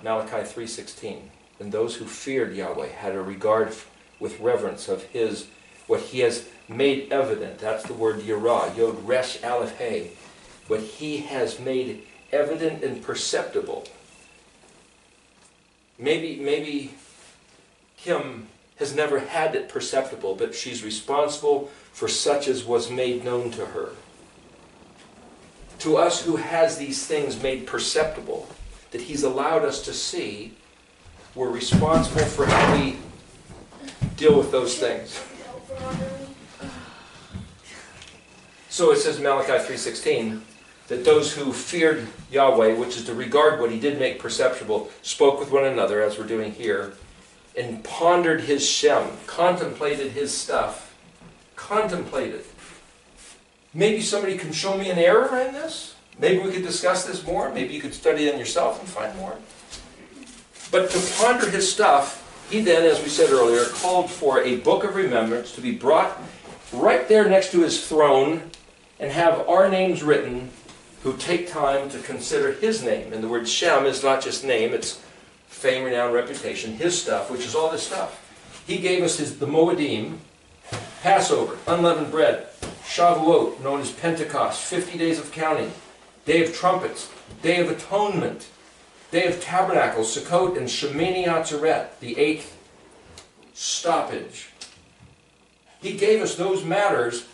A: Malachi 3:16. And those who feared Yahweh had a regard with reverence of His, what He has made evident. That's the word Yirah, Yod Resh Aleph Hey. What He has made evident and perceptible. Maybe Kim has never had it perceptible, but she's responsible for such as was made known to her. To us who has these things made perceptible, that He's allowed us to see, we're responsible for how we deal with those things. So it says in Malachi 3:16 that those who feared Yahweh, which is to regard what He did make perceptible, spoke with one another, as we're doing here, and pondered His Shem, contemplated His stuff. Contemplated. Maybe somebody can show me an error in this? Maybe we could discuss this more. Maybe you could study it yourself and find more. But to ponder His stuff, He then, as we said earlier, called for a book of remembrance to be brought right there next to His throne and have our names written who take time to consider His name. And the word Shem is not just name, it's fame, renown, reputation, His stuff, which is all this stuff. He gave us the Moedim, Passover, unleavened bread, Shavuot, known as Pentecost, 50 days of counting, Day of Trumpets, Day of Atonement, Day of Tabernacles, Sukkot, and Shemini Atzeret, the 8th stoppage. He gave us those matters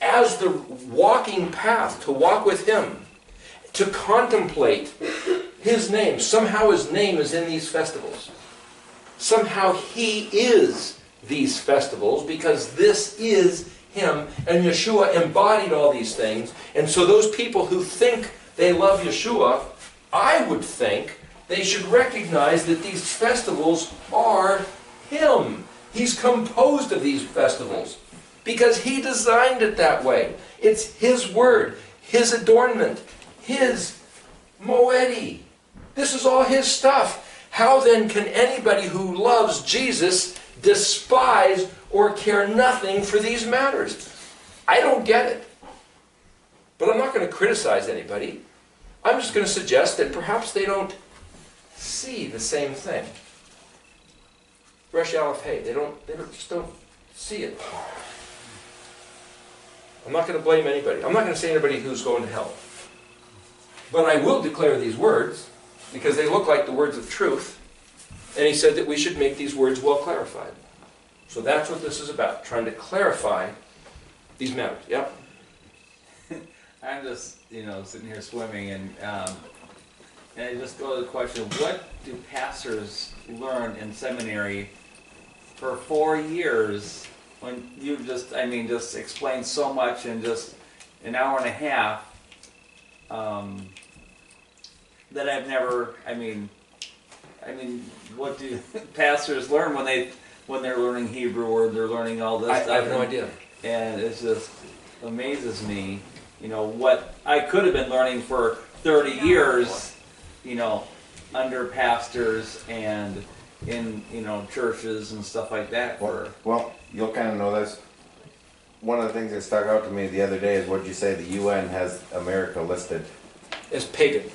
A: as the walking path, to walk with Him, to contemplate His name. Somehow His name is in these festivals. Somehow He is these festivals, because this is Him, and Yeshua embodied all these things. And so those people who think they love Yeshua, I would think they should recognize that these festivals are Him. He's composed of these festivals because He designed it that way. It's His word, His adornment, His moedi. This is all His stuff. How then can anybody who loves Jesus despise or care nothing for these matters? I don't get it. But I'm not going to criticize anybody. I'm just going to suggest that perhaps they don't see the same thing. Resh Aleph Hey, they just don't see it. I'm not going to blame anybody. I'm not going to say anybody who's going to hell. But I will declare these words, because they look like the words of truth. And he said that we should make these words well clarified. So that's what this is about, trying to clarify these matters. Yep.
E: I'm just, sitting here swimming, and I just go to the question, what do pastors learn in seminary for 4 years when you just explained so much in just an hour and a half that I've never, what do pastors learn when they're learning Hebrew or they're learning all this stuff?
A: I have no idea.
E: And it just amazes me, what I could have been learning for 30 years, under pastors and in, churches and stuff like that.
B: Well, you'll kind of know this. One of the things that stuck out to me the other day is what you say the UN has America listed.
A: As pagan.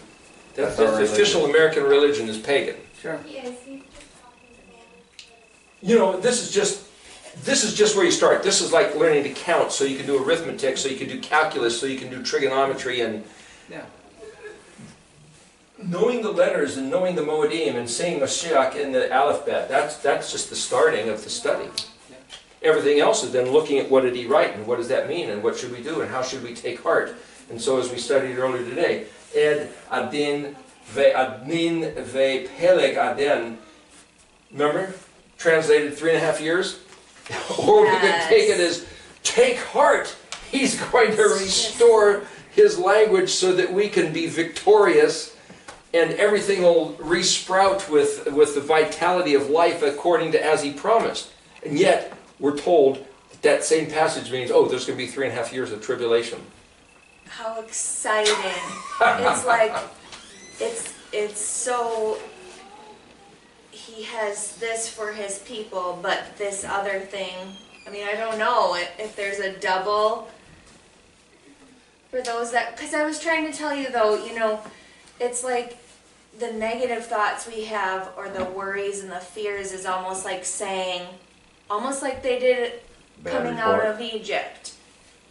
B: That's
A: The
B: our religion.
A: official American religion is pagan.
E: Sure.
D: Yes.
A: This is just where you start. This is like learning to count, so you can do arithmetic, so you can do calculus, so you can do trigonometry, and
E: Yeah.
A: knowing the letters and knowing the Moedim and saying Mashiach in the alphabet. That's just the starting of the study.
E: Yeah.
A: Everything else is then looking at what did he write and what does that mean and what should we do and how should we take heart. And so as we studied earlier today, Ed Adin Ve'adnin Ve'peleg Adin. Remember? Translated 3.5 years? Or we could take it as, take heart. He's going to restore his language so that we can be victorious and everything will resprout with the vitality of life according to as he promised. And yet, we're told that same passage means, oh, there's going to be 3.5 years of tribulation.
C: How exciting. It's like, it's so, he has this for his people, but this other thing, I don't know if there's a double for those that, because I was trying to tell you though, it's like the negative thoughts we have or the worries and the fears is almost like saying, almost like they did it
B: Bad
C: coming
B: report.
C: out of Egypt.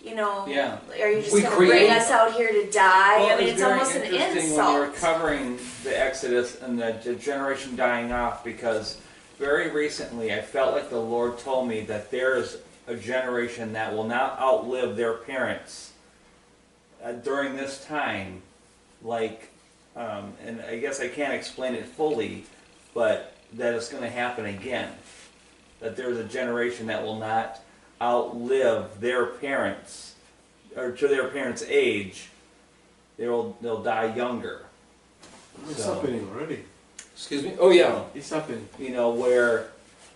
E: Yeah.
C: Are you just
A: We
C: going to bring
A: create-
C: us out here to die?
E: Well,
C: it's
E: very
C: almost an
E: interesting when you were
C: insult.
E: covering the Exodus and the generation dying off, because very recently I felt like the Lord told me that there is a generation that will not outlive their parents during this time. And I guess I can't explain it fully, but that it's going to happen again. That there's a generation that will not outlive their parents, or to their parents' age. They'll die younger.
F: It's happening already.
A: Excuse me? Oh yeah.
F: It's happening.
E: Where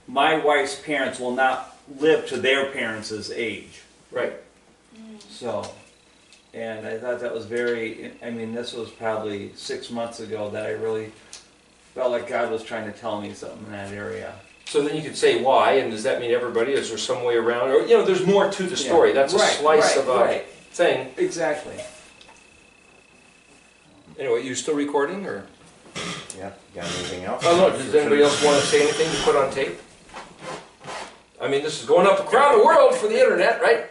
E: my wife's parents will not live to their parents' age.
A: Right.
E: So, and I thought that was this was probably 6 months ago that I really felt like God was trying to tell me something in that area.
A: So then you could say why, and does that mean everybody? Is there some way around? Or, there's more to the story.
E: Yeah.
A: That's a
E: Right,
A: slice
E: right,
A: of a
E: right.
A: thing.
E: Exactly.
A: Anyway, you still recording, or?
B: Yeah. Got anything else?
A: Oh no, does anybody else want to say anything to put on tape? This is going up around the world for the internet, right?